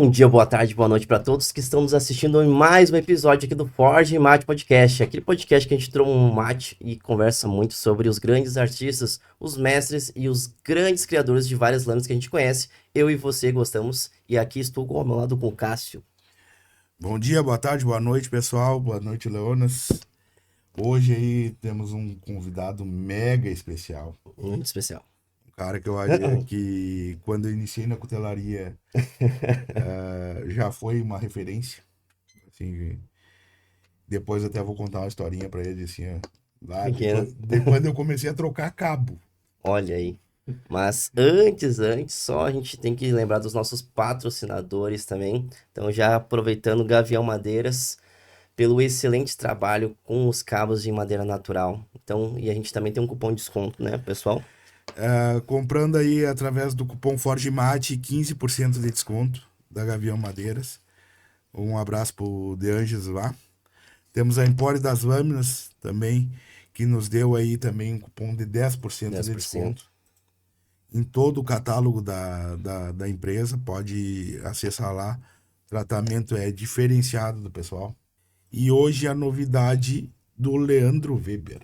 Bom dia, boa tarde, boa noite para todos que estão nos assistindo em mais um episódio aqui do Forge Mate Podcast. Aquele podcast que a gente toma um mate e conversa muito sobre os grandes artistas, os mestres e os grandes criadores de várias lâminas que a gente conhece. Eu e você gostamos. E aqui estou ao meu lado com o Cássio. Bom dia, boa tarde, boa noite, pessoal. Boa noite, Leonas. Hoje aí temos um convidado mega especial. Muito especial. Um cara que quando eu iniciei na cutelaria já foi uma referência. Assim, depois até vou contar uma historinha pra ele, assim, ó, lá Pequeno. de quando eu comecei a trocar cabo. Olha aí. Mas antes, só a gente tem que lembrar dos nossos patrocinadores também. Então, já aproveitando Gavião Madeiras, pelo excelente trabalho com os cabos de madeira natural. Então, e a gente também tem um cupom de desconto, né, pessoal? Comprando aí através do cupom FORGEMATE, 15% de desconto da Gavião Madeiras. Um abraço pro De Anges lá. Temos a Empório das Lâminas também, que nos deu aí também um cupom de 10% de 10%. desconto em todo o catálogo da empresa. Pode acessar lá. O tratamento é diferenciado do pessoal. E hoje a novidade do Leandro Weber.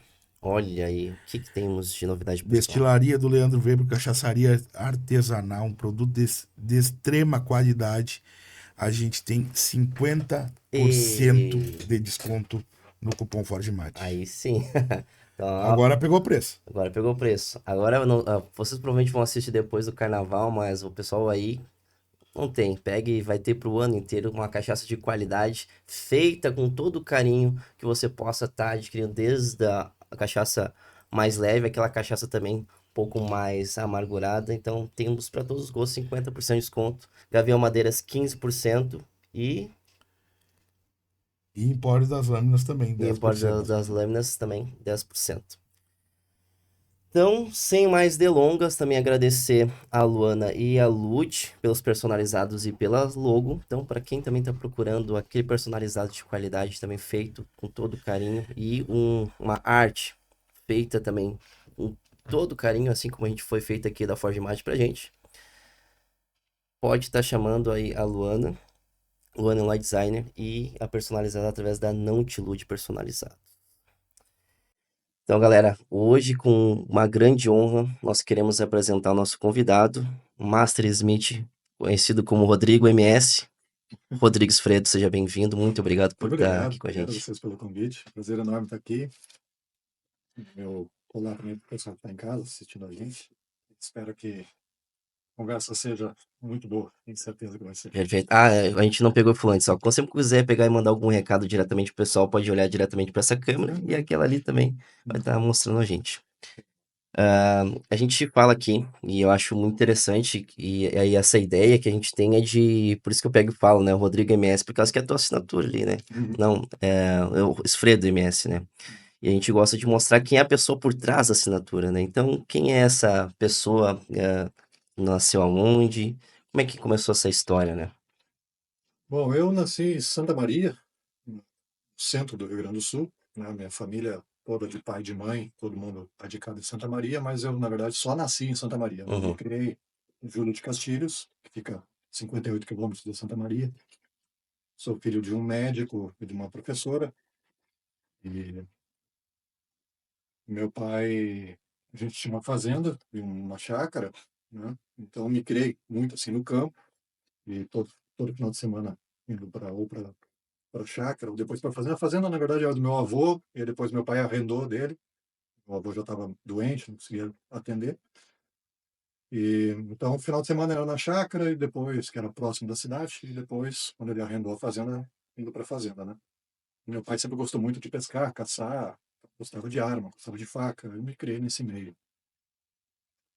Olha aí, o que temos de novidade, pessoal? Destilaria do Leandro Weber, cachaçaria artesanal, um produto de extrema qualidade. A gente tem 50% E de desconto no cupom FORGEMATE. aí sim. Então, ó, Agora pegou preço. agora pegou o preço. Agora, vocês provavelmente vão assistir depois do carnaval, mas o pessoal aí não tem. Pega e vai ter pro ano inteiro uma cachaça de qualidade, feita com todo o carinho que você possa estar adquirindo, desde a cachaça mais leve, aquela cachaça também um pouco mais amargurada. Então, temos para todos os gostos 50% de desconto. Gavião Madeiras 15% e, E Empório das Lâminas também, e Empório 10%. das Lâminas também 10%. Então, sem mais delongas, também agradecer a Luana e a Lud pelos personalizados e pela logo. Então, para quem também está procurando aquele personalizado de qualidade também feito com todo carinho e uma arte feita também com todo carinho, assim como a gente foi feita aqui da Forge Mate pra gente, pode estar chamando aí a Luana, Luana Light Designer e a personalizada através da Não Te Ilude personalizado. Então, galera, hoje com uma grande honra, nós queremos apresentar o nosso convidado, Master Smith, conhecido como Rodrigo MS. Rodrigues Fredo, seja bem-vindo. Muito obrigado por Muito estar aqui obrigado, com a obrigado a gente. vocês pelo convite. Prazer enorme estar aqui. Meu olá também para o pessoal que está em casa assistindo a gente. Espero que a conversa seja muito boa, tenho certeza que vai ser. Perfeito. Ah, a gente não pegou fulano, só. Quando você quiser pegar e mandar algum recado diretamente pro pessoal, pode olhar diretamente para essa câmera e aquela ali também vai estar mostrando a gente. A gente fala aqui, e eu acho muito interessante, e aí essa ideia que a gente tem é de. Por isso que eu pego e falo, né? Rodrigo MS, por causa que é a tua assinatura ali, né? Não, o Esfredo MS, né? E a gente gosta de mostrar quem é a pessoa por trás da assinatura, né? Então, quem é essa pessoa? Nasceu aonde? Como é que começou essa história, né? Bom, eu nasci em Santa Maria, no centro do Rio Grande do Sul, né? Minha família toda de pai e de mãe, todo mundo radicado em Santa Maria, mas eu, na verdade, só nasci em Santa Maria. Eu me Uhum. criei em Júlio de Castilhos, que fica 58 quilômetros de Santa Maria. Sou filho de um médico e de uma professora. E meu pai, a gente tinha uma fazenda e uma chácara, né? Então me criei muito assim no campo e todo final de semana indo para chácara ou depois para fazenda. A fazenda na verdade era do meu avô e depois meu pai arrendou dele. O avô já estava doente, não conseguia atender. E então final de semana era na chácara e depois que era próximo da cidade e depois quando ele arrendou a fazenda indo para a fazenda, né? Meu pai sempre gostou muito de pescar, caçar, gostava de arma, gostava de faca. Eu me criei nesse meio.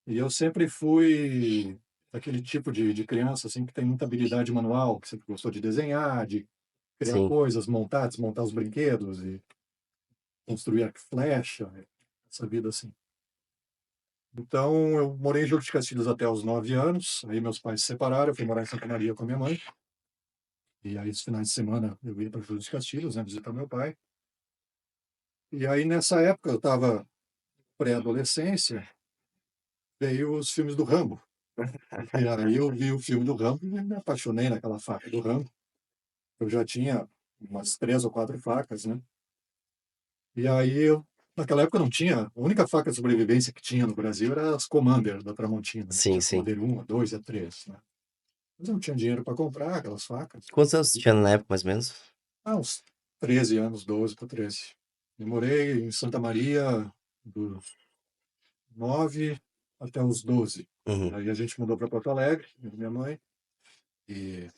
E eu sempre fui aquele tipo de criança assim que tem muita habilidade manual, que sempre gostou de desenhar, de criar Sim. coisas, montar, desmontar os brinquedos e construir arco e flecha, essa vida assim. Então, eu morei em Júlio de Castilhos até os 9 anos, aí meus pais se separaram, eu fui morar em Santa Maria com a minha mãe, e aí os finais de semana eu ia para Júlio de Castilhos, né, visitar meu pai. E aí nessa época eu estava pré-adolescência, veio os filmes do Rambo. E aí eu vi o filme do Rambo e me apaixonei naquela faca do Rambo. Eu já tinha umas 3 ou 4 facas, né? E aí eu, naquela época não tinha, a única faca de sobrevivência que tinha no Brasil era as Commander da Tramontina, né? Sim, Tinha a sim. Commander 1, a 2 e a 3, né? Mas eu não tinha dinheiro para comprar aquelas facas. Quantos anos você tinha na época, mais ou menos? Uns 13 anos, 12 para 13. Eu morei em Santa Maria dos 9 até os 12. Uhum. Aí a gente mudou para Porto Alegre, eu e minha mãe, e,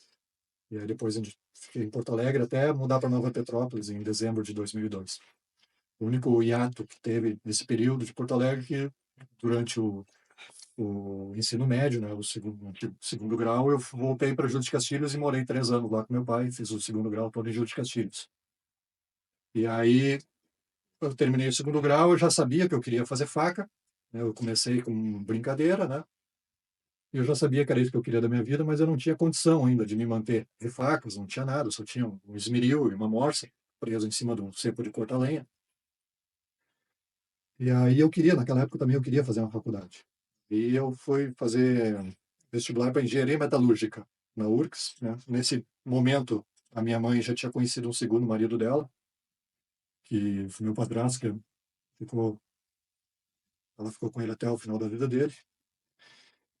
e aí depois a gente fiquei em Porto Alegre até mudar para Nova Petrópolis em dezembro de 2002. O único hiato que teve nesse período de Porto Alegre que durante o ensino médio, né, o segundo grau, eu voltei para Júlio de Castilhos e morei 3 anos lá com meu pai, fiz o segundo grau todo em Júlio de Castilhos. E aí eu terminei o segundo grau, eu já sabia que eu queria fazer faca, né, eu comecei com brincadeira, né, e eu já sabia que era isso que eu queria da minha vida, mas eu não tinha condição ainda de me manter de facas, não tinha nada, eu só tinha um esmeril e uma morsa preso em cima de um cepo de corta-lenha. E aí eu queria, naquela época também eu queria fazer uma faculdade. E eu fui fazer vestibular para engenharia metalúrgica na URGS, né? Nesse momento, a minha mãe já tinha conhecido um segundo marido dela, que foi meu padrasto, que ficou, ela ficou com ele até o final da vida dele.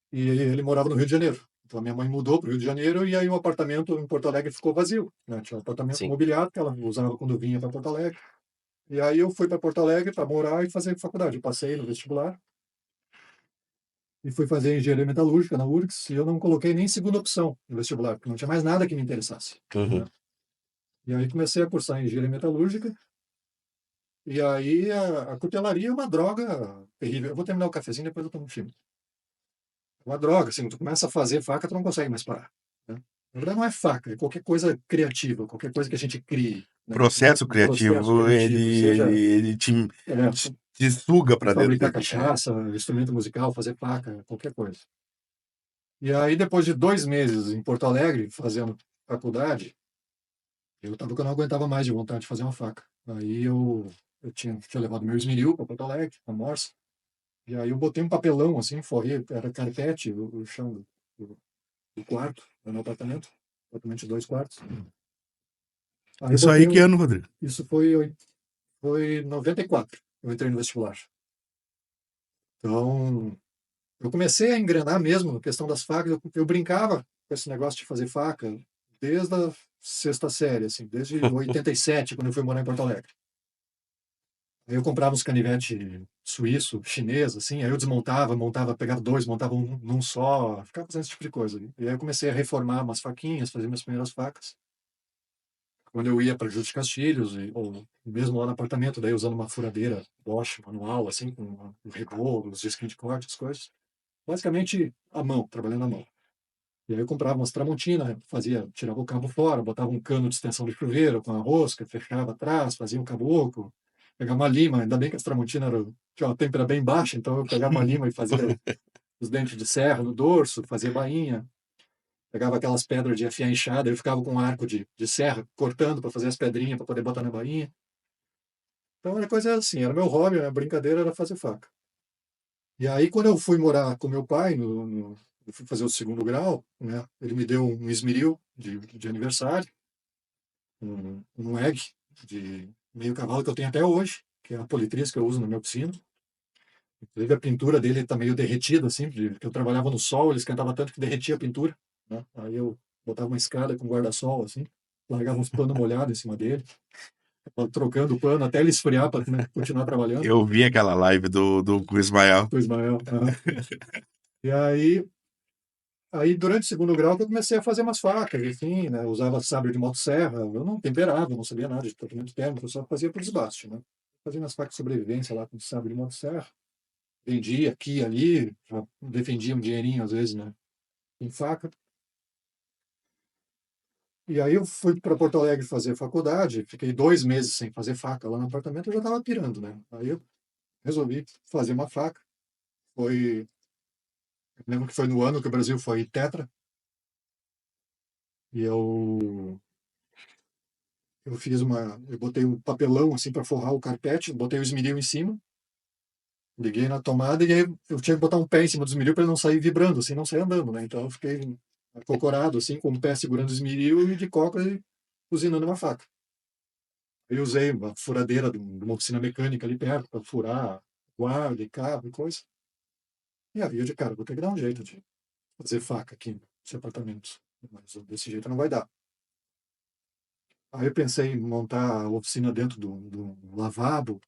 E ele morava no Rio de Janeiro. Então a minha mãe mudou para o Rio de Janeiro e aí o apartamento em Porto Alegre ficou vazio, né? Tinha um apartamento Sim. mobiliado que ela usava quando vinha para Porto Alegre. E aí eu fui para Porto Alegre para morar e fazer faculdade. Eu passei no vestibular e fui fazer engenharia metalúrgica na URGS e eu não coloquei nem segunda opção no vestibular, porque não tinha mais nada que me interessasse, Uhum. né? E aí comecei a cursar engenharia metalúrgica e aí a cutelaria é uma droga terrível. Eu vou terminar o cafezinho, depois eu tomo um filme. É uma droga, assim, tu começa a fazer faca, tu não consegue mais parar, né? Na verdade não é faca, é qualquer coisa criativa, qualquer coisa que a gente crie, né? Processo Um processo criativo, ele, criativo, seja ele, ele é, te suga para dentro fabricar dele. cachaça, instrumento musical, fazer faca, qualquer coisa. E aí, depois de 2 meses em Porto Alegre, fazendo faculdade, eu tava que eu não aguentava mais de vontade de fazer uma faca. Aí eu tinha levado meu esmeril para Porto Alegre, a morsa, e aí eu botei um papelão assim, forrei, era carpete, o chão do quarto, do meu apartamento de 2 quartos. Aí eu Isso aí botei que ano, Rodrigo? isso foi 94, eu entrei no vestibular. Então, eu comecei a engrenar mesmo a questão das facas, eu brincava com esse negócio de fazer faca desde a sexta série, assim, desde 87, quando eu fui morar em Porto Alegre. Aí eu comprava uns canivete suíço, chinês, assim, aí eu desmontava, montava, pegava dois, montava um num só, ficava fazendo esse tipo de coisa. E aí eu comecei a reformar umas faquinhas, fazer minhas primeiras facas. Quando eu ia para Juros de Castilhos, ou mesmo lá no apartamento, daí usando uma furadeira Bosch manual, assim, com um revólver, os disquinhos de corte, as coisas. Basicamente à mão, trabalhando à mão. E aí eu comprava umas Tramontina, tirava o cabo fora, botava um cano de extensão de chuveiro com a rosca, fechava atrás, fazia um caboclo, pegava uma lima, ainda bem que as Tramontina tinha uma têmpera bem baixa, então eu pegava uma lima e fazia os dentes de serra no dorso, fazia bainha, pegava aquelas pedras de afiar enxada, eu ficava com um arco de serra cortando para fazer as pedrinhas para poder botar na bainha. Então era coisa assim, era meu hobby, a minha brincadeira era fazer faca. E aí, quando eu fui morar com meu pai, eu fui fazer o segundo grau, né? Ele me deu um esmeril de aniversário, um egg de meio cavalo que eu tenho até hoje, que é a politriz que eu uso na minha oficina. Inclusive, a pintura dele está meio derretida, assim, porque eu trabalhava no sol, ele esquentava tanto que derretia a pintura, né? Aí eu botava uma escada com guarda-sol, assim, largava uns panos molhados em cima dele, trocando o pano até ele esfriar para continuar trabalhando. Eu vi aquela live do com o Ismael. Do Ismael. E aí, durante o segundo grau, que eu comecei a fazer umas facas, enfim, né? Usava sabre de motosserra. Eu não temperava, não sabia nada de tratamento térmico, eu só fazia por desbaste, né? Fazia umas facas de sobrevivência lá com sabre de motosserra. Vendia aqui e ali, já defendia um dinheirinho, às vezes, né? Em faca. E aí eu fui para Porto Alegre fazer faculdade, fiquei 2 meses sem fazer faca lá no apartamento, eu já estava pirando, né? Aí eu resolvi fazer uma faca. Foi, eu lembro que foi no ano que o Brasil foi tetra, e eu botei um papelão assim para forrar o carpete, botei o esmeril em cima, Liguei na tomada e aí eu tinha que botar um pé em cima do esmeril para ele não sair vibrando, assim, não sair andando, né? Então eu fiquei acocorado, assim, com o pé segurando o esmeril e de cócoras e cozinhando uma faca. Eu usei uma furadeira de uma oficina mecânica ali perto para furar guarda e cabo e coisa. E aí eu de cara, vou ter que dar um jeito de fazer faca aqui nesse apartamento. Mas desse jeito não vai dar. Aí eu pensei em montar a oficina dentro do lavabo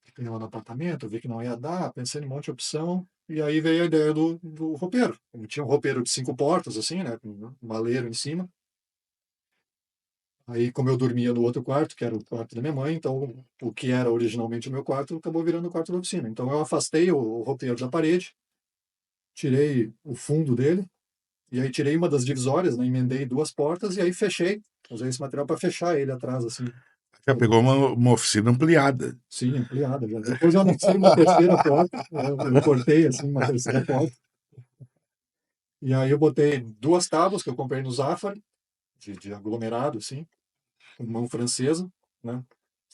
que tem lá no apartamento, eu vi que não ia dar, pensei em um monte de opção, e aí veio a ideia do roupeiro. Eu tinha um roupeiro de 5 portas, assim, né, com um maleiro em cima. Aí, como eu dormia no outro quarto, que era o quarto da minha mãe, então o que era originalmente o meu quarto acabou virando o quarto da oficina. Então eu afastei o roupeiro da parede, tirei o fundo dele, e aí tirei uma das divisórias, né, emendei 2 portas, e aí fechei. Usei esse material para fechar ele atrás, assim. Já pegou uma oficina ampliada. Sim, ampliada já. Depois eu anexei uma terceira porta, eu cortei assim uma terceira porta. E aí eu botei 2 tábuas que eu comprei no Zafari, de aglomerado, assim, com mão francesa, né?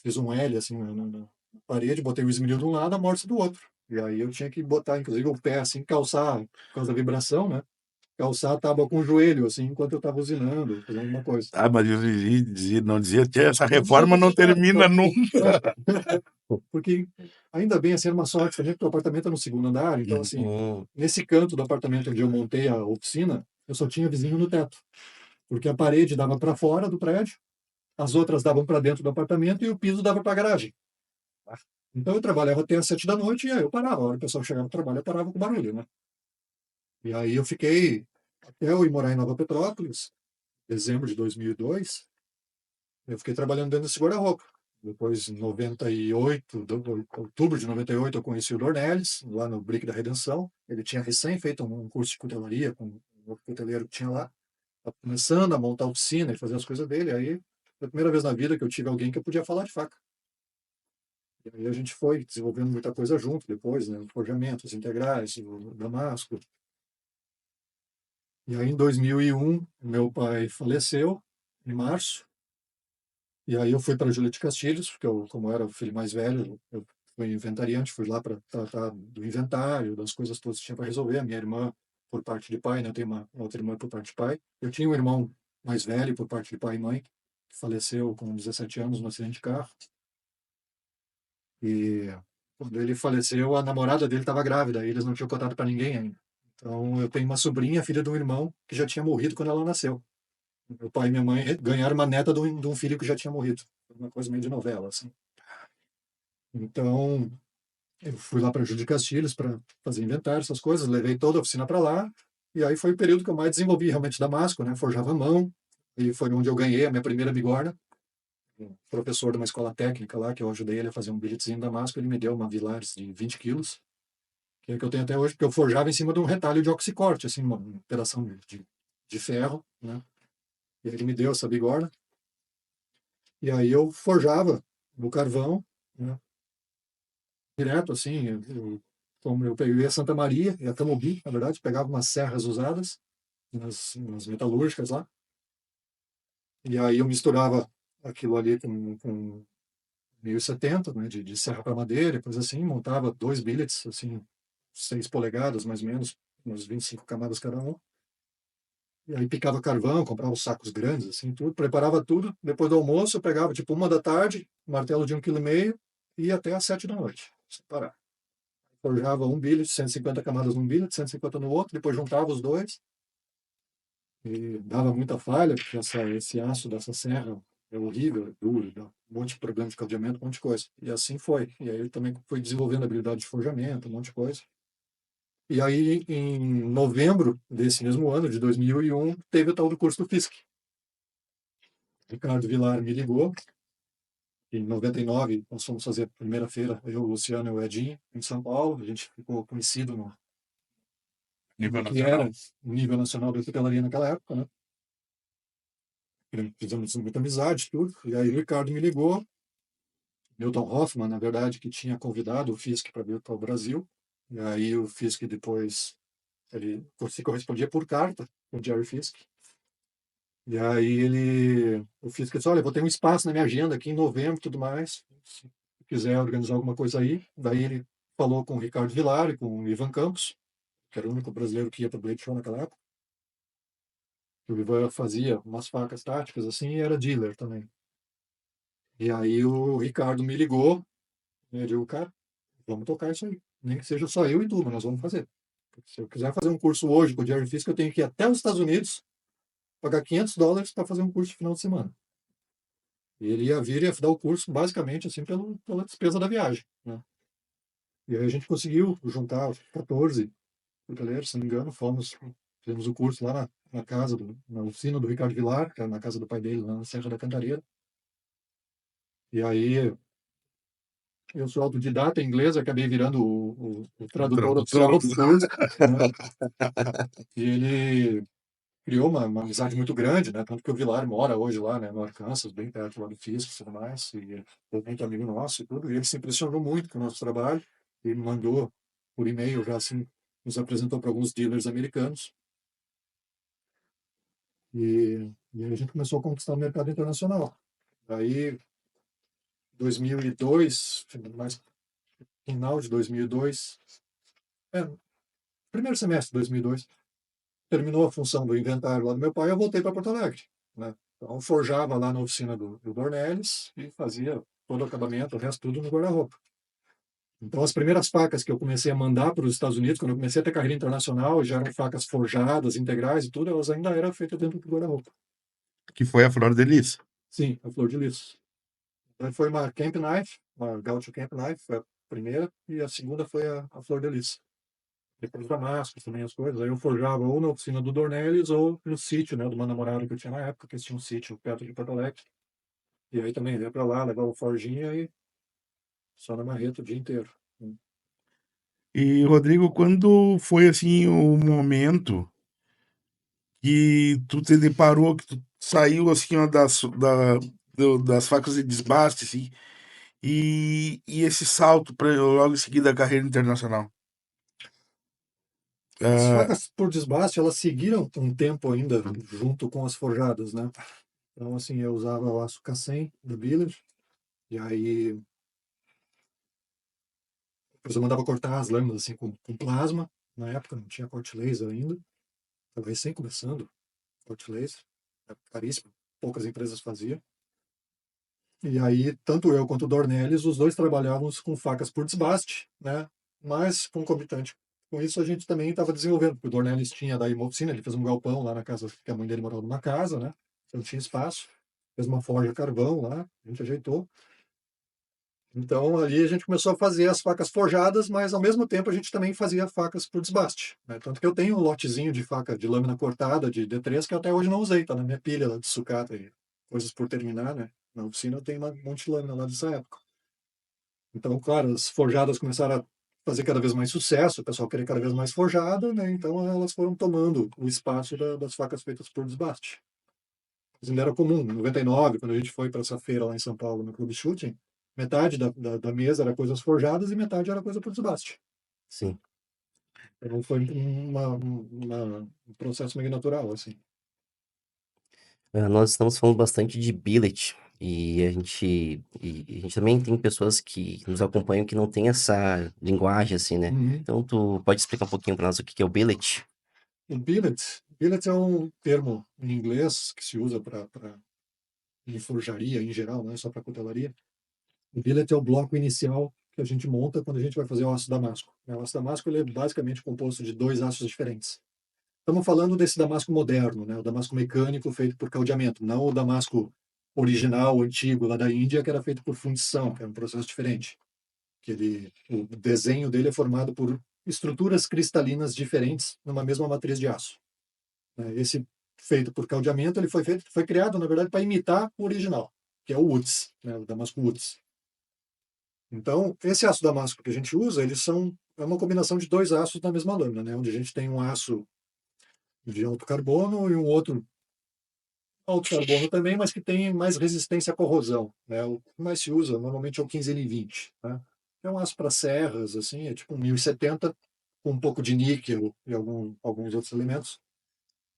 Fiz um L assim na parede, botei o esmeril de um lado, a morsa do outro. E aí eu tinha que botar, inclusive, o pé assim, calçar, por causa da vibração, né? Calçar a tábua com o joelho, assim, enquanto eu estava usinando, fazendo alguma coisa. Ah, mas eu não dizia que essa Não dizia reforma não terminar, termina nunca. porque ainda bem, assim, era uma sorte também, porque o apartamento é no segundo andar, então, assim, nesse canto do apartamento onde eu montei a oficina, eu só tinha vizinho no teto, porque a parede dava para fora do prédio, as outras davam para dentro do apartamento e o piso dava para a garagem. Então eu trabalhava até às 7 da noite e aí eu parava. A hora que o pessoal chegava do trabalho, eu parava com barulho, né? E aí eu fiquei, até eu ir morar em Nova Petrópolis, dezembro de 2002, eu fiquei trabalhando dentro desse guarda-roupa. Depois, em 98, outubro de 98, eu conheci o Dornelles, lá no Brick da Redenção. Ele tinha recém feito um curso de cutelaria com o cuteleiro que tinha lá. Tava começando a montar a oficina e fazer as coisas dele. Aí, foi a primeira vez na vida que eu tive alguém que eu podia falar de faca. E aí a gente foi desenvolvendo muita coisa junto depois, né? Forjamentos integrais, o Damasco. E aí, em 2001, meu pai faleceu, em março. E aí eu fui para Júlia de Castilhos, porque eu, como era o filho mais velho, eu fui inventariante, fui lá para tratar do inventário, das coisas todas que tinha para resolver. A minha irmã, por parte de pai, né? Eu tenho uma outra irmã por parte de pai. Eu tinha um irmão mais velho, por parte de pai e mãe, que faleceu com 17 anos no acidente de carro. E quando ele faleceu, a namorada dele estava grávida, e eles não tinham contado para ninguém ainda. Então eu tenho uma sobrinha, filha de um irmão, que já tinha morrido quando ela nasceu. Meu pai e minha mãe ganharam uma neta de um filho que já tinha morrido. Uma coisa meio de novela, assim. Então, eu fui lá para Júlio de Castilhos para fazer inventário, essas coisas, levei toda a oficina para lá, e aí foi o período que eu mais desenvolvi realmente Damasco, né? Forjava a mão, e foi onde eu ganhei a minha primeira bigorna. Um professor de uma escola técnica lá, que eu ajudei ele a fazer um bilhetezinho em Damasco, ele me deu uma Vilares de 20 quilos, que é a que eu tenho até hoje, porque eu forjava em cima de um retalho de oxicorte, assim, uma operação de ferro, né? E ele me deu essa bigorna, e aí eu forjava no carvão, né? Direto, assim, como eu peguei a Santa Maria e a Camobi, na verdade, pegava umas serras usadas nas metalúrgicas lá, e aí eu misturava aquilo ali com 1070, né, de serra para madeira, depois assim, montava 2 billets, assim, 6 polegadas, mais ou menos, umas 25 camadas cada um, e aí picava carvão, comprava os sacos grandes, assim, tudo, preparava tudo, depois do almoço eu pegava, tipo, 1 da tarde, martelo de 1,5 kg, e ia até às 7 da noite, sem parar. Forjava um billet, 150 camadas num billet, 150 no outro, depois juntava os dois, e dava muita falha, porque esse aço dessa serra é horrível, é duro, dá um monte de problema de cadeamento, um monte de coisa. E assim foi. E aí eu também fui desenvolvendo habilidade de forjamento, um monte de coisa. E aí, em novembro desse mesmo ano, de 2001, teve o tal do curso do FISC. Ricardo Vilar me ligou. Em 99, nós fomos fazer a primeira feira, eu, o Luciano e o Edinho, em São Paulo. A gente ficou conhecido no Nível que nacional. era o nível nacional da tutelaria naquela época, né? Fizemos muita amizade, tudo. E aí o Ricardo me ligou, Milton Hoffman, na verdade, que tinha convidado o Fisk para vir para o Brasil. E aí o Fisk depois, ele se correspondia por carta com o Jerry Fisk. E aí o Fisk disse, olha, vou ter um espaço na minha agenda aqui em novembro e tudo mais, se quiser organizar alguma coisa aí. Daí ele falou com o Ricardo Vilar e com o Ivan Campos, que era o único brasileiro que ia para o Blade Show naquela época. O Ivan fazia umas facas táticas assim e era dealer também. E aí o Ricardo me ligou e eu digo, cara, vamos tocar isso aí. Nem que seja só eu e tu, mas nós vamos fazer. Se eu quiser fazer um curso hoje com o Jerry Fisk, eu tenho que ir até os Estados Unidos, pagar $500 para fazer um curso de final de semana. E ele ia vir e ia dar o curso basicamente assim pela despesa da viagem, né? E aí a gente conseguiu juntar 14 brasileiros, se não me engano, fizemos o curso lá na casa, na oficina do Ricardo Vilar, que era na casa do pai dele, lá na Serra da Cantareira. E aí eu sou autodidata em inglês, acabei virando o tradutor oficial do curso, né? E ele criou uma amizade muito grande, né? Tanto que o Vilar mora hoje lá, né, no Arkansas, bem perto lá do Fisk e tudo mais, e é muito amigo nosso e tudo. E ele se impressionou muito com o nosso trabalho, e me mandou por e-mail já assim, nos apresentou para alguns dealers americanos. E aí a gente começou a conquistar o mercado internacional. Aí, 2002, mais final de 2002, primeiro semestre de 2002, terminou a função do inventário lá do meu pai, eu voltei para Porto Alegre, né? Então, forjava lá na oficina do Dornelles e fazia todo o acabamento, o resto tudo no guarda-roupa. Então, as primeiras facas que eu comecei a mandar para os Estados Unidos, quando eu comecei a ter carreira internacional, já eram facas forjadas, integrais e tudo, elas ainda eram feitas dentro do guarda-roupa. Que foi a Flor de Lis. Sim, a flor de lis. Então, foi uma Camp Knife, uma Gaucho Camp Knife, foi a primeira, e a segunda foi a flor de lis. Depois damascos também as coisas. Aí eu forjava ou na oficina do Dornelles ou no sítio, né, de uma namorada que eu tinha na época, que eles tinham um sítio perto de Porto Alegre. E aí também ia para lá, levava o forjinha e só na marreta o dia inteiro. E, Rodrigo, quando foi assim o momento que tu te deparou, que tu saiu assim ó, das facas de desbaste, assim, e esse salto para logo em seguida a carreira internacional? As Ah, facas por desbaste, elas seguiram um tempo ainda junto com as forjadas, né? Então, assim, eu usava o aço K100 do Village, e aí depois eu mandava cortar as lâminas assim com plasma. Na época não tinha corte laser ainda, estava recém começando corte laser, era caríssimo, poucas empresas faziam. E aí, tanto eu quanto o Dornelles, os dois trabalhávamos com facas por desbaste, né? Mas, concomitante com isso, a gente também estava desenvolvendo, porque o Dornelles tinha daí uma oficina, ele fez um galpão lá na casa, que a mãe dele morava numa casa, né? Então tinha espaço, fez uma forja a carvão lá, a gente ajeitou. Então, ali a gente começou a fazer as facas forjadas, mas ao mesmo tempo a gente também fazia facas por desbaste, né? Tanto que eu tenho um lotezinho de faca de lâmina cortada de D3 que eu até hoje não usei, tá na minha pilha lá de sucata e coisas por terminar, né? Na oficina eu tenho um monte de lâmina lá dessa época. Então, claro, as forjadas começaram a fazer cada vez mais sucesso, o pessoal queria cada vez mais forjada, né? Então elas foram tomando o espaço das facas feitas por desbaste. Mas ainda era comum. Em 99, quando a gente foi para essa feira lá em São Paulo, no Clube Shooting, metade da mesa era coisas forjadas e metade era coisa por desbaste. Sim. Então foi um processo meio natural, assim. Nós estamos falando bastante de billet e a gente também tem pessoas que nos acompanham que não tem essa linguagem assim, né? Uhum. Então tu pode explicar um pouquinho para nós o que que é o billet? O billet é um termo em inglês que se usa para em forjaria em geral, não é só para cutelaria. O billet é o bloco inicial que a gente monta quando a gente vai fazer o aço damasco. O aço damasco ele é basicamente composto de dois aços diferentes. Estamos falando desse damasco moderno, né? O damasco mecânico feito por caldeamento, não o damasco original, antigo, lá da Índia, que era feito por fundição, que é um processo diferente. O desenho dele é formado por estruturas cristalinas diferentes numa mesma matriz de aço. Esse feito por caldeamento, ele foi criado, na verdade, para imitar o original, que é o Woods, né? O damasco Woods. Então, esse aço damasco que a gente usa, é uma combinação de dois aços na mesma lâmina, né? Onde a gente tem um aço de alto carbono e um outro alto carbono também, mas que tem mais resistência à corrosão, né? O que mais se usa normalmente é o 15N20, né? É um aço para serras, assim, é tipo um 1070 com um pouco de níquel e alguns outros elementos.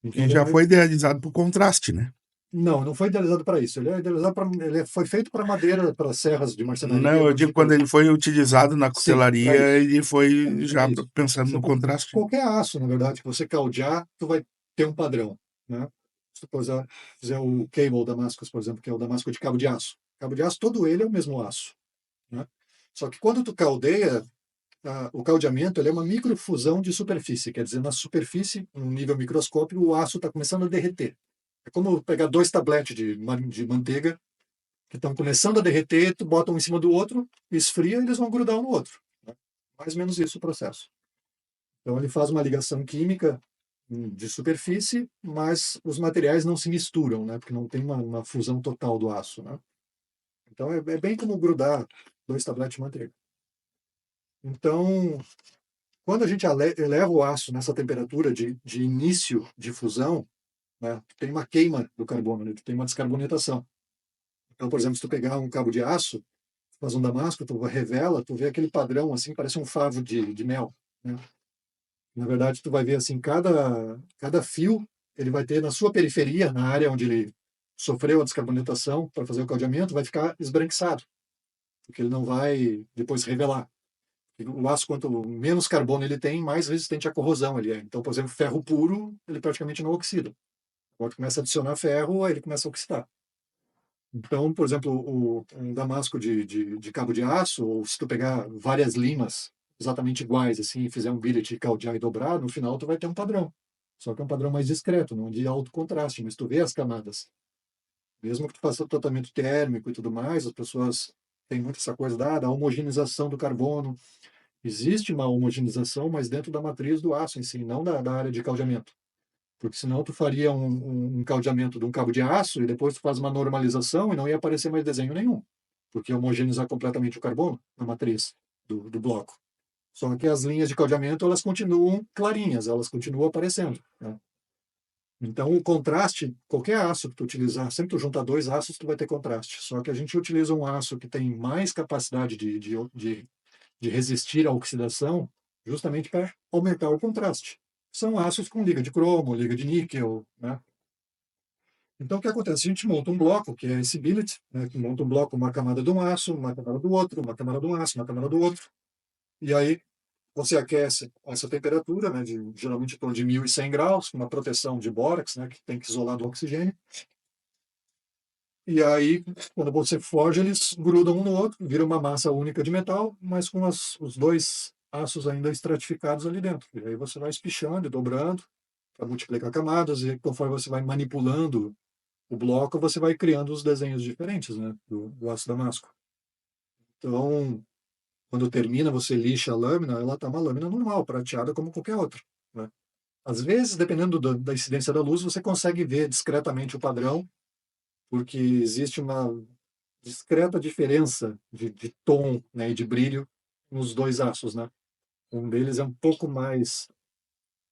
E Então, já foi idealizado por contraste, né? Não foi idealizado para isso. Ele é idealizado foi feito para madeira, para serras de marcenaria, Não, eu para digo tipo. quando ele foi utilizado na Sim, para cutelaria, isso. ele foi Para já isso. pensando Você no contraste. qualquer aço, na verdade, que você caldear, tu vai ter um padrão, né? Se tu fizer o cable Damascus, por exemplo, que é o Damasco de cabo de aço. Cabo de aço, todo ele é o mesmo aço, né? Só que quando tu caldeia, o caldeamento ele é uma microfusão de superfície, quer dizer, na superfície, no nível microscópico, o aço está começando a derreter. É como pegar dois tabletes de manteiga que estão começando a derreter, tu bota um em cima do outro, esfria, e eles vão grudar um no outro, né? Mais ou menos isso o processo. Então ele faz uma ligação química de superfície, mas os materiais não se misturam, né? Porque não tem uma fusão total do aço, né? Então é bem como grudar dois tabletes de manteiga. Então, quando a gente eleva o aço nessa temperatura de início de fusão, né, tem uma queima do carbono, né, tem uma descarbonatação. Então, por exemplo, se tu pegar um cabo de aço, faz um damasco, tu revela, tu vê aquele padrão assim, parece um favo de mel, né? Na verdade, tu vai ver assim, cada fio, ele vai ter na sua periferia, na área onde ele sofreu a descarbonatação para fazer o caldeamento, vai ficar esbranquiçado, porque ele não vai depois revelar. O aço, quanto menos carbono ele tem, mais resistente à corrosão ele é. Então, por exemplo, ferro puro, ele praticamente não oxida. Quando começa a adicionar ferro, aí ele começa a oxidar. Então, por exemplo, um damasco de cabo de aço, ou se tu pegar várias limas exatamente iguais, assim, e fizer um billet, caldear e dobrar, no final tu vai ter um padrão. Só que é um padrão mais discreto, não de alto contraste, mas tu vê as camadas. Mesmo que tu faça o tratamento térmico e tudo mais, as pessoas têm muito essa coisa da homogeneização do carbono. Existe uma homogeneização, mas dentro da matriz do aço em si, não da área de caldeamento. Porque senão tu faria um caldeamento de um cabo de aço e depois tu faz uma normalização e não ia aparecer mais desenho nenhum. Porque ia homogeneizar completamente o carbono na matriz do bloco. Só que as linhas de caldeamento, elas continuam clarinhas, elas continuam aparecendo, né? Então, o contraste, qualquer aço que tu utilizar, sempre tu juntar dois aços, tu vai ter contraste. Só que a gente utiliza um aço que tem mais capacidade de resistir à oxidação, justamente para aumentar o contraste. São aços com liga de cromo, liga de níquel, né? Então, o que acontece? A gente monta um bloco, que é esse billet, né? Que monta um bloco, uma camada de um aço, uma camada do outro, uma camada de um aço, uma camada do outro. E aí, você aquece essa temperatura, né? Geralmente em torno de 1.100 graus, com uma proteção de bórax, né? Que tem que isolar do oxigênio. E aí, quando você forja, eles grudam um no outro, vira uma massa única de metal, mas com os dois aços ainda estratificados ali dentro. E aí você vai espichando e dobrando para multiplicar camadas, e conforme você vai manipulando o bloco, você vai criando os desenhos diferentes, né, do aço damasco. Então, quando termina, você lixa a lâmina, ela está uma lâmina normal, prateada como qualquer outra, né? Às vezes, dependendo da incidência da luz, você consegue ver discretamente o padrão, porque existe uma discreta diferença de tom, né, e de brilho nos dois aços, né? Um deles é um pouco mais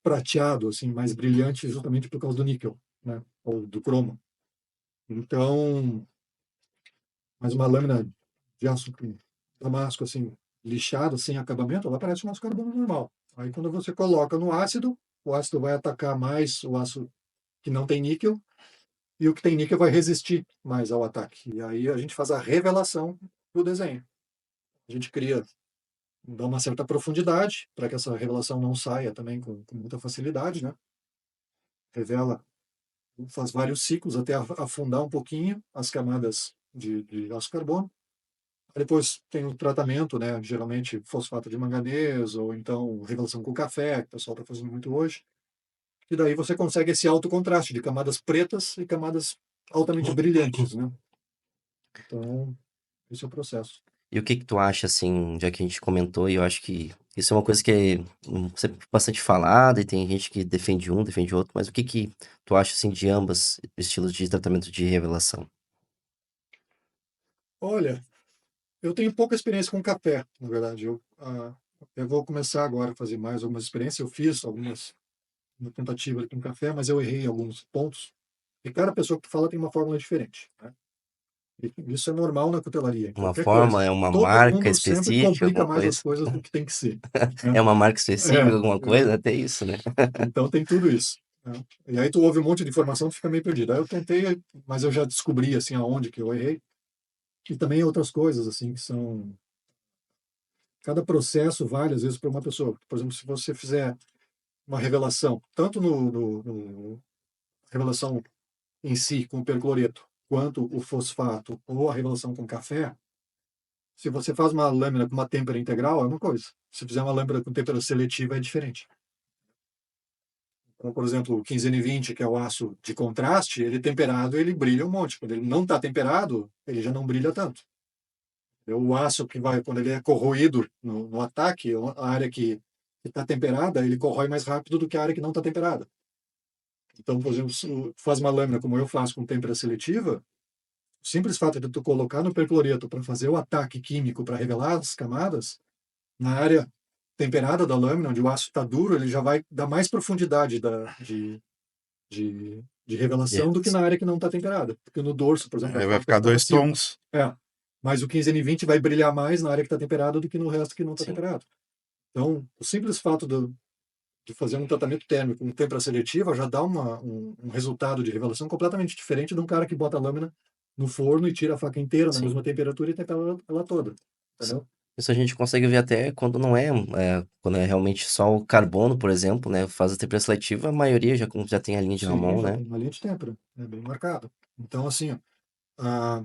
prateado, assim, mais brilhante, justamente por causa do níquel, né, ou do cromo. Então, mas uma lâmina de aço damasco, assim, lixada, sem acabamento, ela parece um aço carbono normal. Aí, quando você coloca no ácido, o ácido vai atacar mais o aço que não tem níquel, e o que tem níquel vai resistir mais ao ataque. E aí a gente faz a revelação do desenho. A gente cria, dá uma certa profundidade, para que essa revelação não saia também com muita facilidade, né? Revela, faz vários ciclos até afundar um pouquinho as camadas de aço carbono. Depois tem o tratamento, né? Geralmente fosfato de manganês, ou então revelação com café, que o pessoal está fazendo muito hoje. E daí você consegue esse alto contraste de camadas pretas e camadas altamente brilhantes, né? Então, esse é o processo. E o que que tu acha, assim, já que a gente comentou, e eu acho que isso é uma coisa que é sempre bastante falada, e tem gente que defende um, defende outro, mas o que que tu acha, assim, de ambos estilos de tratamento de revelação? Olha, eu tenho pouca experiência com café, na verdade. Eu vou começar agora a fazer mais algumas experiências. Eu fiz algumas uma tentativa com café, mas eu errei alguns pontos. E cada pessoa que fala tem uma fórmula diferente, né? E isso é normal na cutelaria, em Uma qualquer coisa. forma, é uma Todo marca mundo sempre específica, complica alguma mais as coisa? coisas do que tem que ser, né? É uma marca específica, alguma É, coisa? Até isso, né? então tem tudo isso. né? E aí tu ouve um monte de informação, tu fica meio perdido. Aí eu tentei, mas eu já descobri, assim, aonde que eu errei. E também outras coisas, assim, que são... Cada processo vale, às vezes, para uma pessoa. Por exemplo, se você fizer uma revelação, tanto no revelação em si, com o percloreto, quanto o fosfato ou a revelação com café, se você faz uma lâmina com uma têmpera integral, é uma coisa. Se fizer uma lâmina com têmpera seletiva, é diferente. Então, por exemplo, o 15N20, que é o aço de contraste, ele temperado, ele brilha um monte. Quando ele não está temperado, ele já não brilha tanto. O aço que vai, quando ele é corroído no ataque, a área que está temperada, ele corrói mais rápido do que a área que não está temperada. Então, por exemplo, se faz uma lâmina como eu faço com têmpera seletiva, o simples fato de tu colocar no percloreto para fazer o ataque químico para revelar as camadas, na área temperada da lâmina, onde o aço está duro, ele já vai dar mais profundidade de revelação do que na área que não está temperada. Porque no dorso, por exemplo, Aí vai vai ficar um ficar pouco mais 2 macio. tons. É. Mas o 15N20 vai brilhar mais na área que está temperada do que no resto que não está Sim. temperado. Então, o simples fato de fazer um tratamento térmico com têmpera seletiva já dá um resultado de revelação completamente diferente de um cara que bota a lâmina no forno e tira a faca inteira na Sim. mesma temperatura e tempera ela toda. Entendeu? Isso a gente consegue ver até quando não é, quando é realmente só o carbono, por exemplo, né? Faz a temperatura seletiva, a maioria já tem a linha de Sim, Raman, já né? tem uma linha de têmpera. É bem marcado. Então, assim, a,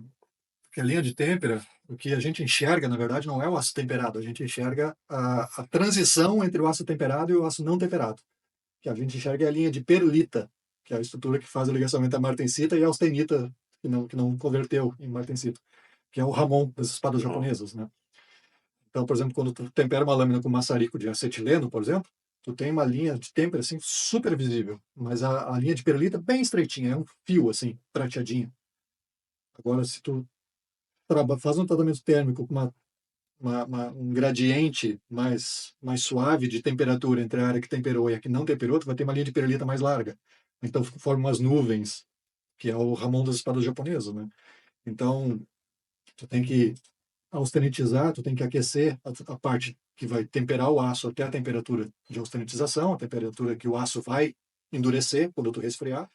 que a linha de têmpera, o que a gente enxerga, na verdade, não é o aço temperado. A gente enxerga a transição entre o aço temperado e o aço não temperado. Que a gente enxerga é a linha de perlita, que é a estrutura que faz a ligação entre a martensita e a austenita, que não converteu em martensita, que é o Ramon das espadas japonesas, né? Então, por exemplo, quando tu tempera uma lâmina com maçarico de acetileno, por exemplo, tu tem uma linha de têmpera assim super visível, mas a linha de perlita bem estreitinha, é um fio assim, prateadinho. Agora, se tu faz um tratamento térmico com um gradiente mais suave de temperatura entre a área que temperou e a que não temperou, tu vai ter uma linha de perlita mais larga. Então forma umas nuvens, que é o Ramon das espadas japonesas, né? Então, tu tem que austenitizar, tu tem que aquecer a parte que vai temperar o aço até a temperatura de austenitização, a temperatura que o aço vai endurecer quando tu resfriar,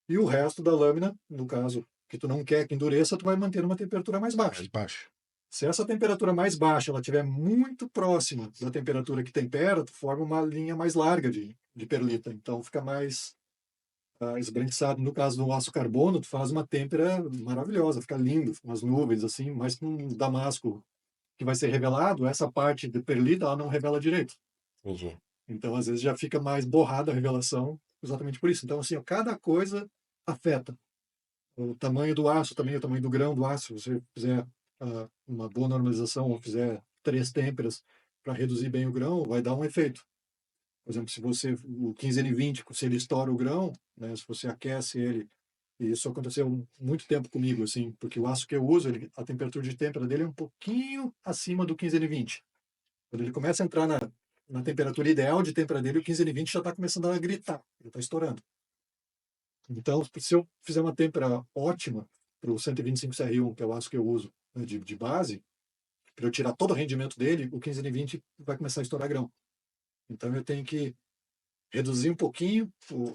e o resto da lâmina, no caso que tu não quer que endureça, tu vai manter uma temperatura mais baixa. Mais baixo. Se essa temperatura mais baixa ela estiver muito próxima da temperatura que tempera, tu forma uma linha mais larga de perlita. Então fica mais esbranquiçado. No caso do aço carbono, tu faz uma têmpera maravilhosa, fica lindo, umas nuvens assim, mas com um damasco que vai ser revelado, essa parte de perlita ela não revela direito. Entendi. Então às vezes já fica mais borrada a revelação exatamente por isso. Então assim, ó, cada coisa afeta. O tamanho do aço também, o tamanho do grão do aço. Se você fizer uma boa normalização ou fizer 3 têmperas para reduzir bem o grão, vai dar um efeito. Por exemplo, se você, o 15N20, se ele estoura o grão, né, se você aquece ele, e isso aconteceu muito tempo comigo, assim, porque o aço que eu uso, a temperatura de têmpera dele é um pouquinho acima do 15N20. Quando ele começa a entrar na temperatura ideal de têmpera dele, o 15N20 já está começando a gritar, ele está estourando. Então, se eu fizer uma têmpera ótima para o 125CR1, que é o aço que eu uso, né, de base, para eu tirar todo o rendimento dele, o 15N20 vai começar a estourar grão. Então, eu tenho que reduzir um pouquinho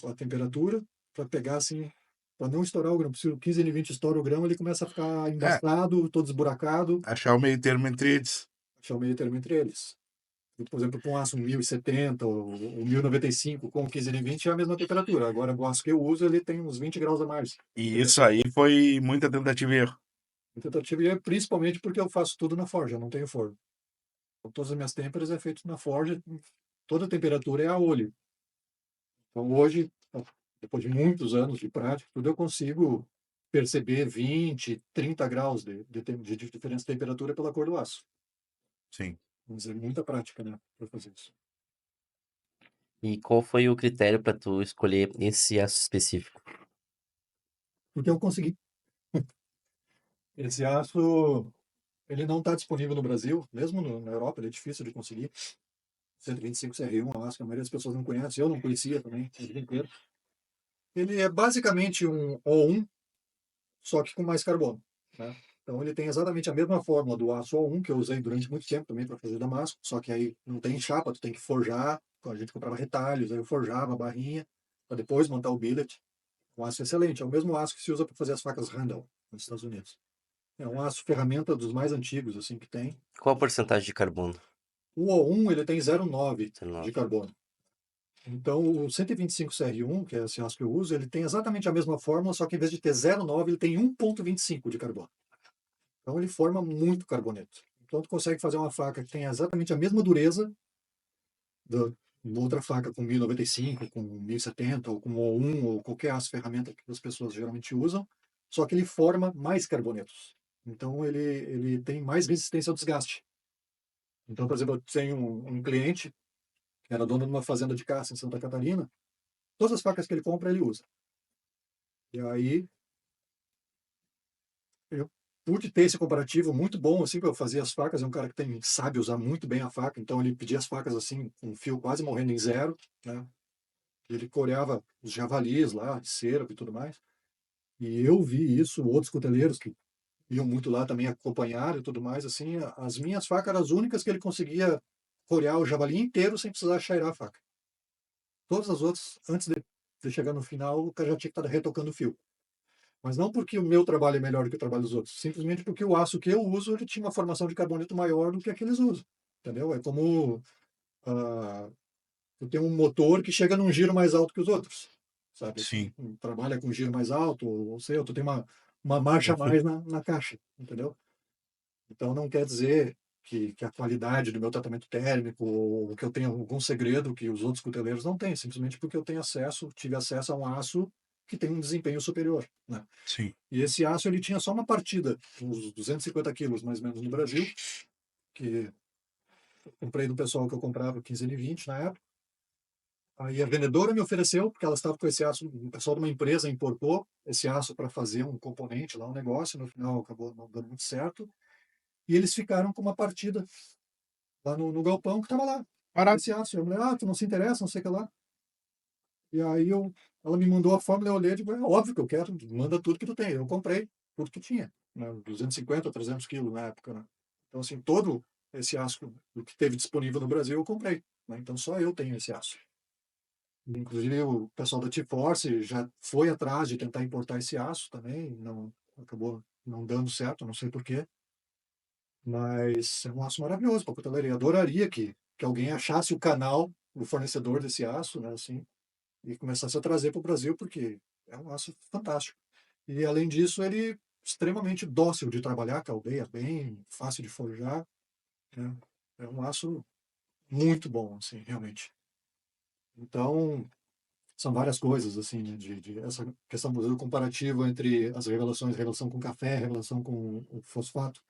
a temperatura para pegar assim, para não estourar o grão. Se o 15N20 estoura o grão, ele começa a ficar embaçado, todo esburacado. Achar o meio termo entre eles. Achar o meio termo entre eles. Por exemplo, com um aço 1070 ou 1095 com 15N20 é a mesma temperatura. Agora, o aço que eu uso, ele tem uns 20 graus a mais. E isso aí foi muita tentativa e erro. Tentativa e principalmente porque eu faço tudo na forja, eu não tenho forno. Então, todas as minhas têmperas é feito na forja, toda a temperatura é a olho. Então hoje, depois de muitos anos de prática, tudo eu consigo perceber 20, 30 graus de diferença de temperatura pela cor do aço. Sim. Vamos dizer, muita prática, né, para fazer isso. E qual foi o critério para tu escolher esse aço específico? Porque eu consegui. Esse aço, ele não está disponível no Brasil, mesmo na Europa, ele é difícil de conseguir. 125CR1 é um aço que a maioria das pessoas não conhece, eu não conhecia também, a vida inteira. Ele é basicamente um O1, só que com mais carbono, né? Então ele tem exatamente a mesma fórmula do aço O1 que eu usei durante muito tempo também para fazer damasco, só que aí não tem chapa, tu tem que forjar. A gente comprava retalhos, aí eu forjava a barrinha para depois montar o billet. Um aço excelente. É o mesmo aço que se usa para fazer as facas Randall nos Estados Unidos. É um aço ferramenta dos mais antigos assim que tem. Qual a porcentagem de carbono? O O1 ele tem 0,9 19. de carbono. Então, o 125 CR1, que é esse aço que eu uso, ele tem exatamente a mesma fórmula, só que em vez de ter 0,9, ele tem 1,25 de carbono. Então, ele forma muito carboneto. Então, tu consegue fazer uma faca que tem exatamente a mesma dureza da outra faca com 1095, com 1070, ou com O1, ou qualquer aço ferramenta que as pessoas geralmente usam, só que ele forma mais carbonetos. Então, ele tem mais resistência ao desgaste. Então, por exemplo, eu tenho um cliente que era dono de uma fazenda de caça em Santa Catarina. Todas as facas que ele compra, ele usa. E aí, eu pude ter esse comparativo muito bom, assim, para eu fazer as facas. É um cara que sabe usar muito bem a faca, então ele pedia as facas, assim, com o fio quase morrendo em zero, né? Ele coreava os javalis lá, de cerco e tudo mais. E eu vi isso, outros coteleiros que iam muito lá também acompanhar e tudo mais, assim, as minhas facas eram as únicas que ele conseguia corear o javali inteiro sem precisar chairar a faca. Todas as outras, antes de chegar no final, o cara já tinha que estar retocando o fio. Mas não porque o meu trabalho é melhor do que o trabalho dos outros, simplesmente porque o aço que eu uso ele tinha uma formação de carboneto maior do que aqueles usam. Entendeu? É como eu tenho um motor que chega num giro mais alto que os outros. Sabe? Sim. Trabalha com giro mais alto, ou sei, tu tem uma marcha a mais na caixa. Entendeu? Então não quer dizer que a qualidade do meu tratamento térmico, ou que eu tenha algum segredo que os outros cuteleiros não têm, simplesmente porque eu tive acesso a um aço que tem um desempenho superior, né? Sim. E esse aço ele tinha só uma partida, uns 250 quilos mais ou menos no Brasil, que eu comprei do pessoal que eu comprava 15N20 na época. Aí a vendedora me ofereceu, porque ela estava com esse aço, o pessoal de uma empresa importou esse aço para fazer um componente lá, um negócio, no final acabou não dando muito certo. E eles ficaram com uma partida lá no galpão que estava lá, Barato. esse aço. Eu falei, tu não se interessa, não sei o que lá. E aí ela me mandou a fórmula, eu olhei e digo, é óbvio que eu quero, manda tudo que tu tem. Eu comprei tudo que tinha, né? 250, 300 quilos na época, né? Então, assim, todo esse aço que teve disponível no Brasil, eu comprei, né? Então, só eu tenho esse aço. Inclusive, o pessoal da T-Force já foi atrás de tentar importar esse aço também, não acabou não dando certo, não sei por quê. Mas é um aço maravilhoso para a cutelaria. Adoraria que alguém achasse o canal, o fornecedor desse aço, né, assim, e começasse a trazer para o Brasil, porque é um aço fantástico. E, além disso, ele é extremamente dócil de trabalhar, caldeia bem, fácil de forjar, né? É um aço muito bom, assim, realmente. Então, são várias coisas, assim, né, de essa questão do comparativo entre as revelações, relação com café, relação com o fosfato.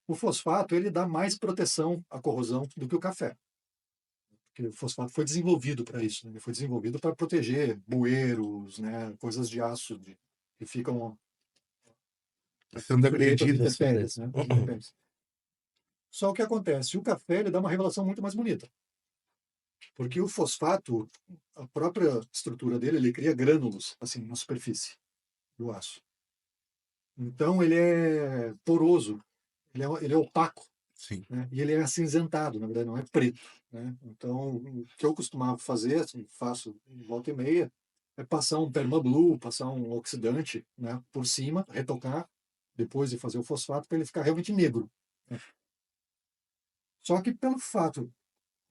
O fosfato, ele dá mais proteção à corrosão do que o café. Porque o fosfato foi desenvolvido para isso, né? Ele foi desenvolvido para proteger bueiros, né? Coisas de aço que ficam Sendo sujeitas às agredidas. intempéries, né? Às intempéries. Só o que acontece, o café ele dá uma revelação muito mais bonita. Porque o fosfato, a própria estrutura dele, ele cria grânulos, assim, na superfície do aço. Então, ele é poroso, ele é opaco, Sim. né? E ele é acinzentado, na verdade, não é preto, né? Então, o que eu costumava fazer, assim, faço em volta e meia, é passar um permablue, passar um oxidante, né, por cima, retocar, depois de fazer o fosfato, para ele ficar realmente negro, né? Só que pelo fato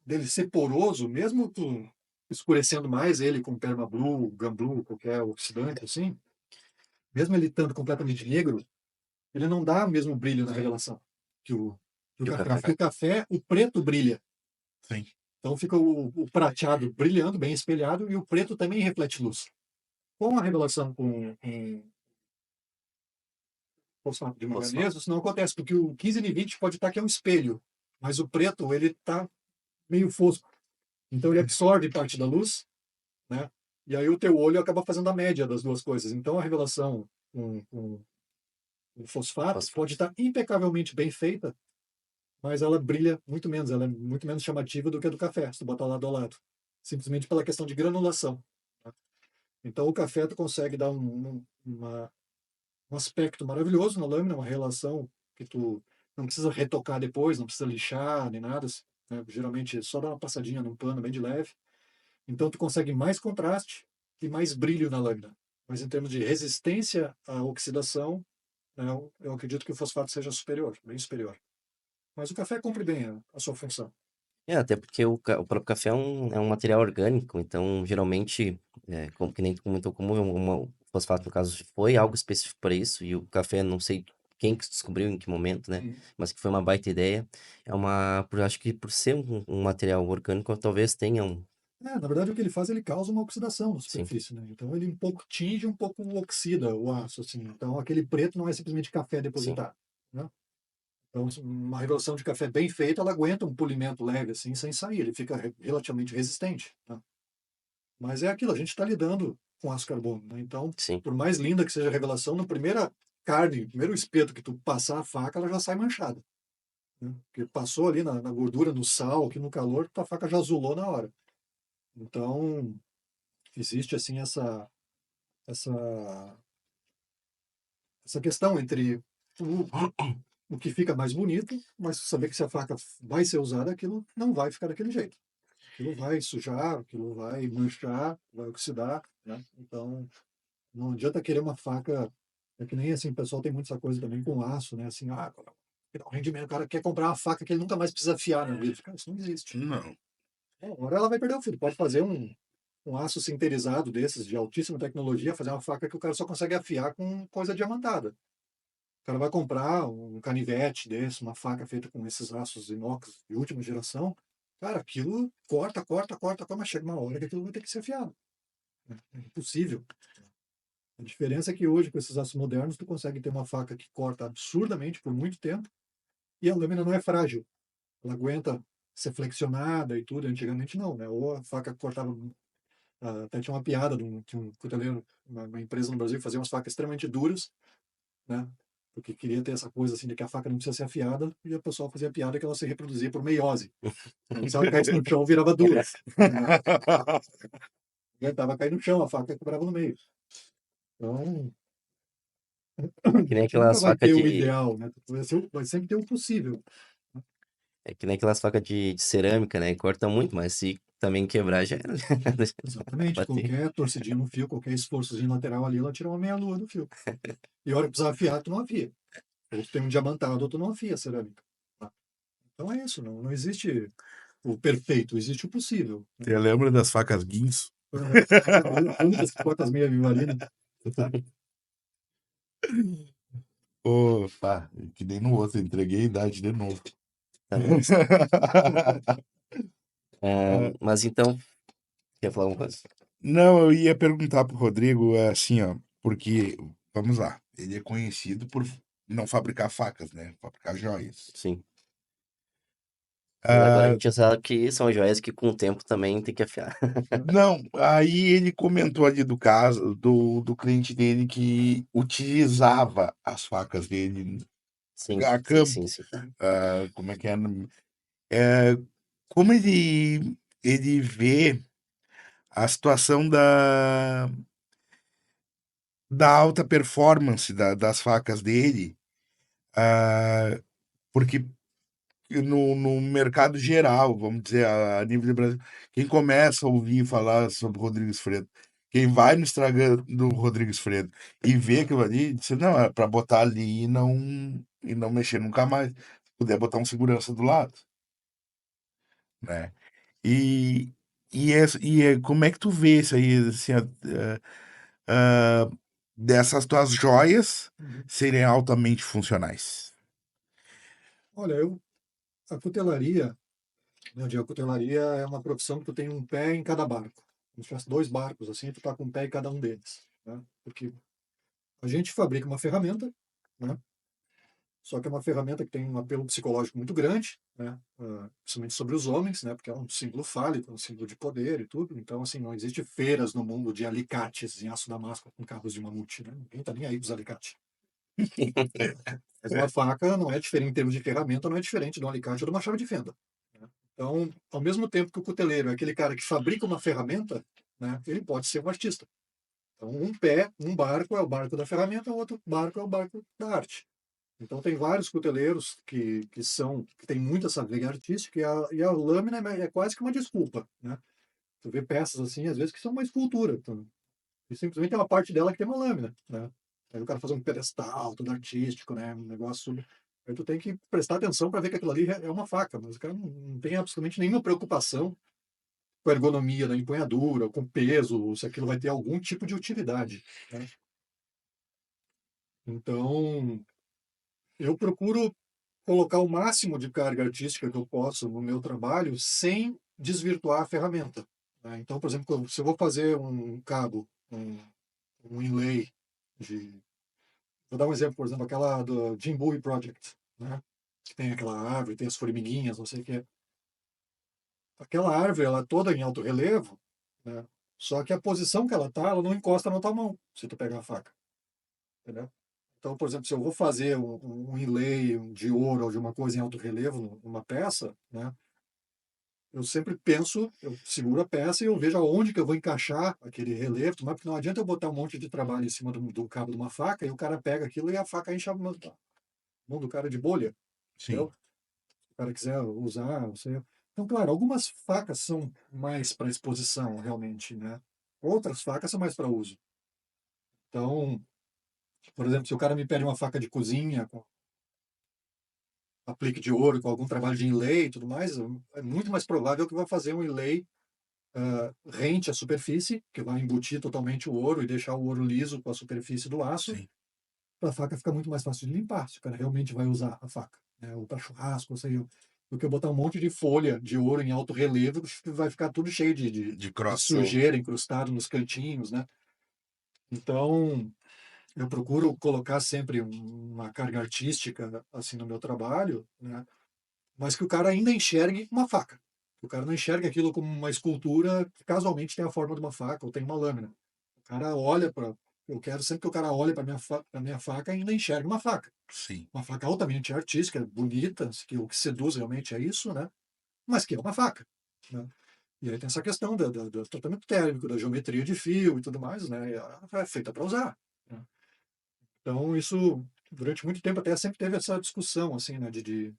dele ser poroso, mesmo tu escurecendo mais ele com permablue, gumblue, qualquer oxidante assim, mesmo ele estando completamente negro, ele não dá o mesmo brilho na revelação que o E o café. café? Porque o café, o preto brilha. Sim. Então fica o prateado brilhando, bem espelhado, e o preto também reflete luz. Com a revelação com fosfato de Fosfato. manganês, isso não acontece, porque o 15N20 pode estar que é um espelho, mas o preto ele está meio fosco. Então ele absorve parte da luz, né? E aí o teu olho acaba fazendo a média das duas coisas. Então a revelação com o fosfato pode estar impecavelmente bem feita, mas ela brilha muito menos, ela é muito menos chamativa do que a do café, se tu botar lado a lado. Simplesmente pela questão de granulação, tá? Então o café tu consegue dar um aspecto maravilhoso na lâmina, uma relação que tu não precisa retocar depois, não precisa lixar nem nada, né? Geralmente só dá uma passadinha num pano bem de leve. Então tu consegue mais contraste e mais brilho na lâmina. Mas em termos de resistência à oxidação, né, eu acredito que o fosfato seja superior, bem superior. Mas o café cumpre bem a sua função. Até porque o próprio café é um material orgânico, então geralmente, como, que nem tu comentou, como o fosfato, no caso, foi algo específico para isso, e o café, não sei quem que descobriu em que momento, né? Mas que foi uma baita ideia. Acho que por ser um material orgânico, talvez tenha um. Na verdade, o que ele faz, ele causa uma oxidação na Sim, superfície, né? Então ele um pouco tinge, um pouco oxida o aço, assim. Então aquele preto não é simplesmente café sim, depositado, né? Então uma revolução de café bem feita, ela aguenta um polimento leve, assim, sem sair. Ele fica relativamente resistente, né? Mas é aquilo, a gente está lidando com aço carbono, né? Então, sim. por mais linda que seja a revelação, na primeira carne, primeiro espeto que tu passar a faca, ela já sai manchada, né? Porque passou ali na gordura, no sal, aqui no calor, a faca já azulou na hora. Então, existe assim essa essa questão entre o que fica mais bonito, mas saber que se a faca vai ser usada, aquilo não vai ficar daquele jeito. Aquilo vai sujar, aquilo vai manchar, vai oxidar, né? Então, não adianta querer uma faca. É que nem assim, o pessoal tem muito essa coisa também com aço, né? Assim, o rendimento, o cara quer comprar uma faca que ele nunca mais precisa afiar na vida. Cara, isso não existe. Não. Uma hora ela vai perder o fio. Pode fazer um aço sinterizado desses, de altíssima tecnologia, fazer uma faca que o cara só consegue afiar com coisa diamantada. O cara vai comprar um canivete desse, uma faca feita com esses aços inox de última geração. Cara, aquilo corta, corta, corta, corta, mas chega uma hora que aquilo vai ter que ser afiado. É impossível. A diferença é que hoje, com esses aços modernos, tu consegue ter uma faca que corta absurdamente por muito tempo e a lâmina não é frágil. Ela aguenta ser flexionada e tudo. Antigamente não, né? Ou a faca cortava. Até tinha uma piada de um cuteleiro, uma empresa no Brasil que fazia umas facas extremamente duras, né? Porque queria ter essa coisa assim de que a faca não precisa ser afiada e o pessoal fazia piada que ela se reproduzia por meiose. Então, se ela caísse no chão, virava dura. Né? Aguentava cair no chão, a faca quebrava no meio. Então, É que nem tu nunca aquelas vai facas ter o de. ideal, né? Vai sempre ter o possível. É que nem aquelas facas de cerâmica, né? Corta muito, mas se também quebrar, já era. Exatamente. Bater. Qualquer torcidinha no fio, qualquer esforçozinho lateral ali, ela tira uma meia-lua do fio. E a hora que precisar afiar, tu não afia. Ou tu tem um diamantado, ou tu não afia a cerâmica. Tá? Então é isso, não existe o perfeito, existe o possível. Você lembra das facas Guinso? As únicas que cortam as meias vivarina. Ô, pá, que nem no outro, entreguei a idade de novo. Tá vendo? Mas então, quer falar alguma coisa? Não, eu ia perguntar pro Rodrigo, assim, ó, porque, vamos lá, ele é conhecido por não fabricar facas, né? Fabricar joias. Sim. Mas agora a Ah, gente já sabe que são joias que com o tempo também tem que afiar. não, aí ele comentou ali do caso do cliente dele que utilizava as facas dele Sim, a sim, sim, campo. sim. Como é que é? É, como ele vê a situação da alta performance das facas dele, porque no mercado geral, vamos dizer, a nível de Brasil, quem começa a ouvir falar sobre o Rodrigues Fredo, quem vai no Instagram do Rodrigues Fredo e vê aquilo ali, diz, não, é para botar ali e não mexer nunca mais. Se puder botar um segurança do lado, né? E, como é que tu vê isso aí, assim, ah, dessas tuas joias Uhum. serem altamente funcionais? Olha, a cutelaria, né, eu digo, a cutelaria é uma profissão que tu tem um pé em cada barco. Como se tivesse dois barcos, assim, tu tá com um pé em cada um deles. Né? Porque a gente fabrica uma ferramenta, né? Só que é uma ferramenta que tem um apelo psicológico muito grande, né? Principalmente sobre os homens, né? Porque é um símbolo fálico, um símbolo de poder e tudo. Então, assim, não existe feiras no mundo de alicates em aço damasco com cabos de mamute, né? Ninguém tá nem aí com os alicates. Mas uma faca não é diferente em termos de ferramenta, não é diferente de um alicate ou de uma chave de fenda. Né? Então, ao mesmo tempo que o cuteleiro é aquele cara que fabrica uma ferramenta, né? Ele pode ser um artista. Então, um pé, um barco é o barco da ferramenta, o outro barco é o barco da arte. Então tem vários cuteleiros que têm muito essa veia artística e a lâmina é quase que uma desculpa, né? Tu vê peças assim, às vezes, que são uma escultura. E simplesmente tem uma parte dela que tem uma lâmina, né? Aí o cara faz um pedestal, tudo artístico, né? Um negócio. Aí tu tem que prestar atenção para ver que aquilo ali é uma faca, mas o cara não tem absolutamente nenhuma preocupação com a ergonomia da empunhadura, com peso, se aquilo vai ter algum tipo de utilidade, né? Então, eu procuro colocar o máximo de carga artística que eu posso no meu trabalho sem desvirtuar a ferramenta, né? Então, por exemplo, se eu vou fazer um cabo, um inlay de... Vou dar um exemplo, por exemplo, aquela do Jim Bowie Project, né? Que tem aquela árvore, tem as formiguinhas, não sei o que. Aquela árvore, ela é toda em alto relevo, né? Só que a posição que ela tá, ela não encosta na tua mão, se tu pegar a faca, entendeu? Então, por exemplo, se eu vou fazer um inlay de ouro ou de uma coisa em alto relevo numa peça, né? Eu sempre penso, eu seguro a peça e eu vejo aonde que eu vou encaixar aquele relevo, mas porque não adianta eu botar um monte de trabalho em cima do cabo de uma faca e o cara pega aquilo e a faca enche a mão do cara de bolha, entendeu? Sim. Se o cara quiser usar, não sei. Então, claro, algumas facas são mais para exposição, realmente, né? Outras facas são mais para uso. Então, por exemplo, se o cara me pede uma faca de cozinha com aplique de ouro, com algum trabalho de inlay e tudo mais, é muito mais provável que vai fazer um inlay rente à superfície, que vai embutir totalmente o ouro e deixar o ouro liso com a superfície do aço, Sim. para a faca ficar muito mais fácil de limpar, se o cara realmente vai usar a faca, né? Ou para churrasco, ou seja, do que eu botar um monte de folha de ouro em alto relevo, que vai ficar tudo cheio De de cross. sujeira incrustado nos cantinhos, né? Então, eu procuro colocar sempre uma carga artística assim no meu trabalho, né? Mas que o cara ainda enxergue uma faca. O cara não enxerga aquilo como uma escultura que casualmente tem a forma de uma faca ou tem uma lâmina. O cara olha para... Eu quero sempre que o cara olhe para minha faca e ainda enxergue uma faca. Sim. Uma faca altamente artística, bonita, que o que seduz realmente é isso, né? Mas que é uma faca, né? E aí tem essa questão do tratamento térmico, da geometria de fio e tudo mais, né? E ela é feita para usar, né? Então, isso, durante muito tempo, até sempre teve essa discussão, assim, né? De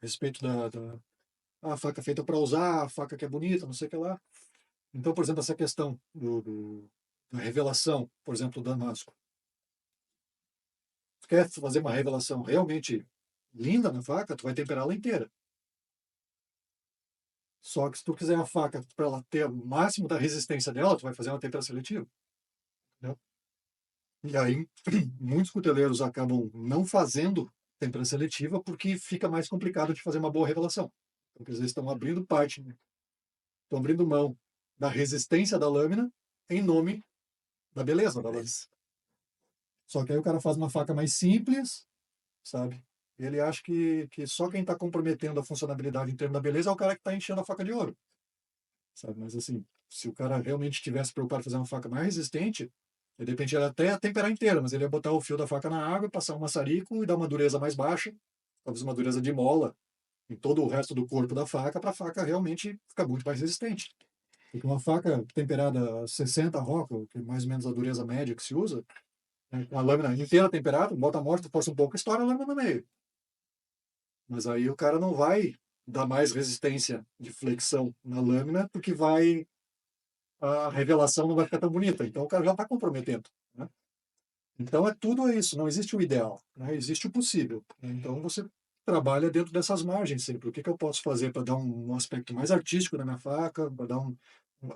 respeito a faca feita para usar, a faca que é bonita, não sei o que lá. Então, por exemplo, essa questão da revelação, por exemplo, do Damasco. Tu quer fazer uma revelação realmente linda na faca, tu vai temperar ela inteira. Só que se tu quiser a faca para ela ter o máximo da resistência dela, tu vai fazer uma tempera seletiva, né? E aí, muitos cuteleiros acabam não fazendo tempera seletiva porque fica mais complicado de fazer uma boa revelação. Porque às vezes estão abrindo parte, né? Estão abrindo mão da resistência da lâmina em nome da beleza da lâmina. Beleza. Só que aí o cara faz uma faca mais simples, sabe? Ele acha que só quem está comprometendo a funcionalidade em termos da beleza é o cara que está enchendo a faca de ouro, sabe? Mas assim, se o cara realmente tivesse preocupado em fazer uma faca mais resistente, ele, de repente, ele até ia temperar inteira, mas ele ia botar o fio da faca na água, passar um maçarico e dar uma dureza mais baixa, talvez uma dureza de mola em todo o resto do corpo da faca, para a faca realmente ficar muito mais resistente. Porque uma faca temperada a 60 roca, que é mais ou menos a dureza média que se usa, né, a lâmina inteira temperada, bota a morte, força um pouco, estoura a lâmina no meio. Mas aí o cara não vai dar mais resistência de flexão na lâmina, porque a revelação não vai ficar tão bonita. Então o cara já está comprometendo, né? Então é tudo isso, não existe o ideal, né? Existe o possível, né? Então você trabalha dentro dessas margens sempre. O que eu posso fazer para dar um aspecto mais artístico na minha faca, para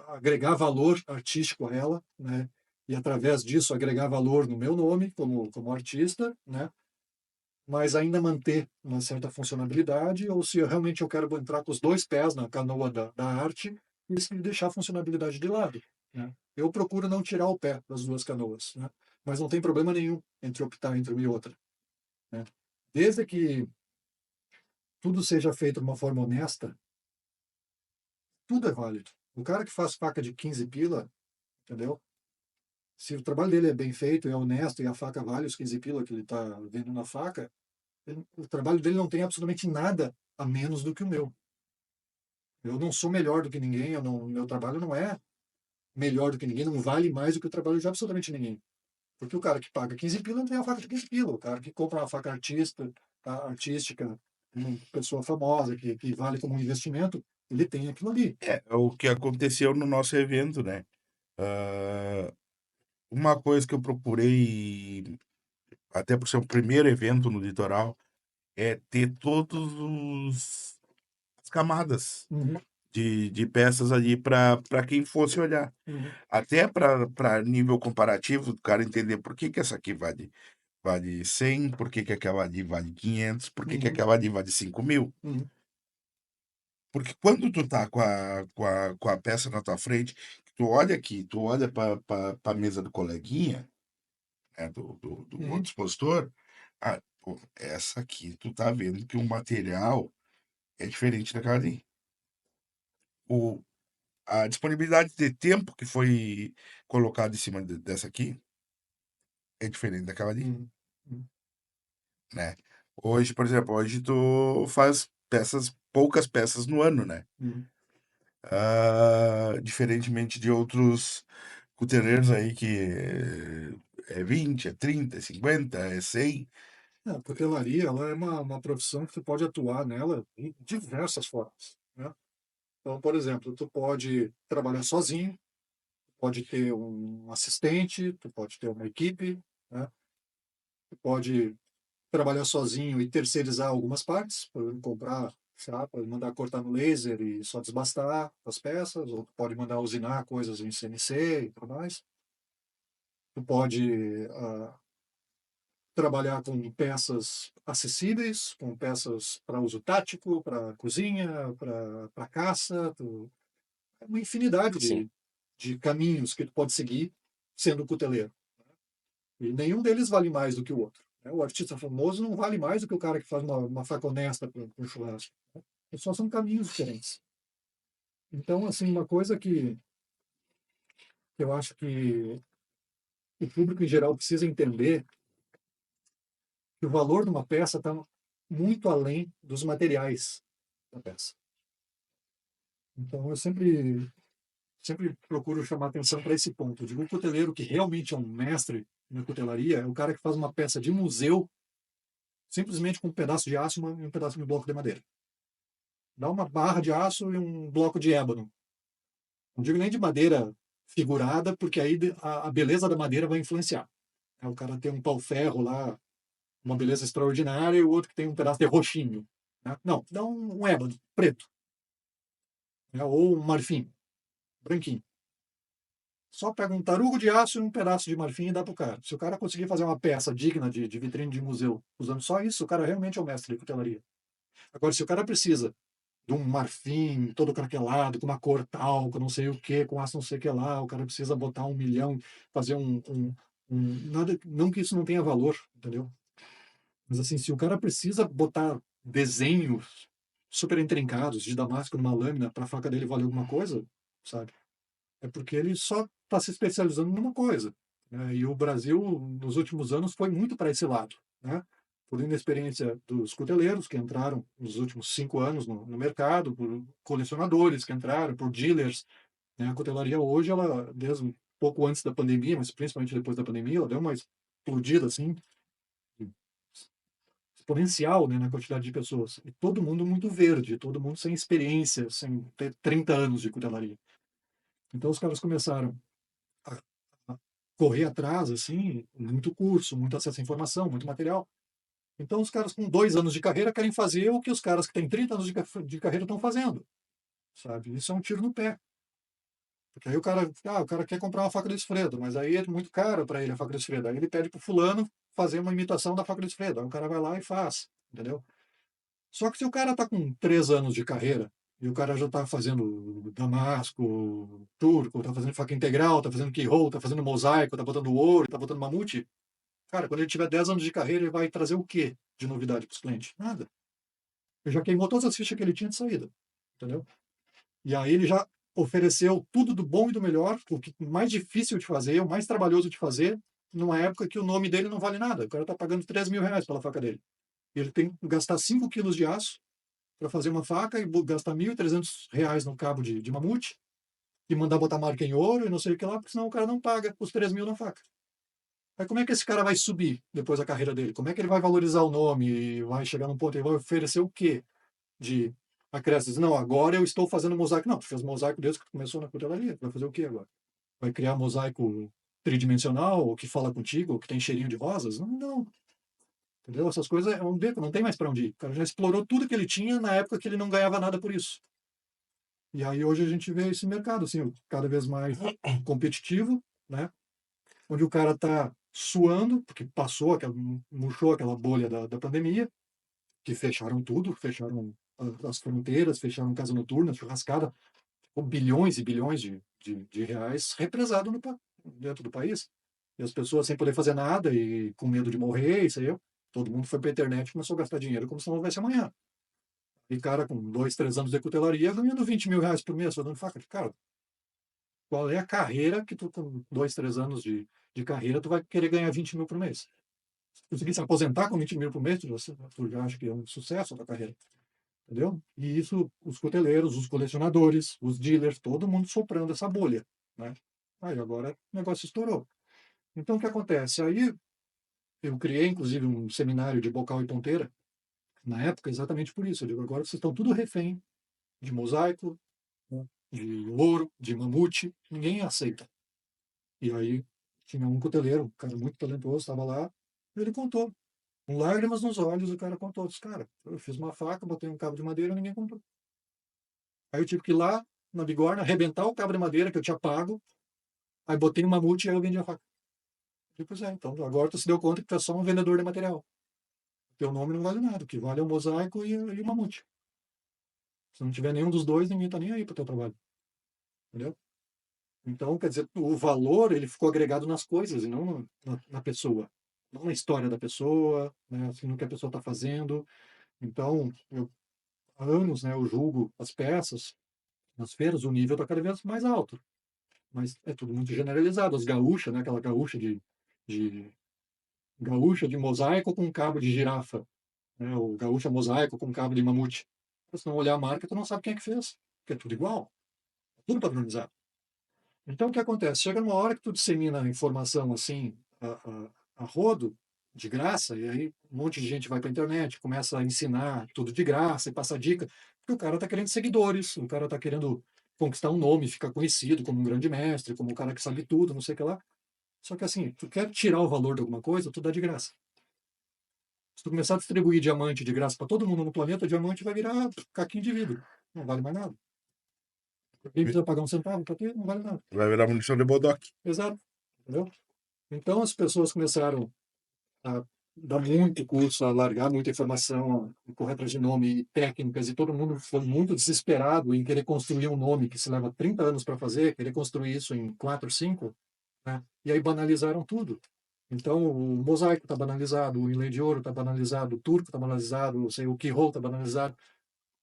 agregar valor artístico a ela, né? E através disso agregar valor no meu nome como artista, né? Mas ainda manter uma certa funcionalidade, ou se realmente eu quero entrar com os dois pés na canoa da arte e deixar a funcionalidade de lado, né? Eu procuro não tirar o pé das duas canoas, né? Mas não tem problema nenhum entre optar entre uma e outra, né? Desde que tudo seja feito de uma forma honesta, tudo é válido. O cara que faz faca de 15 pila, entendeu? Se o trabalho dele é bem feito, é honesto e a faca vale os 15 pila que ele está vendo na faca, o trabalho dele não tem absolutamente nada a menos do que o meu. Eu não sou melhor do que ninguém, meu trabalho não é melhor do que ninguém, não vale mais do que o trabalho de absolutamente ninguém. Porque o cara que paga 15 pila não tem a faca de 15 pila. O cara que compra uma faca artística, uma pessoa famosa, que vale como um investimento, ele tem aquilo ali. É o que aconteceu no nosso evento, né? Ah, uma coisa que eu procurei, até por ser o primeiro evento no litoral, é ter todos as camadas Uhum, de peças ali para quem fosse olhar. uhum, Até para nível comparativo, o cara entender por que que essa aqui vale 100, por que que aquela ali vale 500, por que que uhum, aquela ali vale 5.000. uhum, Porque quando tu tá com a peça na tua frente, tu olha aqui, tu olha para a mesa do coleguinha, né, do uhum. outro expositor, pô, essa aqui tu tá vendo que o material é diferente daquela ali. O, a disponibilidade de tempo que foi colocada em cima dessa aqui é diferente daquela ali, Uhum, uhum, né? Hoje, por exemplo, hoje tu faz poucas peças no ano, né? uhum. Diferentemente de outros cuteleiros aí que é 20, é 30, é 50, é 100. A cutelaria, ela é uma profissão que tu pode atuar nela de diversas formas, né? Então, por exemplo, tu pode trabalhar sozinho, pode ter um assistente, tu pode ter uma equipe, né? Tu pode trabalhar sozinho e terceirizar algumas partes, por exemplo, comprar, sei lá, pode mandar cortar no laser e só desbastar as peças, ou tu pode mandar usinar coisas em CNC e tudo mais. Tu pode trabalhar com peças acessíveis, com peças para uso tático, para cozinha, para caça, é uma infinidade Sim, de caminhos que tu pode seguir sendo cuteleiro. E nenhum deles vale mais do que o outro, né? O artista famoso não vale mais do que o cara que faz uma faca honesta para um churrasco, né? Só são caminhos diferentes. Então, assim, uma coisa que eu acho que o público em geral precisa entender que o valor de uma peça está muito além dos materiais da peça. Então, eu sempre procuro chamar atenção para esse ponto. Eu digo, o cuteleiro que realmente é um mestre na cutelaria é o cara que faz uma peça de museu simplesmente com um pedaço de aço e um pedaço de bloco de madeira. Dá uma barra de aço e um bloco de ébano. Não digo nem de madeira figurada, porque aí a beleza da madeira vai influenciar. O cara tem um pau-ferro lá, uma beleza extraordinária, e o outro que tem um pedaço de roxinho, né? Não, dá um ébano preto, né? Ou um marfim branquinho. Só pega um tarugo de aço e um pedaço de marfim e dá pro cara. Se o cara conseguir fazer uma peça digna de vitrine de museu usando só isso, o cara realmente é o mestre de cutelaria. Agora, se o cara precisa de um marfim todo craquelado, com uma cor tal, com não sei o que, com aço não sei o que lá, o cara precisa botar 1 milhão, fazer nada, não que isso não tenha valor, entendeu? Mas assim, se o cara precisa botar desenhos super intrincados de damasco numa lâmina para a faca dele valer alguma coisa, sabe? É porque ele só está se especializando numa coisa, né? E o Brasil, nos últimos anos, foi muito para esse lado, né? Por inexperiência dos cuteleiros, que entraram nos últimos 5 anos no mercado, por colecionadores que entraram, por dealers, né? A cutelaria hoje, ela, desde um pouco antes da pandemia, mas principalmente depois da pandemia, ela deu uma explodida, assim, exponencial, né, na quantidade de pessoas. E todo mundo muito verde, todo mundo sem experiência, sem ter 30 anos de cutelaria. Então os caras começaram a correr atrás, assim, muito curso, muito acesso à informação, muito material. Então, os caras com 2 anos de carreira querem fazer o que os caras que têm 30 anos de carreira estão fazendo, sabe? Isso é um tiro no pé. Porque aí o cara quer comprar uma faca de esfredo, mas aí é muito caro para ele a faca de esfredo. Aí ele pede pro fulano fazer uma imitação da faca de esfredo. Aí o cara vai lá e faz, entendeu? Só que se o cara está com 3 anos de carreira e o cara já está fazendo damasco, turco, está fazendo faca integral, está fazendo keyhole, está fazendo mosaico, está botando ouro, está botando mamute, cara, quando ele tiver 10 anos de carreira, ele vai trazer o quê de novidade para os clientes? Nada. Ele já queimou todas as fichas que ele tinha de saída, entendeu? E aí ele já ofereceu tudo do bom e do melhor, o que mais difícil de fazer, o mais trabalhoso de fazer, numa época que o nome dele não vale nada. O cara está pagando 3 mil reais pela faca dele. E ele tem que gastar 5 quilos de aço para fazer uma faca e gastar 1.300 reais no cabo de mamute e mandar botar marca em ouro e não sei o que lá, porque senão o cara não paga os 3 mil na faca. Aí como é que esse cara vai subir depois da carreira dele? Como é que ele vai valorizar o nome e vai chegar num ponto, ele vai oferecer o quê de A Crest diz, não, agora eu estou fazendo mosaico. Não, tu fez mosaico desde que tu começou na cutelaria. Tu vai fazer o quê agora? Vai criar mosaico tridimensional, ou que fala contigo, ou que tem cheirinho de rosas? Não, não. Entendeu? Essas coisas é um beco, não tem mais para onde ir. O cara já explorou tudo que ele tinha na época que ele não ganhava nada por isso. E aí hoje a gente vê esse mercado, assim, cada vez mais competitivo, né? Onde o cara está suando, porque passou, murchou aquela bolha da pandemia, que fecharam tudo, fecharam as fronteiras, fecharam casa noturna, churrascada, com bilhões e bilhões de reais represado dentro do país. E as pessoas sem poder fazer nada e com medo de morrer, isso aí, todo mundo foi para a internet e começou a gastar dinheiro como se não houvesse amanhã. E cara com 2, 3 anos de cutelaria ganhando 20 mil reais por mês, só dando faca. Cara, qual é a carreira que tu com 2, 3 anos de carreira tu vai querer ganhar 20 mil por mês? Se tu conseguir se aposentar com 20 mil por mês, tu já acha que é um sucesso a tua carreira. Entendeu? E isso, os coteleiros, os colecionadores, os dealers, todo mundo soprando essa bolha, né? Aí agora o negócio estourou. Então o que acontece? Aí eu criei, inclusive, um seminário de bocal e ponteira, na época, exatamente por isso. Eu digo, agora vocês estão tudo refém de mosaico, né, de ouro, de mamute, ninguém aceita. E aí tinha um cuteleiro, um cara muito talentoso, estava lá, e ele contou. Com lágrimas nos olhos, o cara contou. Disse, cara, eu fiz uma faca, botei um cabo de madeira, ninguém contou. Aí eu tive que ir lá na bigorna, arrebentar o cabo de madeira que eu tinha pago, aí botei um mamute e aí eu vendi a faca. Eu digo, pois é, então agora tu se deu conta que tu é só um vendedor de material. Teu nome não vale nada, o que vale é o mosaico e o mamute. Se não tiver nenhum dos dois, ninguém tá nem aí pro teu trabalho. Entendeu? Então, quer dizer, o valor ele ficou agregado nas coisas e não na pessoa. Não na história da pessoa, né, assim, no que a pessoa está fazendo. Então, há anos, né, eu julgo as peças, nas feiras, o nível está cada vez mais alto. Mas é tudo muito generalizado. As gaúchas, né, aquela de gaúcha de mosaico com cabo de girafa, né, o gaúcha mosaico com cabo de mamute. Se não olhar a marca, tu não sabe quem é que fez, porque é tudo igual, é tudo padronizado. Então, o que acontece? Chega numa hora que tu dissemina a informação assim, a rodo, de graça, e aí um monte de gente vai para a internet, começa a ensinar tudo de graça e passa dica, porque o cara está querendo seguidores, o cara está querendo conquistar um nome, ficar conhecido como um grande mestre, como um cara que sabe tudo, não sei o que lá. Só que assim, tu quer tirar o valor de alguma coisa, tu dá de graça. Se tu começar a distribuir diamante de graça para todo mundo no planeta, o diamante vai virar caquinho de vidro. Não vale mais nada. Quem precisa pagar um centavo para ter, não vale nada. Vai virar munição de bodoque. Exato. Entendeu? Então as pessoas começaram a dar muito curso, a largar muita informação, a correr atrás de nome e técnicas, e todo mundo foi muito desesperado em querer construir um nome que se leva 30 anos para fazer, querer construir isso em 4, 5, né? E aí banalizaram tudo. Então o mosaico está banalizado, o inlay de ouro está banalizado, o turco está banalizado, o keyhole está banalizado.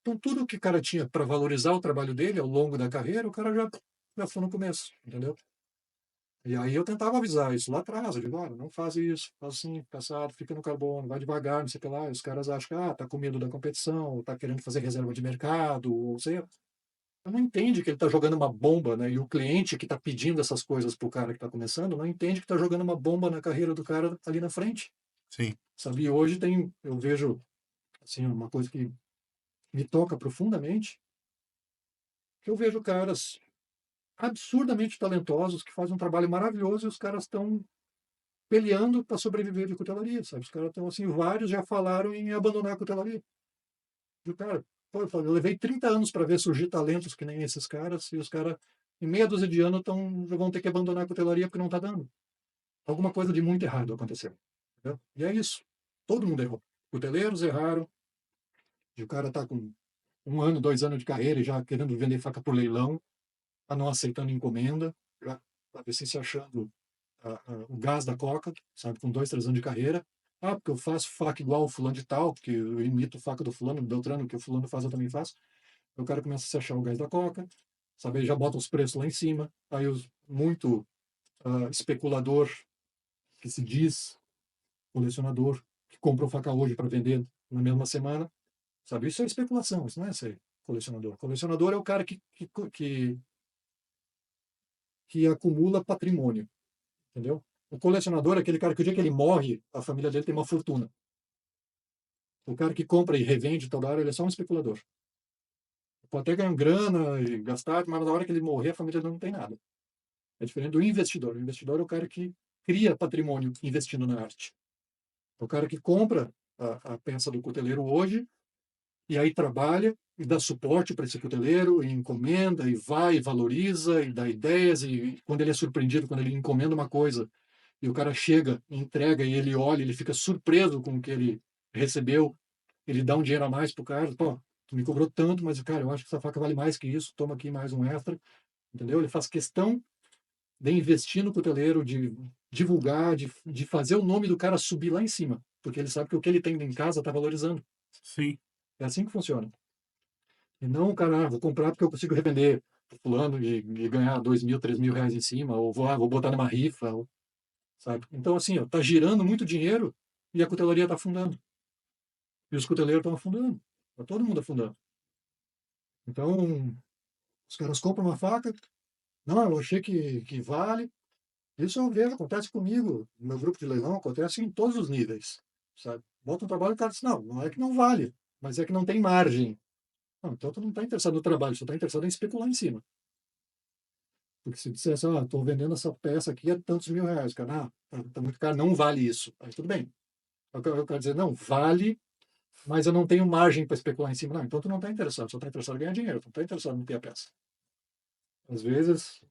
Então tudo que o cara tinha para valorizar o trabalho dele ao longo da carreira, o cara já foi no começo, entendeu? E aí eu tentava avisar isso lá atrás, eu digo, olha, não faz isso, faz assim, passado, fica no carbono, vai devagar, não sei o que lá. E os caras acham que, tá com medo da competição, ou tá querendo fazer reserva de mercado, ou sei lá. Não entende que ele está jogando uma bomba, né? E o cliente que está pedindo essas coisas pro cara que está começando, não entende que está jogando uma bomba na carreira do cara ali na frente. Sim. Sabe? E hoje eu vejo, assim, uma coisa que me toca profundamente, que eu vejo caras absurdamente talentosos que fazem um trabalho maravilhoso e os caras estão peleando para sobreviver de cutelaria, sabe? Os caras estão assim, vários já falaram em abandonar a cutelaria. E o cara, pô, eu levei 30 anos para ver surgir talentos que nem esses caras, e os caras, em meia dúzia de anos, já vão ter que abandonar a cutelaria porque não está dando. Alguma coisa de muito errado aconteceu. Entendeu? E é isso. Todo mundo errou. Cuteleiros erraram, e o cara está com 1 ano, 2 anos de carreira e já querendo vender faca por leilão, tá não aceitando encomenda, já para ver se achando o gás da Coca, sabe, com 2, 3 anos de carreira. Ah, porque eu faço faca igual o fulano de tal, porque eu imito faca do fulano, do Beltrano, que o fulano faz, eu também faço. Aí o cara começa a se achar o gás da Coca, sabe, ele já bota os preços lá em cima. Aí muito especulador que se diz colecionador, que compra faca hoje para vender na mesma semana, sabe, isso é especulação, isso não é ser colecionador. Colecionador é o cara que acumula patrimônio. Entendeu? O colecionador é aquele cara que o dia que ele morre, a família dele tem uma fortuna. O cara que compra e revende toda hora, ele é só um especulador. pode até ganhar grana e gastar, mas na hora que ele morrer, a família não tem nada. É diferente do investidor. O investidor é o cara que cria patrimônio investindo na arte. É o cara que compra a peça do cuteleiro hoje e aí trabalha e dá suporte para esse cuteleiro, e encomenda, e vai, e valoriza, e dá ideias, e quando ele é surpreendido, quando ele encomenda uma coisa, e o cara chega, entrega, e ele olha, ele fica surpreso com o que ele recebeu, ele dá um dinheiro a mais pro cara, pô, tu me cobrou tanto, mas, cara, eu acho que essa faca vale mais que isso, toma aqui mais um extra, entendeu? Ele faz questão de investir no cuteleiro, de divulgar, de fazer o nome do cara subir lá em cima, porque ele sabe que o que ele tem em casa está valorizando. Sim. É assim que funciona. E não, cara, vou comprar porque eu consigo revender pro fulano e ganhar 2.000, 3.000 reais em cima, ou vou botar numa rifa, sabe? Então, assim, ó, tá girando muito dinheiro e a cutelaria tá afundando. E os cuteleiros estão afundando. Tá todo mundo afundando. Então, os caras compram uma faca, não, eu achei que vale. Isso eu vejo, acontece comigo, no meu grupo de leilão, acontece em todos os níveis, sabe? Bota um trabalho e o cara diz, não é que não vale, mas é que não tem margem. Não, então tu não está interessado no trabalho, você está interessado em especular em cima. Porque se dissesse, estou vendendo essa peça aqui a tantos mil reais, cara, tá muito caro, não vale isso. Aí tudo bem. Eu quero dizer, não, vale, mas eu não tenho margem para especular em cima. Não, então tu não está interessado, só está interessado em ganhar dinheiro, tu não está interessado em ter a peça. Às vezes,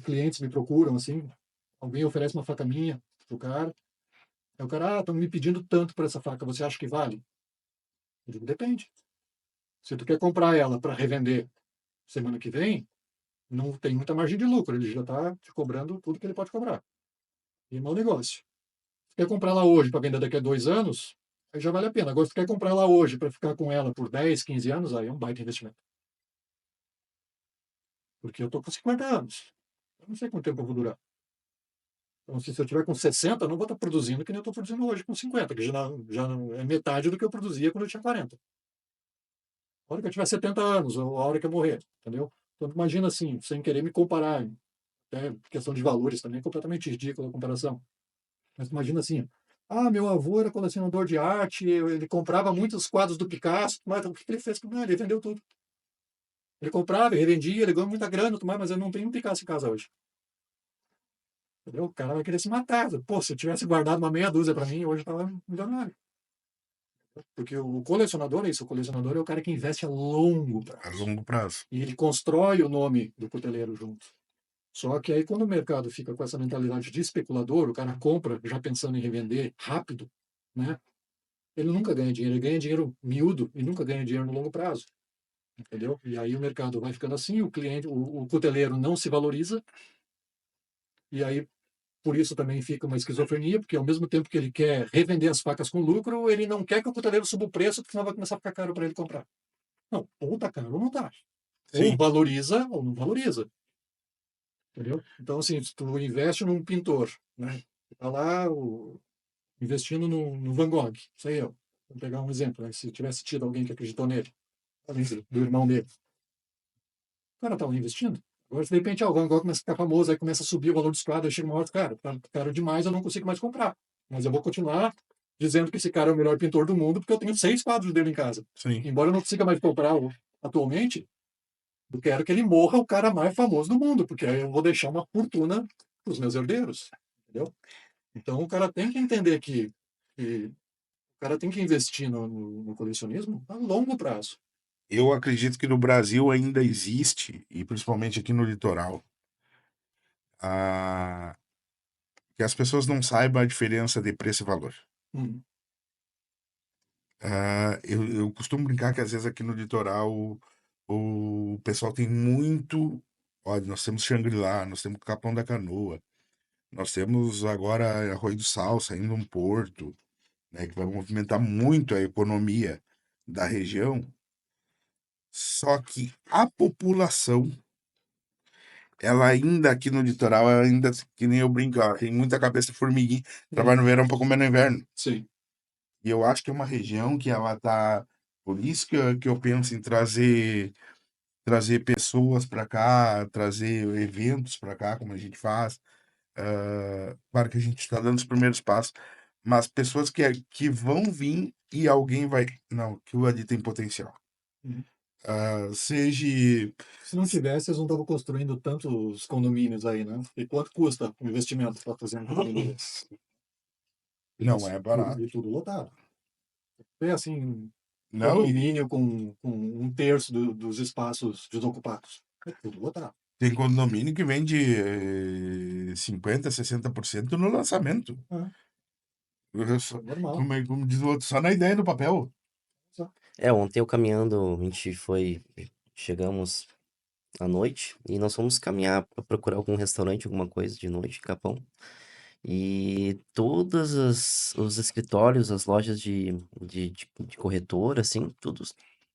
clientes me procuram, assim, alguém oferece uma faca minha pro cara, aí o cara, estão me pedindo tanto por essa faca, você acha que vale? Eu digo, depende. Se tu quer comprar ela para revender semana que vem, não tem muita margem de lucro, ele já está te cobrando tudo que ele pode cobrar. E é mau negócio. Se quer comprar ela hoje para vender daqui a 2 anos, aí já vale a pena. Agora, se quer comprar ela hoje para ficar com ela por 10, 15 anos, aí é um baita investimento. Porque eu estou com 50 anos. Eu não sei quanto tempo eu vou durar. Então, se eu tiver com 60, eu não vou estar produzindo que nem eu estou produzindo hoje com 50, que já não é metade do que eu produzia quando eu tinha 40. A hora que eu tiver 70 anos, ou a hora que eu morrer, entendeu? Então, imagina assim, sem querer me comparar, até questão de valores também é completamente ridícula a comparação. Mas imagina assim, meu avô era colecionador de arte, ele comprava muitos quadros do Picasso, mas o que ele fez? Não, ele vendeu tudo. Ele comprava, ele revendia, ele ganhou muita grana, mas eu não tenho um Picasso em casa hoje. Entendeu? O cara vai querer se matar. Pô, se eu tivesse guardado uma meia dúzia para mim, hoje eu estava milionário. Porque o colecionador é isso, o colecionador é o cara que investe a longo A prazo. longo prazo. E ele constrói o nome do cuteleiro junto. Só que aí quando o mercado fica com essa mentalidade de especulador, o cara compra já pensando em revender rápido, né? Ele nunca ganha dinheiro, ele ganha dinheiro miúdo e nunca ganha dinheiro no longo prazo, entendeu? E aí o mercado vai ficando assim, o cliente, o cuteleiro não se valoriza, e aí por isso também fica uma esquizofrenia, porque ao mesmo tempo que ele quer revender as facas com lucro, ele não quer que o cuteleiro suba o preço, porque senão vai começar a ficar caro para ele comprar. Não, ou tá caro ou não tá. Ou Sim. valoriza ou não valoriza. Entendeu? Então, assim, se tu investe num pintor, né? Tá lá investindo no Van Gogh, sei eu. Vou pegar um exemplo, né? Se tivesse tido alguém que acreditou nele, além do irmão dele. O cara tá lá investindo. Agora, se de repente, o Van Gogh começa a ficar famoso, aí começa a subir o valor dos quadros, aí chega uma hora, cara, tá caro demais, eu não consigo mais comprar. Mas eu vou continuar dizendo que esse cara é o melhor pintor do mundo, porque eu tenho 6 quadros dele em casa. Sim. Embora eu não consiga mais comprar atualmente, eu quero que ele morra o cara mais famoso do mundo, porque aí eu vou deixar uma fortuna para os meus herdeiros, entendeu? Então o cara tem que entender que o cara tem que investir no colecionismo a longo prazo. Eu acredito que no Brasil ainda existe, e principalmente aqui no litoral, que as pessoas não saibam a diferença de preço e valor. Hum. Eu costumo brincar que às vezes aqui no litoral o pessoal tem muito. Olha, nós temos Xangri-Lá, nós temos Capão da Canoa, nós temos agora Arroio do Sal saindo um porto, né, que vai movimentar muito a economia da região. Só que a população, ela ainda aqui no litoral, ela ainda, que nem eu brinco, ela tem muita cabeça de formiguinha, trabalha no verão para comer no inverno. Sim. E eu acho que é uma região que ela tá. Por isso que eu penso em trazer pessoas para cá, trazer eventos para cá, como a gente faz. Claro que a gente está dando os primeiros passos, mas pessoas que vão vir e alguém vai. Não, aquilo ali tem potencial. Uhum. seja... Se não tivesse, eles não estavam construindo tantos condomínios aí, né? E quanto custa o investimento para fazer um condomínio? Não é barato. E tudo lotado. É assim, Não, e condomínio com um terço dos espaços desocupados. É tudo lotado. tem condomínio que vende 50%, 60% no lançamento. É normal. Como diz o outro, só na ideia do papel. Só. Ontem eu caminhando, a gente foi. Chegamos à noite e nós fomos caminhar para procurar algum restaurante, alguma coisa de noite, em Capão. E todos os escritórios, as lojas de corretora, assim, tudo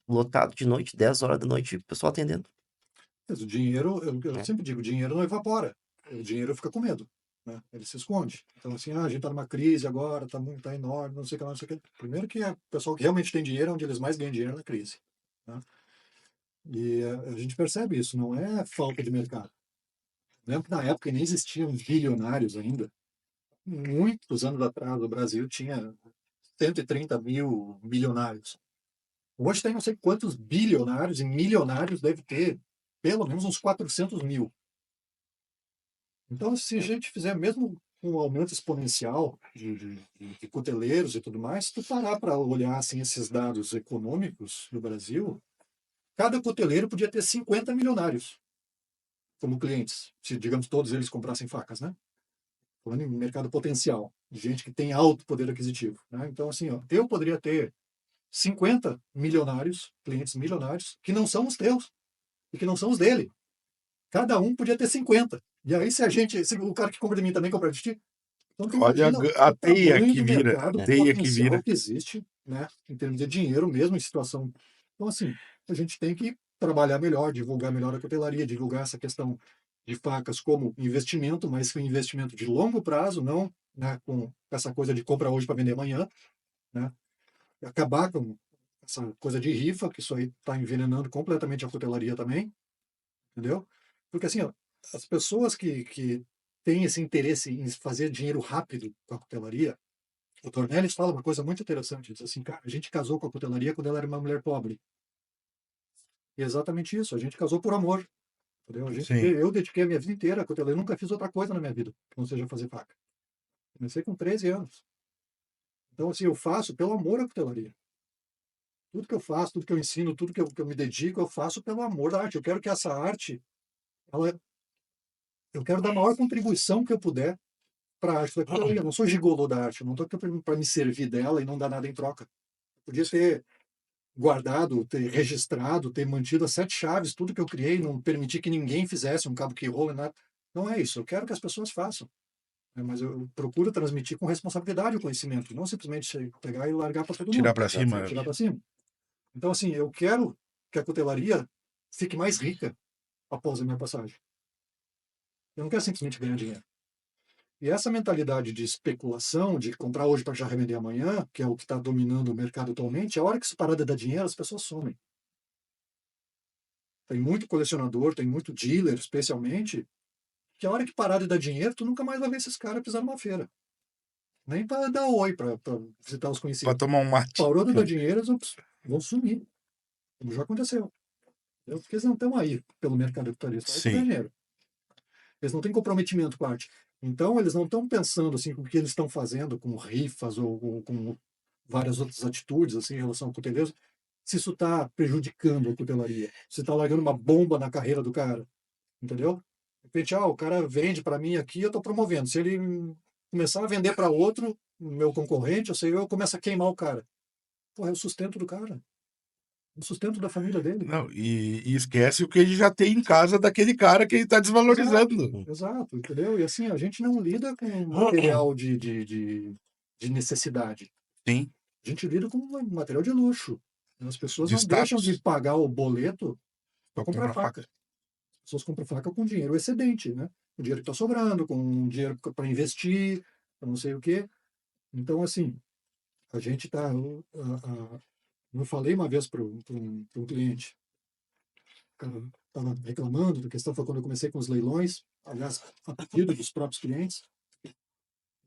lotado de noite, 10 horas da noite, o pessoal atendendo, Mas o dinheiro, eu né? sempre digo, o dinheiro não evapora. O dinheiro fica com medo. Né? Ele se esconde. Então, assim, a gente está numa crise agora, está enorme, não sei o que lá, não sei o que. Primeiro que o pessoal que realmente tem dinheiro é onde eles mais ganham dinheiro na crise. Né? E a gente percebe isso, não é falta de mercado. Lembro que na época nem existiam bilionários ainda. Muitos anos atrás, o Brasil tinha 130 mil milionários. Hoje tem não sei quantos bilionários e milionários deve ter pelo menos uns 400 mil. Então, se a gente fizer mesmo um aumento exponencial de coteleiros e tudo mais, se tu parar para olhar assim, esses dados econômicos do Brasil, cada coteleiro podia ter 50 milionários como clientes, se, digamos, todos eles comprassem facas, né? Falando em mercado potencial, de gente que tem alto poder aquisitivo. Né? Então, assim, ó, eu poderia ter 50 milionários, clientes milionários, que não são os teus e que não são os dele. Cada um podia ter 50. E aí, se o cara que compra de mim também compra de ti, então tu Olha imagina a o teia tamanho que do vira, a mercado teia que potencial vira. que existe, né, em termos de dinheiro mesmo, em situação. Então, assim, a gente tem que trabalhar melhor, divulgar melhor a cutelaria, divulgar essa questão de facas como investimento, mas um investimento de longo prazo, não, né, com essa coisa de compra hoje para vender amanhã, né, acabar com essa coisa de rifa, que isso aí está envenenando completamente a cutelaria também, entendeu? Porque assim, ó, as pessoas que têm esse interesse em fazer dinheiro rápido com a cutelaria, o Dornelles fala uma coisa muito interessante, diz assim, cara, a gente casou com a cutelaria quando ela era uma mulher pobre. E é exatamente isso, a gente casou por amor, entendeu? Sim. Eu dediquei a minha vida inteira à cutelaria, eu nunca fiz outra coisa na minha vida, que não seja fazer faca. Comecei com 13 anos. Então, assim, eu faço pelo amor à cutelaria. Tudo que eu faço, tudo que eu ensino, tudo que eu me dedico, eu faço pelo amor da arte. Eu quero que essa arte, ela, eu quero dar a maior contribuição que eu puder para a arte da cutelaria. Eu não sou gigolô da arte, eu não estou aqui para me servir dela e não dar nada em troca. Eu podia ter guardado, ter registrado, ter mantido as 7 chaves, tudo que eu criei, não permitir que ninguém fizesse um cabo que rola, nada. Não é isso. Eu quero que as pessoas façam. Né? Mas eu procuro transmitir com responsabilidade o conhecimento, não simplesmente pegar e largar para todo Tirar mundo, pra cima. tirar para cima. Então, assim, eu quero que a cutelaria fique mais rica após a minha passagem. Eu não quero simplesmente ganhar dinheiro. E essa mentalidade de especulação, de comprar hoje para já revender amanhã, que é o que está dominando o mercado atualmente, a hora que isso parar de dar dinheiro, as pessoas somem. Tem muito colecionador, tem muito dealer, especialmente, que a hora que parar de dar dinheiro, tu nunca mais vai ver esses caras pisar numa feira. Nem para dar oi, para visitar os Pra conhecidos. tomar um mate. Parou de dar dinheiro, eles vão sumir. Como já aconteceu. Porque eles não estão aí pelo mercado capitalista, estão aí para ganhar Sim. dinheiro. Eles não têm comprometimento com a arte. Então, eles não estão pensando assim com o que eles estão fazendo, com rifas ou com várias outras atitudes assim, em relação ao cuteleiro, se isso está prejudicando a cutelaria, se está largando uma bomba na carreira do cara, entendeu? De repente, o cara vende para mim aqui, eu estou promovendo. Se ele começar a vender para outro, meu concorrente, eu começo a queimar o cara. Porra, é o sustento do cara. O sustento da família dele. Não, e esquece o que ele já tem em casa daquele cara que ele tá desvalorizando. Exato, entendeu? E assim, a gente não lida com material de necessidade. Sim. A gente lida com material de luxo. As pessoas De não deixam de status. pagar o boleto para Pra comprar comprar faca. faca. As pessoas compram faca com dinheiro excedente, né? Com dinheiro que está sobrando, com dinheiro para investir, para não sei o quê. Então, assim, a gente está. Eu falei uma vez para um cliente, o cara estava reclamando da questão, foi quando eu comecei com os leilões, aliás, a pedido dos próprios clientes.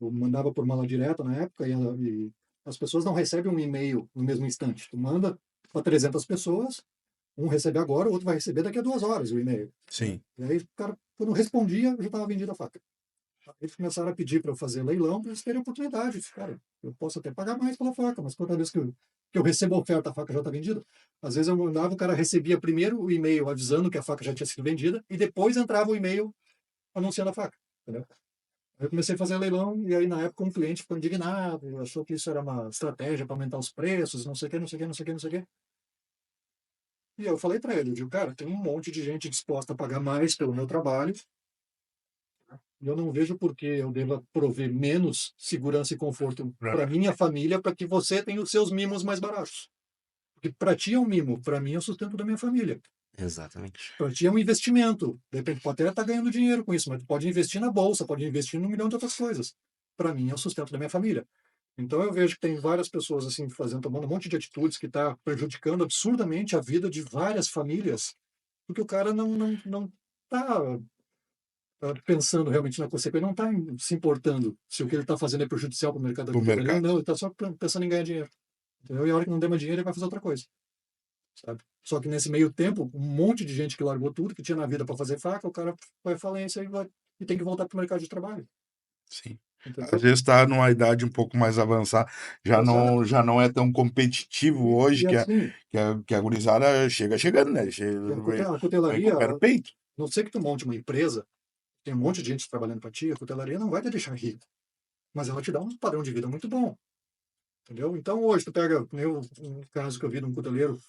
Eu mandava por mala direta na época e as pessoas não recebem um e-mail no mesmo instante. Tu manda para 300 pessoas Um recebe agora, o outro vai receber daqui a 2 horas o e-mail. Sim. E aí, o cara, quando respondia, já estava vendida a faca. Eles começaram a pedir para eu fazer leilão para eles terem oportunidade. Eu disse, cara, eu posso até pagar mais pela faca, mas toda vez que eu recebo a oferta, a faca já está vendida. Às vezes eu mandava, o cara recebia primeiro o e-mail avisando que a faca já tinha sido vendida e depois entrava o e-mail anunciando a faca. Entendeu? Aí eu comecei a fazer leilão e aí na época um cliente ficou indignado, achou que isso era uma estratégia para aumentar os preços, não sei o que, não sei o que, não sei o que, não sei o que. E eu falei para ele, eu digo, cara, tem um monte de gente disposta a pagar mais pelo meu trabalho. E eu não vejo por que eu deva prover menos segurança e conforto para minha família para que você tenha os seus mimos mais baratos. Porque para ti é um mimo, para mim é o sustento da minha família. Exatamente. Para ti é um investimento. De repente pode até estar ganhando dinheiro com isso, mas tu pode investir na bolsa, pode investir num milhão de outras coisas. Para mim é o sustento da minha família. Então eu vejo que tem várias pessoas assim tomando um monte de atitudes que está prejudicando absurdamente a vida de várias famílias, porque o cara não está pensando realmente na consequência, não está se importando se o que ele está fazendo é prejudicial para o mercado da Pro cultura. mercado. Não, ele está só pensando em ganhar dinheiro. Entendeu? E a hora que não der mais dinheiro, ele vai fazer outra coisa. Sabe? Só que nesse meio tempo, um monte de gente que largou tudo que tinha na vida para fazer faca, o cara vai à falência e tem que voltar para o mercado de trabalho. Sim. Às Entendeu? vezes está numa idade um pouco mais avançada, Exato. já não é tão competitivo hoje E assim, que a gurizada chegando, né? e a Vem com cutelaria, o pé no peito. não sei que tu monte uma empresa, tem um monte de gente trabalhando para ti, a cutelaria não vai te deixar rico, mas ela te dá um padrão de vida muito bom. Entendeu? Então, hoje, tu pega um caso que eu vi de um cuteleiro,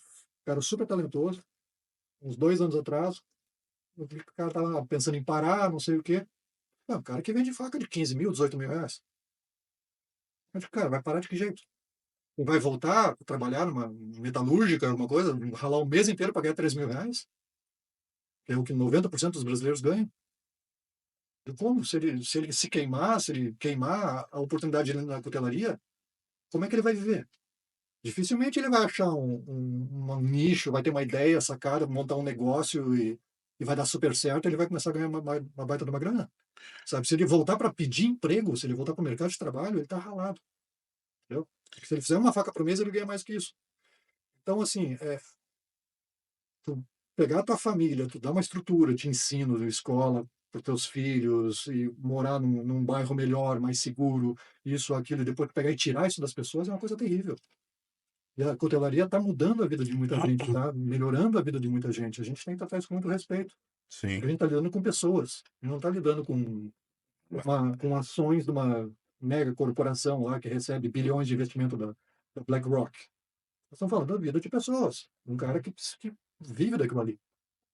cara super talentoso, uns 2 anos atrás, eu vi que o cara tava pensando em parar, não sei o quê. Não, o cara que vende faca de 15 mil, 18 mil reais. Eu digo, cara, vai parar de que jeito? Ou vai voltar a trabalhar numa metalúrgica, alguma coisa, ralar o mês inteiro para ganhar 3 mil reais? Que é o que 90% dos brasileiros ganham. E como? Se ele se queimar, se ele queimar a oportunidade dele na cutelaria, como é que ele vai viver? Dificilmente ele vai achar um nicho, vai ter uma ideia sacada, montar um negócio e vai dar super certo, ele vai começar a ganhar uma baita de uma grana. Sabe? Se ele voltar para pedir emprego, se ele voltar para o mercado de trabalho, ele está ralado. Entendeu? Se ele fizer uma faca por mês, ele ganha mais que isso. Então, assim, tu pegar a tua família, tu dar uma estrutura de ensino, de escola para teus filhos, e morar num bairro melhor, mais seguro, isso, aquilo, e depois pegar e tirar isso das pessoas é uma coisa terrível. E a cutelaria está mudando a vida de muita gente, está melhorando a vida de muita gente. A gente tem que tratar isso com muito respeito. Sim. A gente está lidando com pessoas, a gente não está lidando com ações de uma mega corporação lá que recebe bilhões de investimento da BlackRock. Nós estamos falando da vida de pessoas, um cara que vive daquilo ali.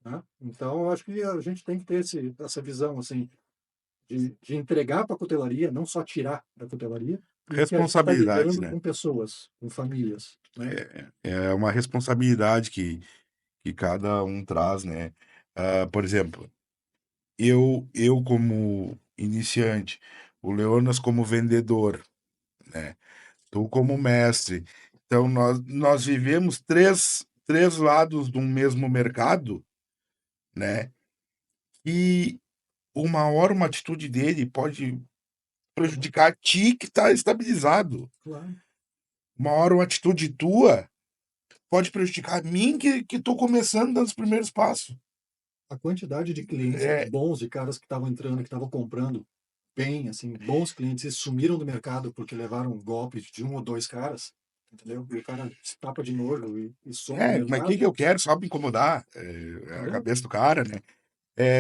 Né? Então, eu acho que a gente tem que ter essa visão assim, de entregar para a cutelaria, não só tirar da cutelaria, e que a gente está Responsabilidade, lidando né? com pessoas, com famílias. Né? É uma responsabilidade que cada um traz, né? Por exemplo, eu como iniciante, o Leonas como vendedor, né? Tu como mestre. Então, nós vivemos três lados de um mesmo mercado, né? E uma atitude dele pode prejudicar a ti que está estabilizado. Claro. Uma atitude tua pode prejudicar a mim que estou começando dando os primeiros passos. A quantidade de clientes É, bons, de caras que estavam entrando, que estavam comprando bem, assim, bons clientes, e sumiram do mercado porque levaram um golpe de um ou dois caras, entendeu? E o cara se tapa de nojo e some do mas o que mercado, que eu quero? Só me incomodar é a entendeu? cabeça do cara, né?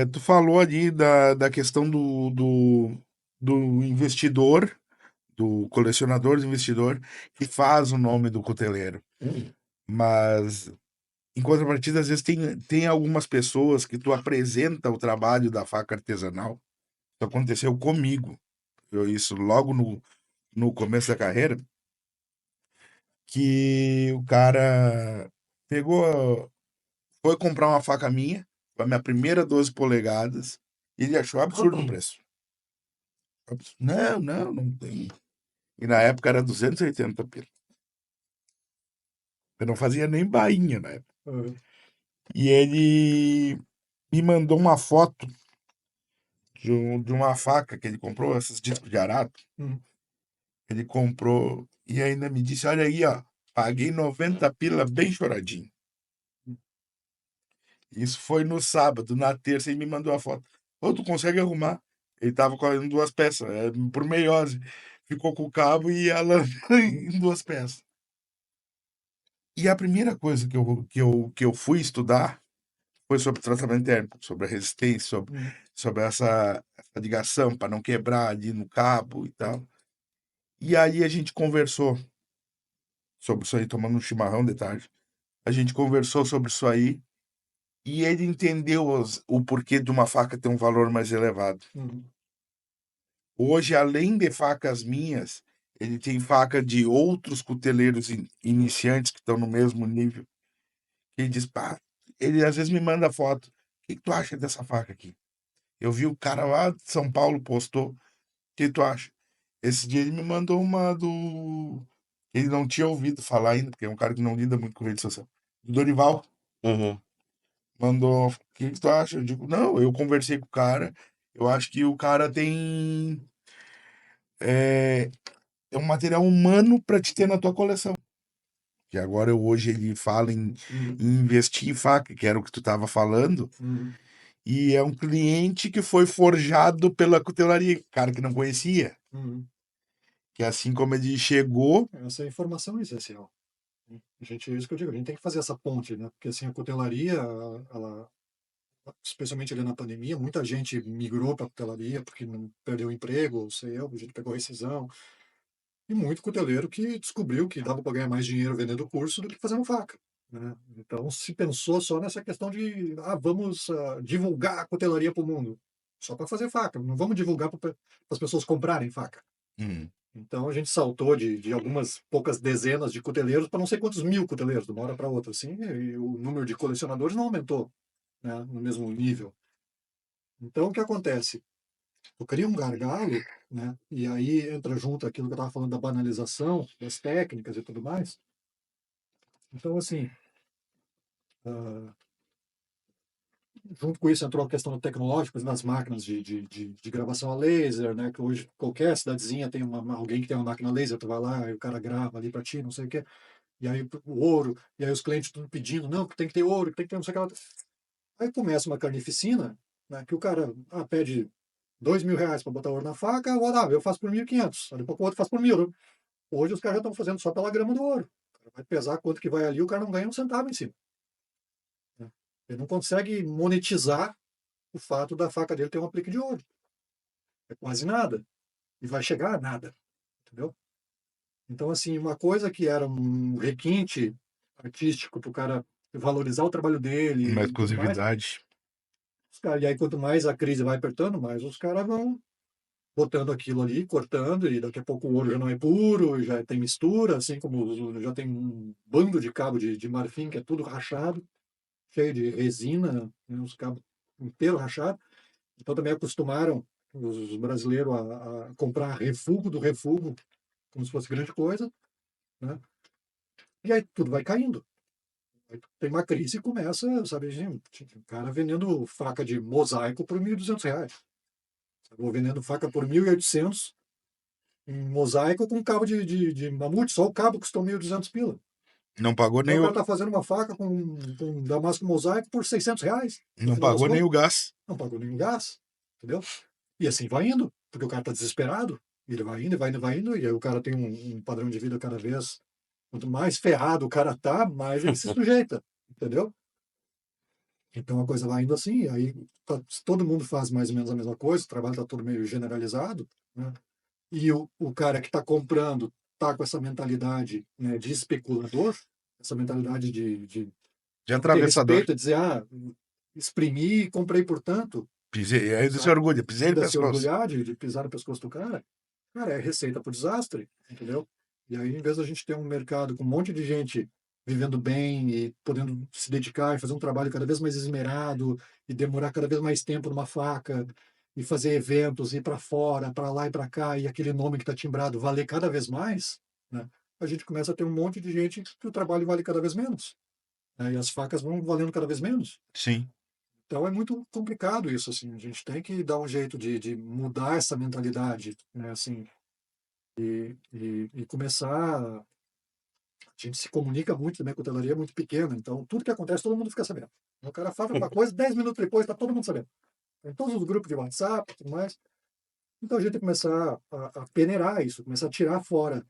Tu falou ali da questão do investidor, do colecionador do investidor, que faz o nome do cuteleiro. Mas, em contrapartida, às vezes tem algumas pessoas que tu apresenta o trabalho da faca artesanal. Isso aconteceu comigo. Isso logo no começo da carreira, que o cara pegou, foi comprar uma faca minha, a minha primeira 12 polegadas, e ele achou absurdo o preço. Não tem. E na época era 280 pila. Eu não fazia nem bainha na época. Uhum. E ele me mandou uma foto de uma faca que ele comprou, esses discos de arado. Uhum. Ele comprou e ainda me disse: Olha aí, ó, paguei 90 pila bem choradinho. Isso foi no sábado. Na terça ele me mandou a foto. Ô, tu consegue arrumar? Ele tava com 2 peças, por meiose. Ficou com o cabo e a lâmina em 2 peças. E a primeira coisa que eu fui estudar foi sobre tratamento térmico, sobre a resistência, sobre essa ligação para não quebrar ali no cabo e tal. E aí a gente conversou sobre isso aí, tomando um chimarrão de tarde. A gente conversou sobre isso aí e ele entendeu o porquê de uma faca ter um valor mais elevado. Uhum. Hoje, além de facas minhas, ele tem faca de outros cuteleiros iniciantes que estão no mesmo nível. Ele diz, pá, ele às vezes me manda foto. O que que tu acha dessa faca aqui? Eu vi o cara lá de São Paulo postou. O que tu acha? Esse dia ele me mandou uma do. Ele não tinha ouvido falar ainda, porque é um cara que não lida muito com rede social. Do Dorival. Uhum. Mandou. O que que tu acha? Eu digo, não, eu conversei com o cara. Eu acho que o cara tem. É, é um material humano para te ter na tua coleção. Que agora hoje ele fala em investir em faca, que era o que tu estava falando. Uhum. E é um cliente que foi forjado pela cutelaria, cara que não conhecia. Uhum. Que assim como ele chegou, Essa informação é essencial. É isso que eu digo, a gente tem que fazer essa ponte, né? Porque assim, a cutelaria, ela, especialmente ali na pandemia, muita gente migrou para a cutelaria porque não perdeu o emprego, ou sei eu, a gente pegou rescisão. E muito cuteleiro que descobriu que dava para ganhar mais dinheiro vendendo curso do que fazendo faca, né? Então se pensou só nessa questão de, vamos divulgar a cutelaria para o mundo, só para fazer faca, não vamos divulgar para as pessoas comprarem faca. hum, Então a gente saltou de algumas poucas dezenas de cuteleiros para não sei quantos mil cuteleiros, de uma hora para outra, assim, e o número de colecionadores não aumentou, né, no mesmo nível. Então o que acontece? Eu crio um gargalo, né? E aí entra junto aquilo que eu estava falando da banalização, das técnicas e tudo mais. Então, assim, ah, junto com isso entrou a questão tecnológica das máquinas de gravação a laser, né? Que hoje qualquer cidadezinha tem alguém que tem uma máquina laser, tu vai lá e o cara grava ali para ti, não sei o quê. E aí o ouro, e aí os clientes tudo pedindo, não, que tem que ter ouro, que tem que ter não sei o que lá. Aí começa uma carnificina, né? Que o cara pede R$ 2.000 para botar ouro na faca, eu faço por 1.500, aí depois o outro faz por 1.000. Hoje os caras já estão fazendo só pela grama do ouro. O cara vai pesar quanto que vai ali, o cara não ganha um centavo em cima, né? Ele não consegue monetizar o fato da faca dele ter um aplique de ouro. É quase nada. E vai chegar a nada. Entendeu? Então, assim, uma coisa que era um requinte artístico para o cara valorizar o trabalho uma dele e tudo mais, exclusividade. e aí quanto mais a crise vai apertando, mais os caras vão botando aquilo ali, cortando, e daqui a pouco o ouro já não é puro, já tem mistura, assim como já tem um bando de cabo de marfim que é tudo rachado, cheio de resina, né, os cabos inteiros rachados. Então também acostumaram os brasileiros a comprar refugo do refugo, como se fosse grande coisa, né? E aí tudo vai caindo. Aí tem uma crise e começa, sabe, gente, o cara vendendo faca de mosaico por R$ 1.200. Vou vendendo faca por 1.800, um mosaico com cabo de mamute, só o cabo custou 1.200 pila. Não pagou Aí nem o o, cara tá fazendo uma faca com damasco mosaico por R$ 600, no não final das pagou nem contas. o gás. Não pagou nenhum gás, entendeu? E assim vai indo, porque o cara tá desesperado, e ele vai indo, e vai indo, vai indo, e aí o cara tem um padrão de vida cada vez, quanto mais ferrado o cara tá, mais ele se sujeita, entendeu? Então a coisa vai indo assim, e aí todo mundo faz mais ou menos a mesma coisa, o trabalho tá todo meio generalizado, né? E o cara que está comprando está com essa mentalidade, né, de especulador, essa mentalidade de De não ter atravessador. respeito, dizer, exprimi e comprei por tanto, Pisei, aí ele se sabe? orgulha, pisei no Ainda se pescoço. orgulhar de pisar no pescoço do cara, é receita para o desastre, entendeu? E aí, em vez da gente ter um mercado com um monte de gente vivendo bem e podendo se dedicar e fazer um trabalho cada vez mais esmerado e demorar cada vez mais tempo numa faca e fazer eventos, ir para fora, para lá e para cá, e aquele nome que está timbrado valer cada vez mais, né? A gente começa a ter um monte de gente que o trabalho vale cada vez menos, né? E as facas vão valendo cada vez menos. Sim. Então é muito complicado isso, assim. A gente tem que dar um jeito de mudar essa mentalidade, né? Assim, e começar. A gente se comunica muito também, a cutelaria é muito pequena, então tudo que acontece todo mundo fica sabendo. O cara fala uma coisa, 10 minutos depois tá todo mundo sabendo. Em todos os grupos de WhatsApp e tudo mais. Então a gente tem que começar a peneirar isso, começar a tirar fora.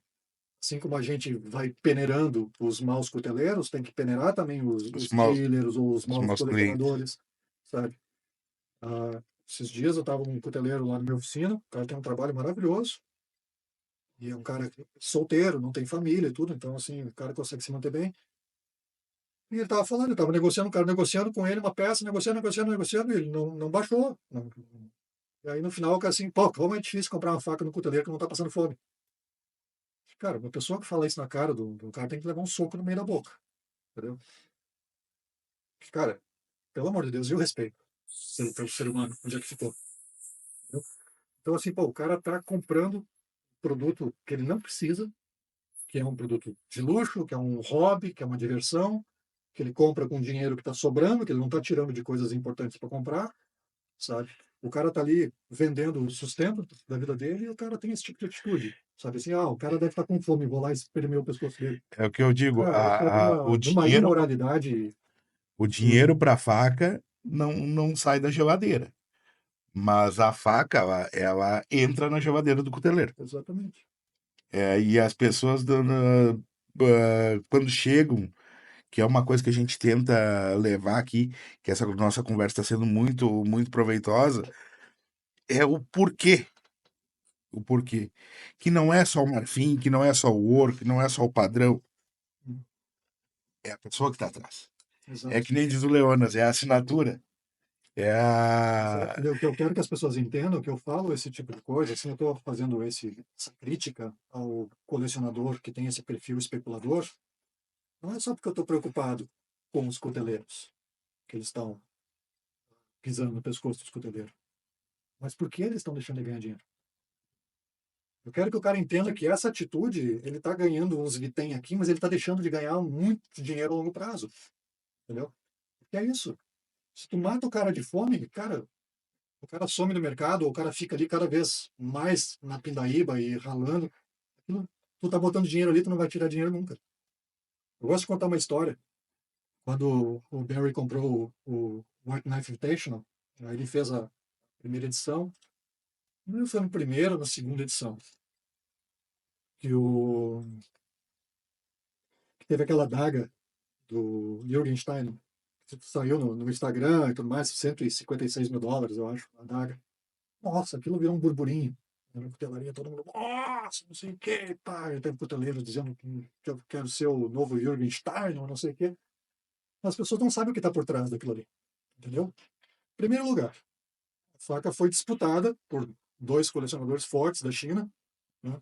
Assim como a gente vai peneirando os maus cuteleiros, tem que peneirar também Os os maus, dealers ou os os maus maus clientes. colecionadores, sabe? Esses dias eu estava com um cuteleiro lá na minha oficina, o cara tem um trabalho maravilhoso, e é um cara solteiro, não tem família e tudo, então assim, o cara consegue se manter bem. E ele estava falando, ele estava negociando, o cara negociando com ele uma peça, negociando, e ele não baixou. E aí no final o cara assim, pô, como é difícil comprar uma faca no cuteleiro que não está passando fome. Cara, uma pessoa que fala isso na cara do cara tem que levar um soco no meio da boca, entendeu? Porque, cara, pelo amor de Deus, e o respeito pelo ser humano, onde é que ficou? Entendeu? Então, assim, pô, o cara tá comprando produto que ele não precisa, que é um produto de luxo, que é um hobby, que é uma diversão, que ele compra com dinheiro que está sobrando, que ele não está tirando de coisas importantes para comprar, sabe? O cara tá ali vendendo o sustento da vida dele e o cara tem esse tipo de atitude, sabe? Assim, o cara deve estar com fome, vou lá espremer o pescoço dele. É o que eu digo, Cara, isso é de uma imoralidade o absurda. dinheiro para faca não sai da geladeira, mas a faca ela entra na geladeira do cuteleiro. Exatamente. E as pessoas quando chegam, que é uma coisa que a gente tenta levar aqui, que essa nossa conversa está sendo muito proveitosa, é o porquê, que não é só o marfim, que não é só o ouro, que não é só o padrão, é a pessoa que está atrás. É Exato. que nem diz o Leonas, é a assinatura. É Exato. a. O que eu quero que as pessoas entendam, que eu falo esse tipo de coisa, assim, eu estou fazendo essa crítica ao colecionador que tem esse perfil especulador, não é só porque eu estou preocupado com os cuteleiros, que eles estão pisando no pescoço dos cuteleiros, mas porque eles estão deixando de ganhar dinheiro. Eu quero que o cara entenda que essa atitude, ele está ganhando uns vitém aqui, mas ele está deixando de ganhar muito dinheiro a longo prazo, entendeu? Que é isso. Se tu mata o cara de fome, cara, o cara some no mercado, ou o cara fica ali cada vez mais na pindaíba e ralando. Tu tá botando dinheiro ali, tu não vai tirar dinheiro nunca. Eu gosto de contar uma história. Quando o Barry comprou o White Knife Invitational, aí ele fez a primeira edição, não foi no primeiro ou na segunda edição, que, que teve aquela adaga do Jürgen Stein, que saiu no Instagram e tudo mais, US$ 156.000, eu acho, a adaga. Nossa, aquilo virou um burburinho. Na cutelaria, todo mundo, nossa, não sei o que, pá. E tem cuteleiros dizendo que eu quero ser o novo Jürgen Stein, ou não sei o quê. As pessoas não sabem o que está por trás daquilo ali, entendeu? Primeiro lugar, a faca foi disputada por dois colecionadores fortes da China, né?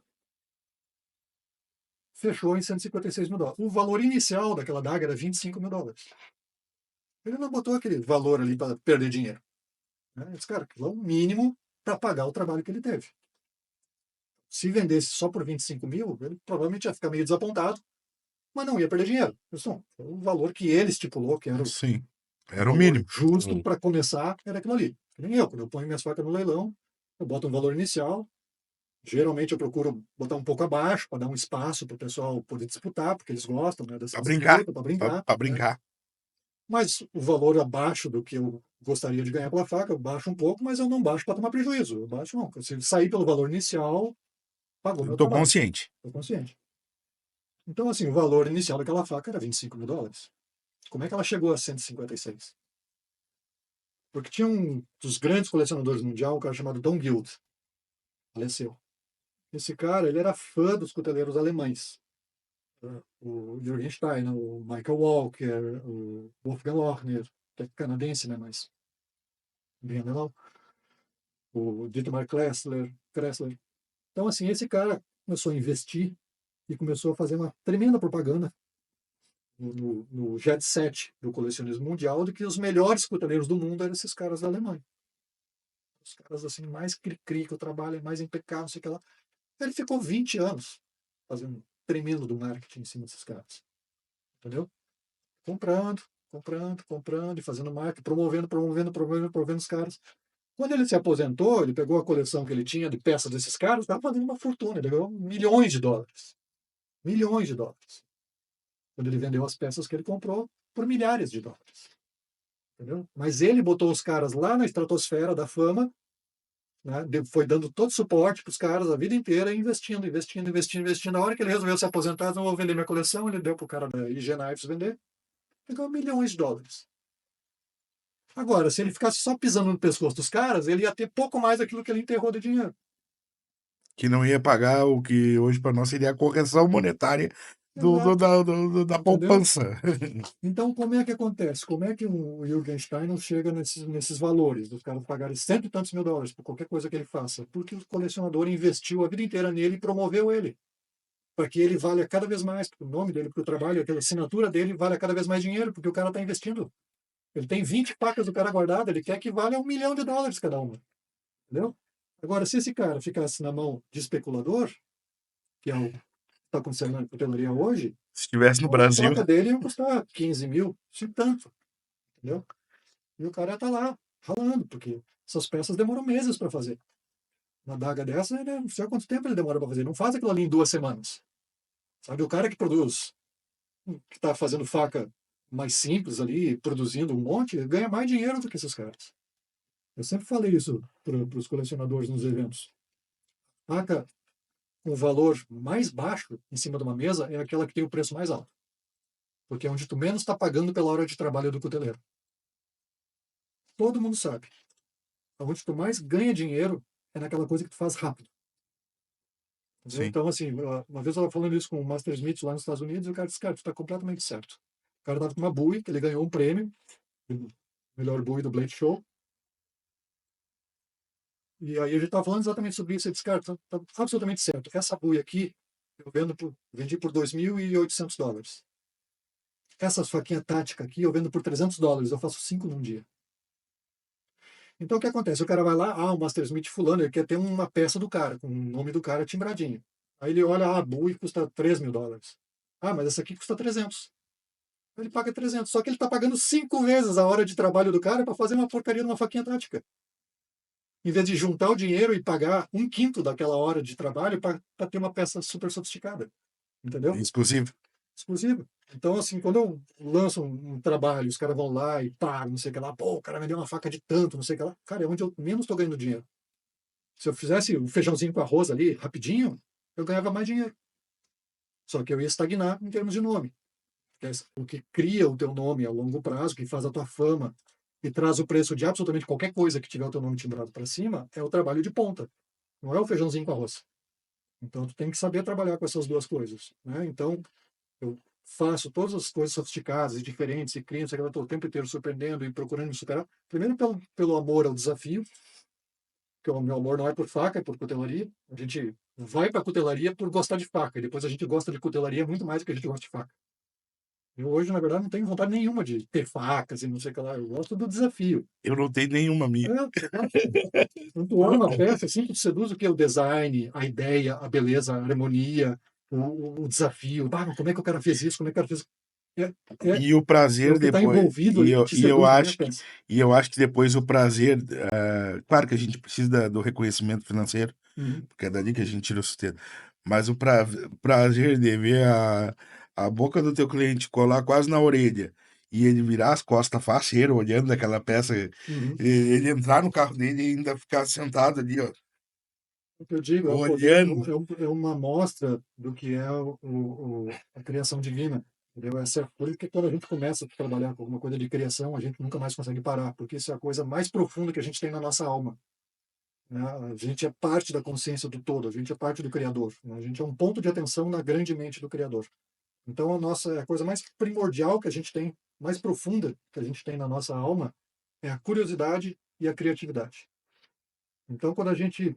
Fechou em US$ 156.000. O valor inicial daquela daga era US$ 25.000. Ele não botou aquele valor ali para perder dinheiro, né? Ele disse, cara, aquilo é o mínimo para pagar o trabalho que ele teve. Se vendesse só por 25 mil, ele provavelmente ia ficar meio desapontado, mas não ia perder dinheiro. Isso, foi o valor que ele estipulou, que era o Sim, era o valor mínimo. justo para começar, era aquilo ali. Que nem eu, quando eu ponho minhas facas no leilão, eu boto um valor inicial. Geralmente eu procuro botar um pouco abaixo, para dar um espaço para o pessoal poder disputar, porque eles gostam, né, Para dessa brincar. disputa, para brincar, Para né? brincar. Mas o valor abaixo do que eu gostaria de ganhar pela faca, eu baixo um pouco, mas eu não baixo para tomar prejuízo. Eu baixo não. Se sair pelo valor inicial, pagou Eu meu estou trabalho. consciente. Estou consciente. Então, assim, o valor inicial daquela faca era US$ 25.000. Como é que ela chegou a 156? Porque tinha um dos grandes colecionadores mundial, um cara chamado Don Guild, faleceu. Esse cara, ele era fã dos cuteleiros alemães. O Jürgen Stein, o Michael Walker, o Wolfgang Lochner, que é canadense, né, mas bem alemão, o Dietmar Kressler. Então, assim, esse cara começou a investir e começou a fazer uma tremenda propaganda no jet set do colecionismo mundial de que os melhores cuteleiros do mundo eram esses caras da Alemanha. Os caras assim, mais cri-cri, que o trabalho é mais impecável, não sei o que lá. Ele ficou 20 anos fazendo tremendo do marketing em cima desses caras. Entendeu? Comprando e fazendo marketing, promovendo os caras. Quando ele se aposentou, ele pegou a coleção que ele tinha de peças desses caras, estava fazendo uma fortuna, ele ganhou milhões de dólares. Milhões de dólares. Quando ele vendeu as peças que ele comprou por milhares de dólares. entendeu? Mas ele botou os caras lá na estratosfera da fama, né? Foi dando todo suporte para os caras a vida inteira, investindo, investindo, investindo, investindo. Na hora que ele resolveu se aposentar, não vou vender minha coleção, ele deu para o cara da IG Knives vender, pegou milhões de dólares. Agora, se ele ficasse só pisando no pescoço dos caras, ele ia ter pouco mais daquilo que ele enterrou de dinheiro. Que não ia pagar o que hoje para nós seria a correção monetária Exato. da Entendeu? poupança. Então, como é que acontece? Como é que o Jürgen Stein chega nesses valores, dos caras pagarem cento e tantos mil dólares por qualquer coisa que ele faça? Porque o colecionador investiu a vida inteira nele e promoveu ele, para que ele valha cada vez mais, porque o nome dele, porque o trabalho, aquela assinatura dele vale cada vez mais dinheiro, porque o cara está investindo. Ele tem 20 facas do cara guardado, ele quer que valha $1 milhão cada uma. Entendeu? Agora, se esse cara ficasse na mão de especulador, que é o que está acontecendo na cutelaria hoje, Se estivesse no a Brasil, troca dele ia custar 15 mil, se tanto. Entendeu? E o cara tá lá, ralando, porque essas peças demoram meses para fazer. Uma daga dessa, né, não sei quanto tempo ele demora para fazer. Não faz aquilo ali em 2 semanas. Sabe, o cara que produz, que está fazendo faca mais simples ali, produzindo um monte, ganha mais dinheiro do que esses caras. Eu sempre falei isso para os colecionadores nos eventos. Faca com o valor mais baixo em cima de uma mesa é aquela que tem o preço mais alto. Porque é onde tu menos está pagando pela hora de trabalho do cuteleiro. Todo mundo sabe. Onde tu mais ganha dinheiro é naquela coisa que tu faz rápido. sim. Então, assim, uma vez eu estava falando isso com o Master Smith lá nos Estados Unidos e o cara disse, cara, tu está completamente certo. O cara estava com uma Bowie, que ele ganhou um prêmio, o melhor Bowie do Blade Show. E aí a gente estava falando exatamente sobre isso. Ele disse, cara, tá absolutamente certo. Essa Bowie aqui, vendi por $2.800. Essa faquinha tática aqui, eu vendo por $300. Eu faço 5 num dia. Então, o que acontece? O cara vai lá, o Master Smith fulano, ele quer ter uma peça do cara, com o nome do cara timbradinho. Aí ele olha, a Bowie custa $3.000. Mas essa aqui custa 300. Ele paga 300. Só que ele está pagando 5 vezes a hora de trabalho do cara para fazer uma porcaria de uma faquinha tática. Em vez de juntar o dinheiro e pagar 1/5 daquela hora de trabalho para ter uma peça super sofisticada. Entendeu? Exclusivo. Exclusivo. Então, assim, quando eu lanço um trabalho, os caras vão lá e pagam, não sei o que lá, pô, o cara vendeu uma faca de tanto, não sei o que lá. Cara, é onde eu menos estou ganhando dinheiro. Se eu fizesse um feijãozinho com arroz ali, rapidinho, eu ganhava mais dinheiro. Só que eu ia estagnar em termos de nome. O que cria o teu nome a longo prazo, que faz a tua fama e traz o preço de absolutamente qualquer coisa que tiver o teu nome timbrado para cima, é o trabalho de ponta. Não é o feijãozinho com arroz. Então, tu tem que saber trabalhar com essas duas coisas. Né? Então, eu faço todas as coisas sofisticadas e diferentes e crio, sei que eu estou o tempo inteiro surpreendendo e procurando me superar. Primeiro, pelo amor ao desafio, que o meu amor não é por faca, é por cutelaria. A gente vai para a cutelaria por gostar de faca, e depois a gente gosta de cutelaria muito mais do que a gente gosta de faca. Eu hoje, na verdade, não tenho vontade nenhuma de ter facas e não sei o que lá. Eu gosto do desafio. Eu não tenho nenhuma minha. Quando tu olha uma peça, assim, tu seduz o que? O design, a ideia, a beleza, a harmonia, o desafio. Como é que o cara fez isso? Como é que o cara fez isso? E o prazer O que está depois. envolvido ali que te seduz na minha peça. E eu acho que depois o prazer. Claro que a gente precisa do reconhecimento financeiro, porque é dali que a gente tira o sustento. Mas o prazer de ver a boca do teu cliente colar quase na orelha e ele virar as costas faceiro olhando aquela peça, ele entrar no carro dele e ainda ficar sentado ali, ó, O que eu digo, olhando. é uma amostra do que é a criação divina. Entendeu? Por isso que quando a gente começa a trabalhar com alguma coisa de criação, a gente nunca mais consegue parar, porque isso é a coisa mais profunda que a gente tem na nossa alma. Né? A gente é parte da consciência do todo, a gente é parte do Criador. Né? A gente é um ponto de atenção na grande mente do Criador. Então, a coisa mais primordial que a gente tem, mais profunda que a gente tem na nossa alma, é a curiosidade e a criatividade. Então, quando a gente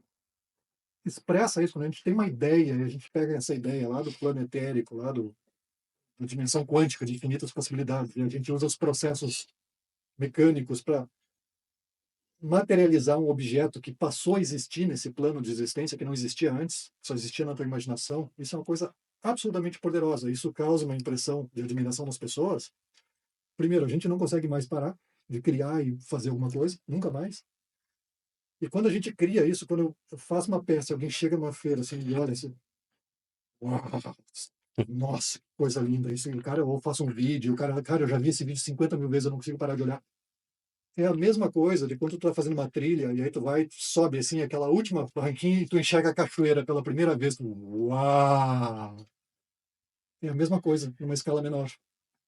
expressa isso, quando a gente tem uma ideia, e a gente pega essa ideia lá do plano etérico, da dimensão quântica de infinitas possibilidades, e a gente usa os processos mecânicos para materializar um objeto que passou a existir nesse plano de existência, que não existia antes, só existia na tua imaginação, isso é uma coisa absolutamente poderosa. Isso causa uma impressão de admiração nas pessoas. Primeiro, a gente não consegue mais parar de criar e fazer alguma coisa, nunca mais. E quando a gente cria isso, quando eu faço uma peça, alguém chega numa feira assim e olha assim, uau, nossa, que coisa linda isso. E o cara, eu faço um vídeo, cara, eu já vi esse vídeo 50 mil vezes, eu não consigo parar de olhar. É a mesma coisa de quando tu tá fazendo uma trilha e aí tu vai, tu sobe assim aquela última barranquinha e tu enxerga a cachoeira pela primeira vez. Uau! É a mesma coisa, numa escala menor.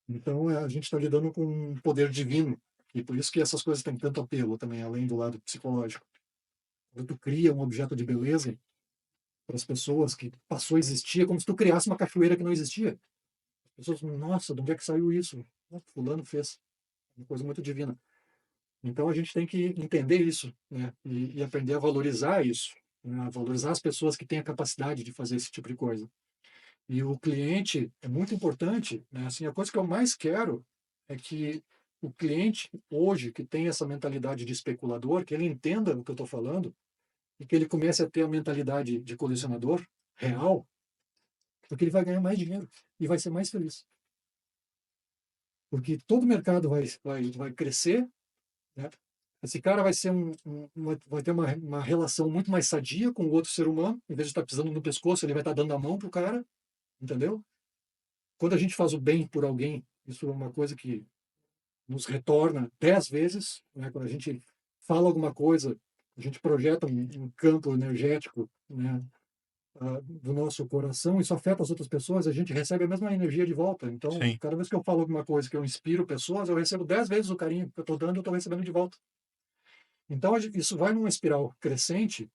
Então a gente está lidando com um poder divino. E por isso que essas coisas têm tanto apelo também, além do lado psicológico. Quando tu cria um objeto de beleza para as pessoas que passou a existir, é como se tu criasse uma cachoeira que não existia. As pessoas, nossa, de onde é que saiu isso? Ah, fulano fez. Uma coisa muito divina. Então a gente tem que entender isso, né? E aprender a valorizar isso, né? A valorizar as pessoas que têm a capacidade de fazer esse tipo de coisa. E o cliente é muito importante, né? Assim, a coisa que eu mais quero é que o cliente hoje que tem essa mentalidade de especulador, que ele entenda o que eu estou falando e que ele comece a ter a mentalidade de colecionador real, porque ele vai ganhar mais dinheiro e vai ser mais feliz. Porque todo o mercado vai crescer, né? Esse cara vai ser vai ter uma relação muito mais sadia com o outro ser humano, em vez de estar pisando no pescoço, ele vai estar dando a mão pro cara, entendeu? Quando a gente faz o bem por alguém, isso é uma coisa que nos retorna 10 vezes, né? Quando a gente fala alguma coisa, a gente projeta um campo energético, né? Do nosso coração, isso afeta as outras pessoas, a gente recebe a mesma energia de volta. Então, Sim. cada vez que eu falo alguma coisa que eu inspiro pessoas, eu recebo 10 vezes o carinho que eu estou dando, eu estou recebendo de volta. Então, isso vai numa espiral crescente,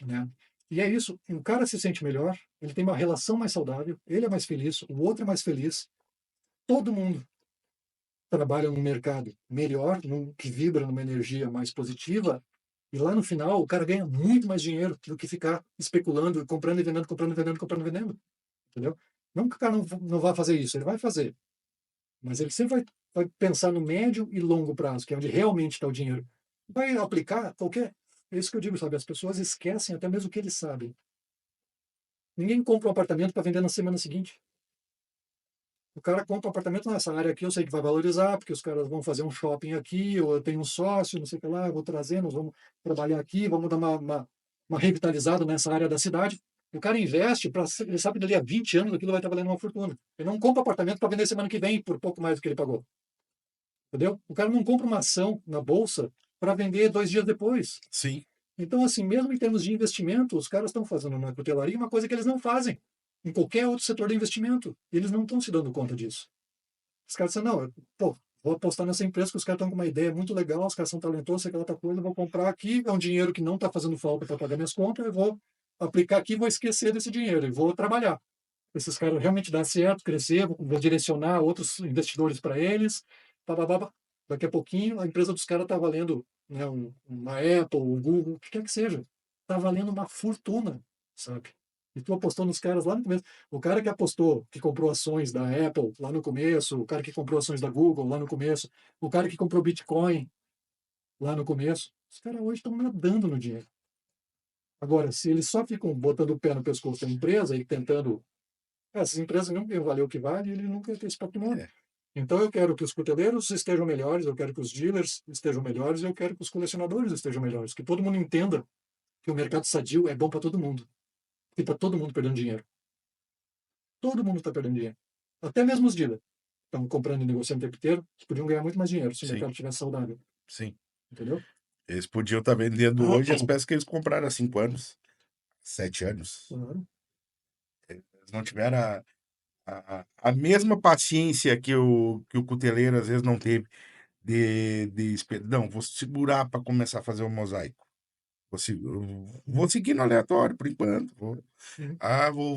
né? E é isso, o cara se sente melhor, ele tem uma relação mais saudável, ele é mais feliz, o outro é mais feliz, todo mundo trabalha num mercado melhor, que vibra numa energia mais positiva, e lá no final o cara ganha muito mais dinheiro do que ficar especulando, comprando e vendendo, comprando e vendendo, comprando e vendendo, entendeu? Não que o cara não vá fazer isso, ele vai fazer, mas ele sempre vai pensar no médio e longo prazo, que é onde realmente está o dinheiro. Vai aplicar qualquer. É isso que eu digo, sabe? As pessoas esquecem até mesmo o que eles sabem. Ninguém compra um apartamento para vender na semana seguinte. O cara compra um apartamento nessa área aqui, eu sei que vai valorizar, porque os caras vão fazer um shopping aqui, ou eu tenho um sócio, não sei o que lá, eu vou trazer, nós vamos trabalhar aqui, vamos dar uma revitalizada nessa área da cidade. O cara investe, ele sabe que dali a 20 anos aquilo vai estar valendo uma fortuna. Ele não compra apartamento para vender semana que vem por pouco mais do que ele pagou. Entendeu? O cara não compra uma ação na bolsa para vender 2 dias depois. Sim. Então, assim, mesmo em termos de investimento, os caras estão fazendo na cutelaria uma coisa que eles não fazem em qualquer outro setor de investimento. E eles não estão se dando conta disso. Os caras dizem, não, pô, vou apostar nessa empresa que os caras estão com uma ideia muito legal, os caras são talentosos, sei que outra coisa, vou comprar aqui, é um dinheiro que não está fazendo falta para pagar minhas contas, eu vou aplicar aqui, vou esquecer desse dinheiro e vou trabalhar. Esses caras realmente dar certo, crescer, vou direcionar outros investidores para eles, bababá. Daqui a pouquinho a empresa dos caras está valendo, né, uma Apple, um Google, o que quer que seja, está valendo uma fortuna, sabe? E tu apostou nos caras lá no começo. O cara que apostou, que comprou ações da Apple lá no começo, o cara que comprou ações da Google lá no começo, o cara que comprou Bitcoin lá no começo, os caras hoje estão nadando no dinheiro. Agora, se eles só ficam botando o pé no pescoço da empresa e tentando essas empresas nunca iam valer o que vale e ele nunca ia ter esse patrimônio. É. Então eu quero que os cuteleiros estejam melhores, eu quero que os dealers estejam melhores, eu quero que os colecionadores estejam melhores, que todo mundo entenda que o mercado sadio é bom para todo mundo. E está todo mundo perdendo dinheiro. Todo mundo está perdendo dinheiro. Até mesmo os dealers estão comprando e negociando o tempo inteiro, que podiam ganhar muito mais dinheiro se o Sim. mercado estivesse saudável. Sim. Entendeu? Eles podiam estar vendendo hoje as peças que eles compraram há 5 anos, 7 anos. Claro. Eles não tiveram a mesma paciência que o cuteleiro às vezes não teve não, vou segurar para começar a fazer o mosaico. Vou seguir no aleatório por enquanto. Uhum.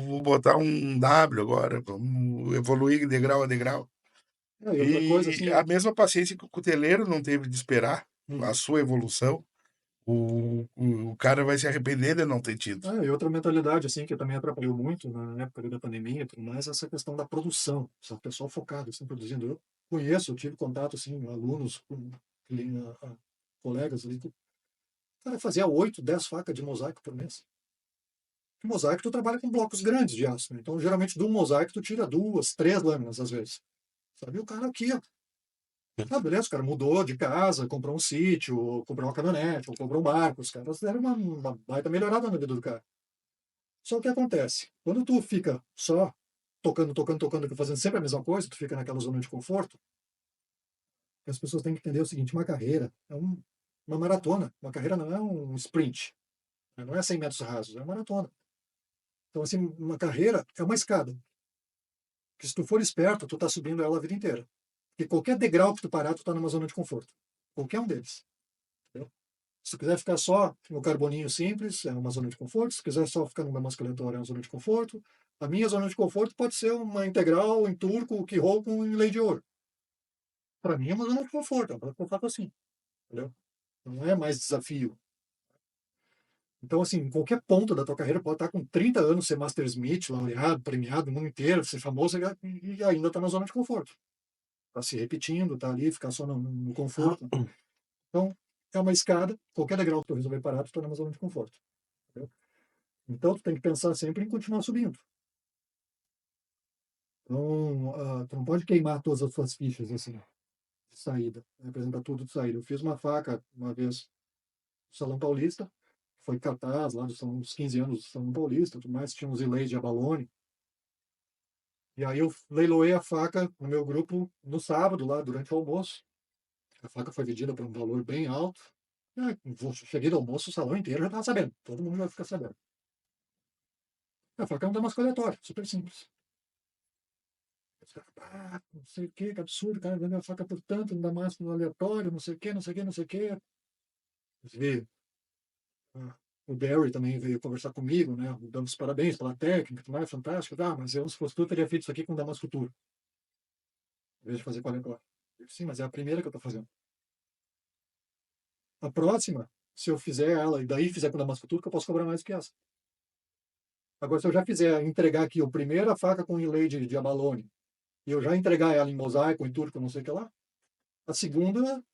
Vou botar um W agora, vamos evoluir degrau a degrau. E outra coisa, E assim, a mesma paciência que o cuteleiro não teve de esperar a sua evolução, o cara vai se arrepender de não ter tido. e outra mentalidade, assim, que também atrapalhou muito na época da pandemia e tudo mais, essa questão da produção, sabe? O pessoal focado, assim, produzindo. Eu conheço, eu tive contato, assim, alunos, com colegas ali, que o cara fazia 8, 10 facas de mosaico por mês. E mosaico tu trabalha com blocos grandes de aço, né? Então, geralmente, de um mosaico tu tira 2, 3 lâminas, às vezes. Sabe? E o cara aqui, ó, beleza, o cara mudou de casa, comprou um sítio, ou comprou uma caminhonete, ou comprou um barco, os caras deram uma baita melhorada na vida do cara. Só que o que acontece? Quando tu fica só tocando, fazendo sempre a mesma coisa, tu fica naquela zona de conforto, as pessoas têm que entender o seguinte: uma carreira é uma maratona. Uma carreira não é um sprint, né? Não é 100 metros rasos, é uma maratona. Então, assim, uma carreira é uma escada. Que se tu for esperto, tu tá subindo ela a vida inteira. Porque qualquer degrau que tu parar, tu tá numa zona de conforto. Qualquer um deles. Entendeu? Se tu quiser ficar só no carboninho simples, é uma zona de conforto. Se tu quiser só ficar numa musculatura, é uma zona de conforto. A minha zona de conforto pode ser uma integral em turco, que roll com lei de ouro. Para mim é uma zona de conforto, é uma zona de conforto assim. Entendeu? Não é mais desafio. Então, assim, em qualquer ponto da tua carreira, pode estar com 30 anos, ser Master Smith, laureado, premiado no mundo inteiro, ser famoso e ainda está na zona de conforto. Está se repetindo, está ali, ficar só no conforto. Então, é uma escada, qualquer degrau que tu resolver parar, tu está numa zona de conforto. Entendeu? Então, tu tem que pensar sempre em continuar subindo. Então, tu não pode queimar todas as suas fichas, assim, de saída, representar tudo de saída. Eu fiz uma faca uma vez no Salão Paulista, foi cartaz lá, são uns 15 anos do Salão Paulista, tudo mais, tinha uns ilays de abalone. E aí eu leiloei a faca no meu grupo no sábado, lá durante o almoço. A faca foi vendida por um valor bem alto. E aí, cheguei do almoço, o salão inteiro já estava sabendo. Todo mundo vai ficar sabendo. A faca é um damasco aleatório, super simples. Não sei o que absurdo, cara, vender a faca por tanto, um damasco aleatório, não sei o que, não sei o que, não sei o que. Vi, o Barry também veio conversar comigo, né? Dando os parabéns pela técnica, tudo mais, fantástico. Mas eu, se fosse tu, teria feito isso aqui com damasco turco, em vez de fazer com aleatório. Sim, mas é a primeira que eu estou fazendo. A próxima, se eu fizer ela e daí fizer com damasco turco, eu posso cobrar mais do que essa. Agora, se eu já fizer, entregar aqui a primeira faca com inlay de abalone, e eu já entregar ela em mosaico, em turco, não sei o que lá, a segunda O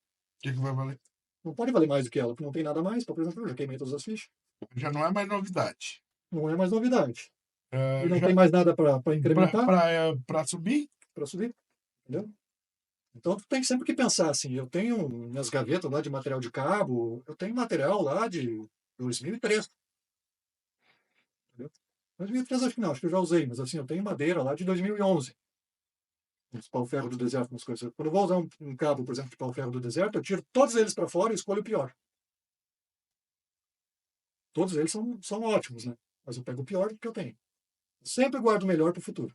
que vai valer? não pode valer mais do que ela, porque não tem nada mais para apresentar. Eu já queimei todas as fichas. Já não é mais novidade. Não é mais novidade. E não Já tem mais nada para incrementar, para subir? para subir. Entendeu? Então, tu tem sempre que pensar assim. Eu tenho minhas gavetas lá de material de cabo, eu tenho material lá de 2003. Entendeu? 2003 acho que não, acho que eu já usei, mas assim, eu tenho madeira lá de 2011. Uns pau-ferro do deserto, umas coisas. Quando eu vou usar um cabo, por exemplo, de pau-ferro do deserto, eu tiro todos eles para fora e escolho o pior. Todos eles são ótimos, né? Mas eu pego o pior que eu tenho. Sempre guardo o melhor para o futuro.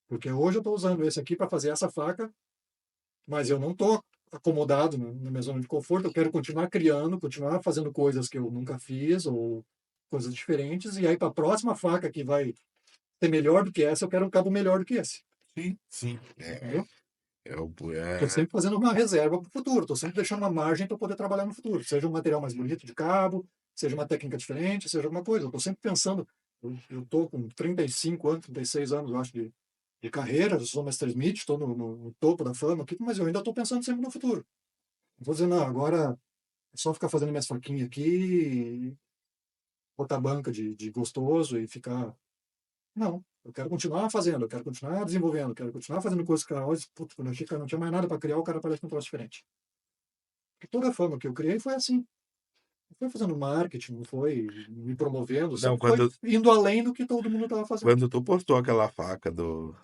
Porque hoje eu estou usando esse aqui para fazer essa faca, mas eu não estou acomodado na minha zona de conforto. Eu quero continuar criando, continuar fazendo coisas que eu nunca fiz ou coisas diferentes. E aí, para a próxima faca que vai ser melhor do que essa, eu quero um cabo melhor do que esse. Sim, sim. Entendeu? É, Estou sempre fazendo uma reserva para o futuro, estou sempre deixando uma margem para poder trabalhar no futuro. Seja um material mais bonito de cabo, seja uma técnica diferente, seja alguma coisa. Eu estou sempre pensando. Eu estou com 35 anos, 36 anos, eu acho, de carreira. Eu sou Mestre Smith, estou no topo da fama, aqui, mas eu ainda estou pensando sempre no futuro. Não vou dizer, não, agora é só ficar fazendo minhas faquinhas aqui, botar banca de gostoso e ficar. Não, eu quero continuar fazendo, eu quero continuar desenvolvendo, eu quero continuar fazendo coisas que, hoje, putz, quando eu achei que eu não tinha mais nada para criar, o cara parece um troço diferente. Porque toda a fama que eu criei foi assim. Não foi fazendo marketing, não foi me promovendo, não, sempre foi indo além do que todo mundo estava fazendo. quando tu postou aquela faca do.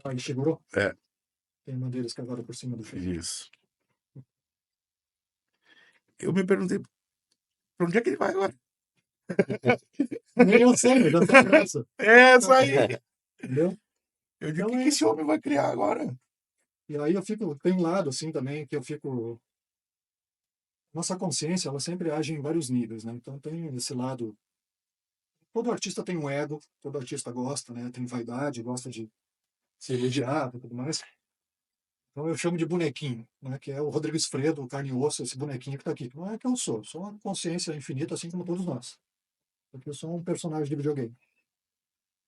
Aí chegou, É, tem madeira escavada por cima do chão. isso. Eu me perguntei, pra onde é que ele vai agora? Nem eu sei, eu já tô nessa. É essa aí! Entendeu? Eu digo, o Então que esse homem vai criar agora? E aí tem um lado assim também que eu fico. Nossa consciência, ela sempre age em vários níveis, né? Então tem esse lado. Todo artista tem um ego, todo artista gosta, né? Tem vaidade, gosta de ser elogiado e tudo mais. Então eu chamo de bonequinho, né? Que é o Rodrigues Fredo, o carne e osso, esse bonequinho que está aqui. Não é que eu sou uma consciência infinita, assim como todos nós. Porque eu sou um personagem de videogame.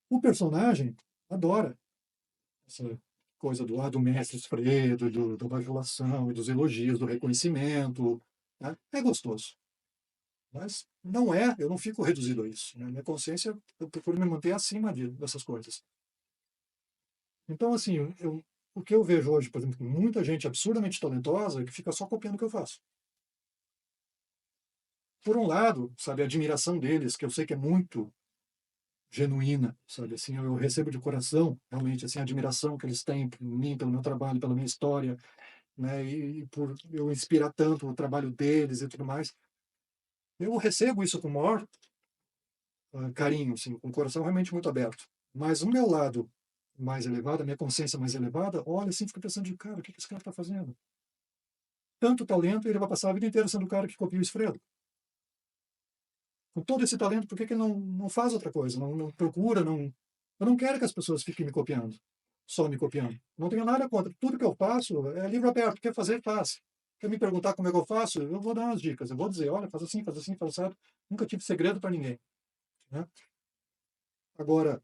O personagem adora essa coisa do mestre Fredo, da bajulação e dos elogios, do reconhecimento. Né? É gostoso. Mas não é, eu não fico reduzido a isso. Né? Minha consciência, eu procuro me manter acima dessas coisas. Então, assim, o que eu vejo hoje, por exemplo, muita gente absurdamente talentosa que fica só copiando o que eu faço. Por um lado, sabe, a admiração deles, que eu sei que é muito genuína, sabe? Assim, eu recebo de coração, realmente, assim, a admiração que eles têm por mim, pelo meu trabalho, pela minha história, né? E por eu inspirar tanto o trabalho deles e tudo mais. Eu recebo isso com o maior carinho, assim, com o coração realmente muito aberto. Mas o meu lado mais elevado, a minha consciência mais elevada, olha assim, fica pensando de, cara, o que esse cara está fazendo? Tanto talento, ele vai passar a vida inteira sendo o cara que copia o Esfredo. Com todo esse talento, por que que ele não faz outra coisa? Não procura, não... Eu não quero que as pessoas fiquem me copiando, só me copiando. Não tenho nada contra. Tudo que eu faço é livro aberto. Quer fazer, faz. Quer me perguntar como é que eu faço? Eu vou dar umas dicas. Eu vou dizer, olha, faz assim, faz assim. Nunca tive segredo para ninguém, né? Agora,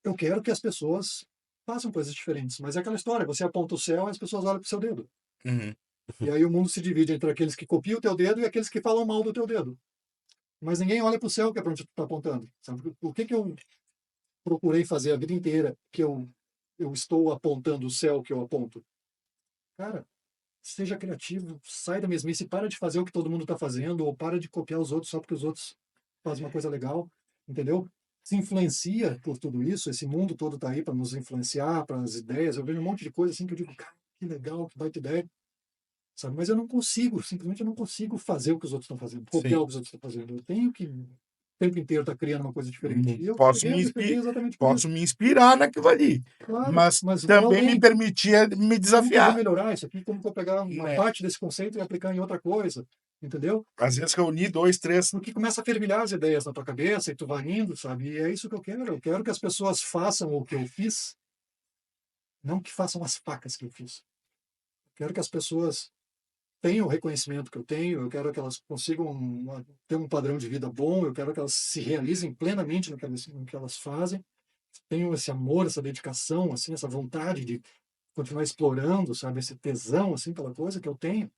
eu quero que as pessoas façam coisas diferentes. Mas é aquela história, você aponta o céu e as pessoas olham para o seu dedo. Uhum. E aí o mundo se divide entre aqueles que copiam o teu dedo e aqueles que falam mal do teu dedo. Mas ninguém olha para o céu, que é para onde tu está apontando. Sabe? O que eu procurei fazer a vida inteira, que eu estou apontando o céu que eu aponto? Cara, seja criativo, sai da mesmice, para de fazer o que todo mundo está fazendo, ou para de copiar os outros só porque os outros fazem uma coisa legal, entendeu? Se influencia por tudo isso, esse mundo todo está aí para nos influenciar, para as ideias. Eu vejo um monte de coisa assim que eu digo, cara, que legal, que baita ideia, sabe? Mas eu não consigo, simplesmente eu não consigo fazer o que os outros estão fazendo, copiar Sim. o que os outros estão fazendo. Eu tenho que o tempo inteiro estar criando uma coisa diferente. E eu Posso peguei me, e peguei exatamente por posso isso. me inspirar naquilo ali, Claro, mas mas vem também me alguém, permitir me como que eu vou desafiar. melhorar isso aqui? Como que eu vou pegar uma Né? parte desse conceito e aplicar em outra coisa? Entendeu? Às vezes reunir dois, três. Porque começa a fervilhar as ideias na tua cabeça e tu vai indo, sabe? E é isso que eu quero. Eu quero que as pessoas façam o que eu fiz, não que façam as facas que eu fiz. Eu quero que as pessoas tenham o reconhecimento que eu tenho, eu quero que elas consigam ter um padrão de vida bom, eu quero que elas se realizem plenamente no que elas fazem, tenham esse amor, essa dedicação, assim, essa vontade de continuar explorando, sabe, esse tesão, assim, pela coisa que eu tenho,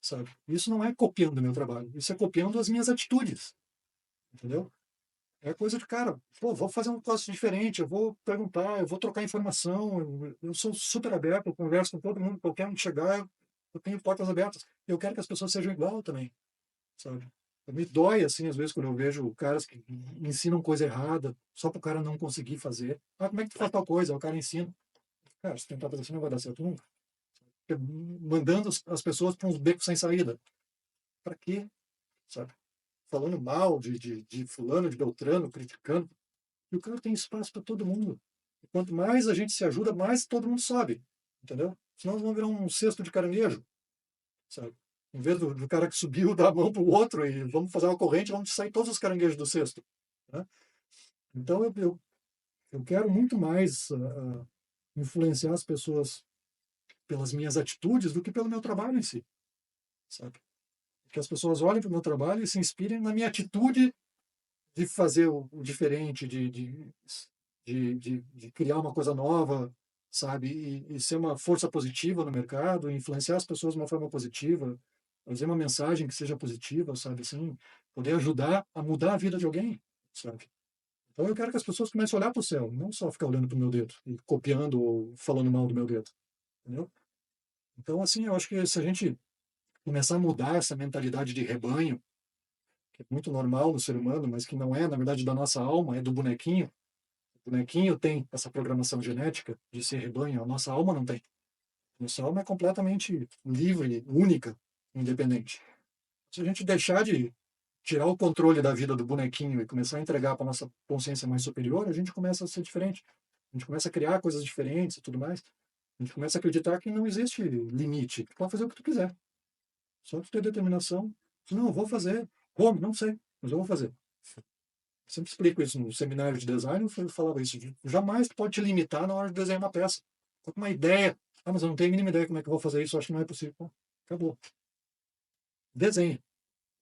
sabe? Isso não é copiando o meu trabalho, isso é copiando as minhas atitudes, entendeu? É coisa de, cara, pô, vou fazer um negócio diferente, eu vou perguntar, eu vou trocar informação, eu sou super aberto, eu converso com todo mundo, qualquer um que chegar, eu tenho portas abertas. Eu quero que as pessoas sejam igual também, sabe? Me dói, assim, às vezes, quando eu vejo caras que ensinam coisa errada, só para o cara não conseguir fazer. Ah, como é que tu faz tal coisa? Aí o cara ensina. Cara, se tentar fazer assim, não vai dar certo nunca. Porque mandando as pessoas para uns becos sem saída. Para quê? Sabe? Falando mal de fulano, de Beltrano, criticando. E o cara tem espaço para todo mundo. E quanto mais a gente se ajuda, mais todo mundo sobe. Entendeu? Senão vamos virar um cesto de caranguejo, sabe? Em vez do cara que subiu, dar a mão para o outro e vamos fazer uma corrente, vamos sair todos os caranguejos do cesto. Né? Então eu quero muito mais influenciar as pessoas pelas minhas atitudes do que pelo meu trabalho em si, sabe? Que as pessoas olhem para o meu trabalho e se inspirem na minha atitude de fazer o diferente, de criar uma coisa nova, sabe? E ser uma força positiva no mercado, influenciar as pessoas de uma forma positiva, trazer uma mensagem que seja positiva, sabe? Assim, poder ajudar a mudar a vida de alguém, sabe? Então eu quero que as pessoas comecem a olhar para o céu, não só ficar olhando para o meu dedo e copiando ou falando mal do meu dedo, entendeu? Então, assim, eu acho que se a gente começar a mudar essa mentalidade de rebanho, que é muito normal no ser humano, mas que não é, na verdade, da nossa alma, é do bonequinho. O bonequinho tem essa programação genética de ser rebanho, a nossa alma não tem. Nossa alma é completamente livre, única, independente. Se a gente deixar de tirar o controle da vida do bonequinho e começar a entregar para nossa consciência mais superior, a gente começa a ser diferente. A gente começa a criar coisas diferentes e tudo mais. A gente começa a acreditar que não existe limite. Tu pode fazer o que tu quiser. Só tu ter determinação. Não, eu vou fazer. Como? Não sei, mas eu vou fazer. Sempre explico isso no seminário de design, eu falava isso. Jamais tu pode te limitar na hora de desenhar uma peça. Tô com uma ideia. Ah, mas eu não tenho a mínima ideia como é que eu vou fazer isso, eu acho que não é possível. Bom, acabou. Desenha.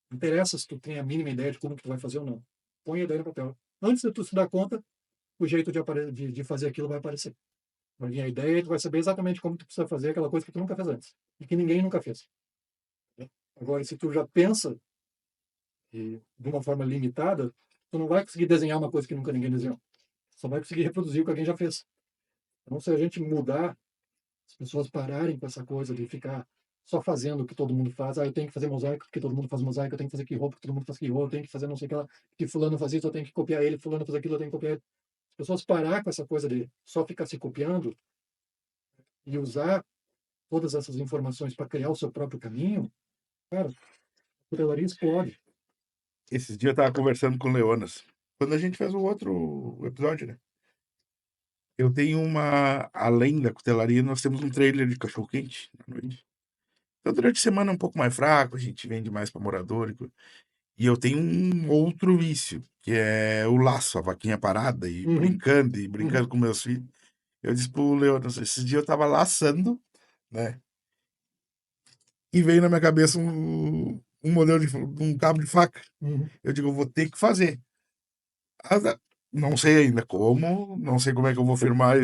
Não interessa se tu tem a mínima ideia de como que tu vai fazer ou não. Põe a ideia no papel. Antes de tu se dar conta, o jeito de fazer aquilo vai aparecer. Vai vir a ideia e tu vai saber exatamente como tu precisa fazer aquela coisa que tu nunca fez antes. E que ninguém nunca fez. Agora, se tu já pensa de uma forma limitada, tu não vai conseguir desenhar uma coisa que nunca ninguém desenhou. Só vai conseguir reproduzir o que alguém já fez. Então, se a gente mudar, as pessoas pararem com essa coisa de ficar só fazendo o que todo mundo faz. Eu tenho que fazer mosaico porque todo mundo faz mosaico, eu tenho que fazer que roupa porque todo mundo faz que roupa, eu tenho que fazer não sei o que lá, que fulano faz isso, eu tenho que copiar ele, fulano faz aquilo, eu tenho que copiar ele. As pessoas parar com essa coisa de só ficar se copiando e usar todas essas informações para criar o seu próprio caminho, cara, a cutelaria explode. Esses dias eu tava conversando com o Leonas. Quando a gente fez o outro episódio, né? Eu tenho além da cutelaria, nós temos um trailer de cachorro-quente à noite. Então, durante a semana é um pouco mais fraco, a gente vende mais para morador. E eu tenho um outro vício, que é o laço, a vaquinha parada, e Uhum, brincando com meus filhos. Eu disse pro Leonas, esses dias eu tava laçando, né? E veio na minha cabeça um modelo um cabo de faca. uhum. Eu digo, eu vou ter que fazer. Não sei ainda como, não sei como é que eu vou firmar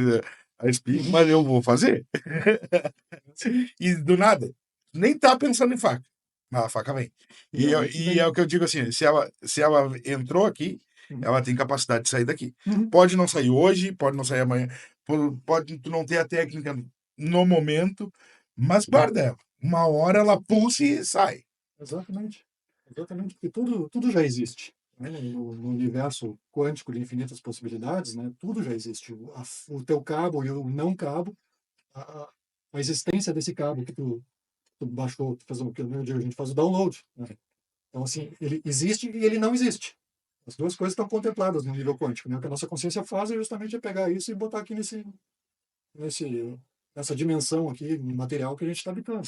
a espiga, mas eu vou fazer. E do nada, nem tá pensando em faca. Mas a faca vem. E é o que eu digo assim, se ela entrou aqui, ela tem capacidade de sair daqui. Pode não sair hoje, pode não sair amanhã, pode tu não ter a técnica no momento, mas guarda ela. Uma hora ela pulsa e sai. Exatamente. Exatamente. Porque tudo já existe. Né? No universo quântico de infinitas possibilidades, né? Tudo já existe. O teu cabo e o não cabo, a, a existência desse cabo que tu baixou, tu faz que a gente faz o download. Né? Então, assim, ele existe e ele não existe. As duas coisas estão contempladas no nível quântico. Né? O que a nossa consciência faz é justamente pegar isso e botar aqui nessa dimensão aqui material que a gente está habitando.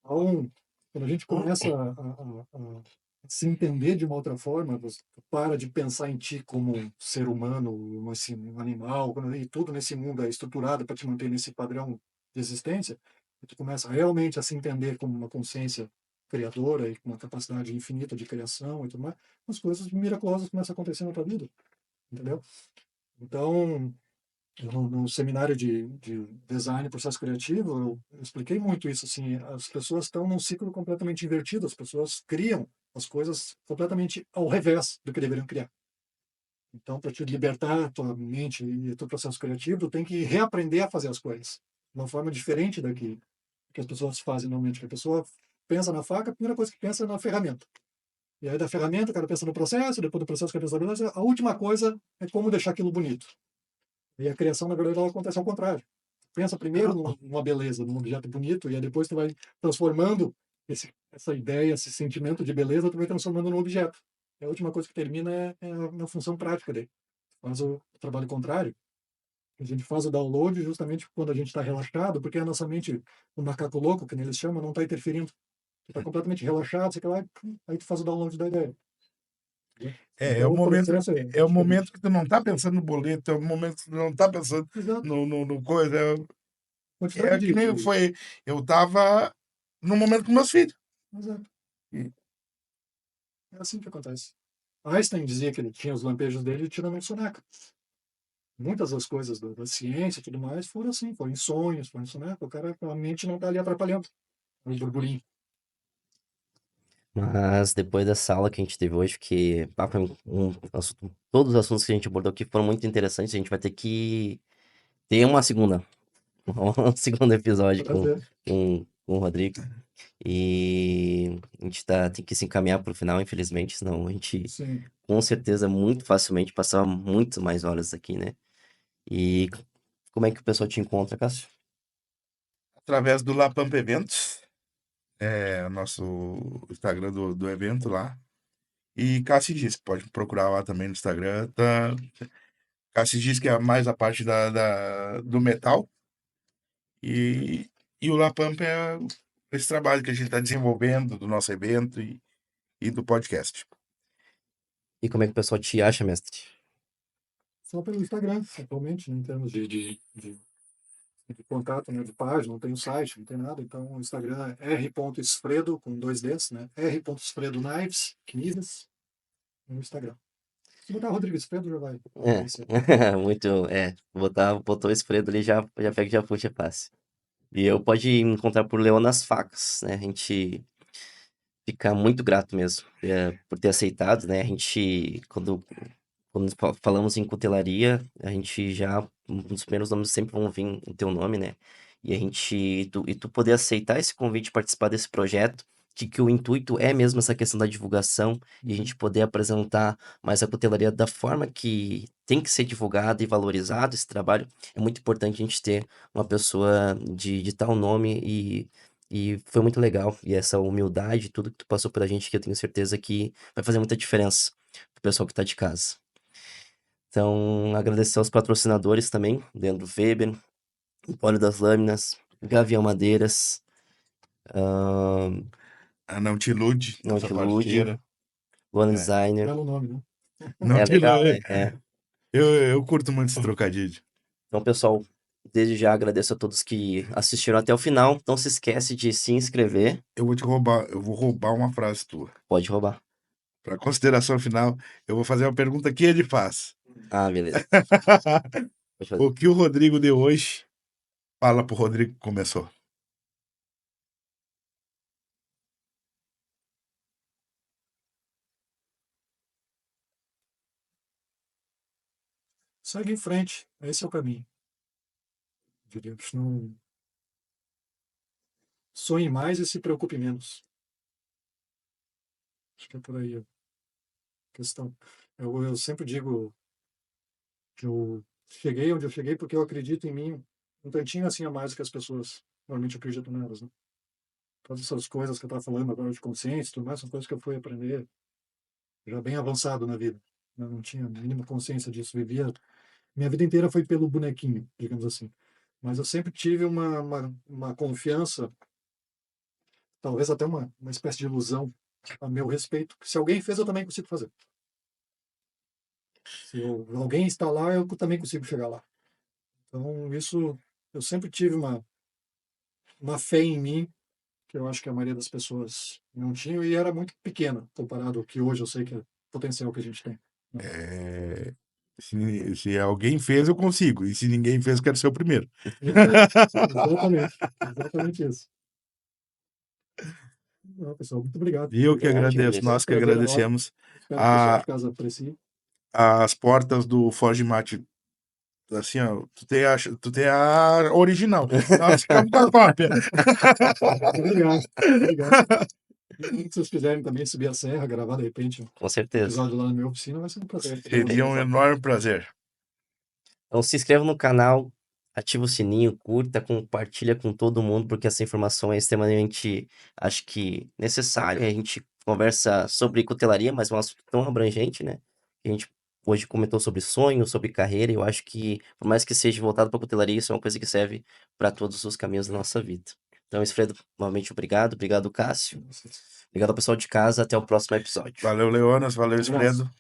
Então, quando a gente começa a se entender de uma outra forma, você para de pensar em ti como um ser humano, um animal, e tudo nesse mundo é estruturado para te manter nesse padrão de existência, e tu começa realmente a se entender como uma consciência criadora e com uma capacidade infinita de criação e tudo mais, as coisas miraculosas começam a acontecer na tua vida, entendeu? Então, no seminário de design e processo criativo, eu expliquei muito isso. Assim, as pessoas estão num ciclo completamente invertido, as pessoas criam as coisas completamente ao revés do que deveriam criar. Então, para te libertar a tua mente e o teu processo criativo, tu tem que reaprender a fazer as coisas de uma forma diferente da que as pessoas fazem normalmente. Que a pessoa pensa na faca, a primeira coisa que pensa é na ferramenta. E aí da ferramenta, o cara pensa no processo, depois do processo, o cara pensa na beleza. A última coisa é como deixar aquilo bonito. E a criação, na verdade, ela acontece ao contrário. Pensa primeiro numa beleza, num objeto bonito, e aí depois tu vai transformando essa ideia, esse sentimento de beleza, tu vai transformando num objeto. E a última coisa que termina é a função prática dele. Faz o trabalho contrário. A gente faz o download justamente quando a gente está relaxado, porque a nossa mente, o macaco louco, que eles chamam, não está interferindo. Tu está completamente relaxado, você quer lá, aí tu faz o download da ideia. É Então o o momento, processo é o diferente. momento que tu não tá pensando no boleto, é o momento que tu não tá pensando Exato. no coisa. Quantidade Que nem de... foi. Eu tava no momento com meus filhos. Exato. E- É assim que acontece. Einstein dizia que ele tinha os lampejos dele tirando um soneca. Muitas das coisas da ciência e tudo mais foram assim, foram em sonhos, foram em soneca. O cara, a mente não está ali atrapalhando o burburinho. Mas depois dessa aula que a gente teve hoje, que foi todos os assuntos que a gente abordou aqui foram muito interessantes, a gente vai ter que ter uma segunda, um segundo episódio Prazer. com o Rodrigo. E a gente tem que se encaminhar para o final, infelizmente, senão a gente Sim. com certeza muito facilmente passava muito mais horas aqui, né? E como é que o pessoal te encontra, Cássio? Através do Lapamp Eventos, é o nosso Instagram do evento lá. E Cassi diz, pode procurar lá também no Instagram. Tá? Cassi diz que é mais a parte do metal. E o Lapamp é esse trabalho que a gente está desenvolvendo do nosso evento e do podcast. E como é que o pessoal te acha, mestre? Só pelo Instagram, atualmente, né, em termos de contato, né, de página, não tem o site, não tem nada. Então, o Instagram é r.esfredo, com 2 Ds, né? r.esfredo Knives, Knives, no Instagram. Se botar Rodrigo Esfredo, já vai aparecer. Muito, botou esse Fredo ali, já pega, já puxa fácil. E eu pode me encontrar por Leonas Facas, né? A gente fica muito grato mesmo, por ter aceitado, né? A gente, quando falamos em cutelaria, a gente já, um dos primeiros nomes sempre vão vir o teu nome, né? E tu poder aceitar esse convite, participar desse projeto, que o intuito é mesmo essa questão da divulgação e a gente poder apresentar mais a cutelaria da forma que tem que ser divulgado e valorizado esse trabalho. É muito importante a gente ter uma pessoa de tal nome e foi muito legal. E essa humildade, tudo que tu passou pra gente, que eu tenho certeza que vai fazer muita diferença pro pessoal que tá de casa. Então, agradecer aos patrocinadores também, Leandro Weber, Empório das Lâminas, Gavião Madeiras, ahn, Ah, não te ilude, Não nossa Te Ilude, parceira. Luana É, Designer. Belo nome, né? não É te legal, ilude. né? É. Eu curto muito esse trocadilho. Então, pessoal, desde já agradeço a todos que assistiram até o final. Não se esquece de se inscrever. Eu vou roubar uma frase tua. Pode roubar. Para consideração final, eu vou fazer uma pergunta que ele faz. Ah, beleza. Pode fazer. O que o Rodrigo de hoje fala pro Rodrigo que começou? Segue em frente. Esse é o caminho. Diríamos, não sonhe mais e se preocupe menos. Acho que é por aí a questão. Eu sempre digo que eu cheguei onde eu cheguei porque eu acredito em mim um tantinho assim a mais do que as pessoas normalmente acreditam nelas, né? Todas essas coisas que eu estava falando agora de consciência e tudo mais, são coisas que eu fui aprender já bem avançado na vida. Eu não tinha a mínima consciência disso. Vivia. Minha vida inteira foi pelo bonequinho, digamos assim. Mas eu sempre tive uma confiança, talvez até uma espécie de ilusão a meu respeito. Que se alguém fez, eu também consigo fazer. Alguém está lá, eu também consigo chegar lá. Então, isso, eu sempre tive uma fé em mim, que eu acho que a maioria das pessoas não tinha, e era muito pequena, comparado ao que hoje eu sei que é o potencial que a gente tem. É, se alguém fez, eu consigo. E se ninguém fez, eu quero ser o primeiro. Exatamente, exatamente isso. Não, pessoal, muito obrigado. E eu que Ah, eu te agradeço, agradeço. nós que Prazer enorme. agradecemos. Espero que o pessoal A, de casa aprecie. as portas do Forge Mate, assim, ó, tu tem a original. Nós ficamos com a cópia. Muito obrigado. Obrigado. E se vocês quiserem também subir a serra, gravar de repente um Com certeza. episódio lá na minha oficina, vai ser um prazer. Seria um enorme prazer. Então se inscreva no canal, ativa o sininho, curta, compartilha com todo mundo, porque essa informação é extremamente, acho que, necessária. A gente conversa sobre cutelaria, mas é um assunto tão abrangente, né? A gente hoje comentou sobre sonhos, sobre carreira, e eu acho que, por mais que seja voltado para cutelaria, isso é uma coisa que serve para todos os caminhos da nossa vida. Então, Alfredo, novamente obrigado. Obrigado, Cássio. Obrigado ao pessoal de casa. Até o próximo episódio. Valeu, Leonas. Valeu, Um abraço. Esfredo.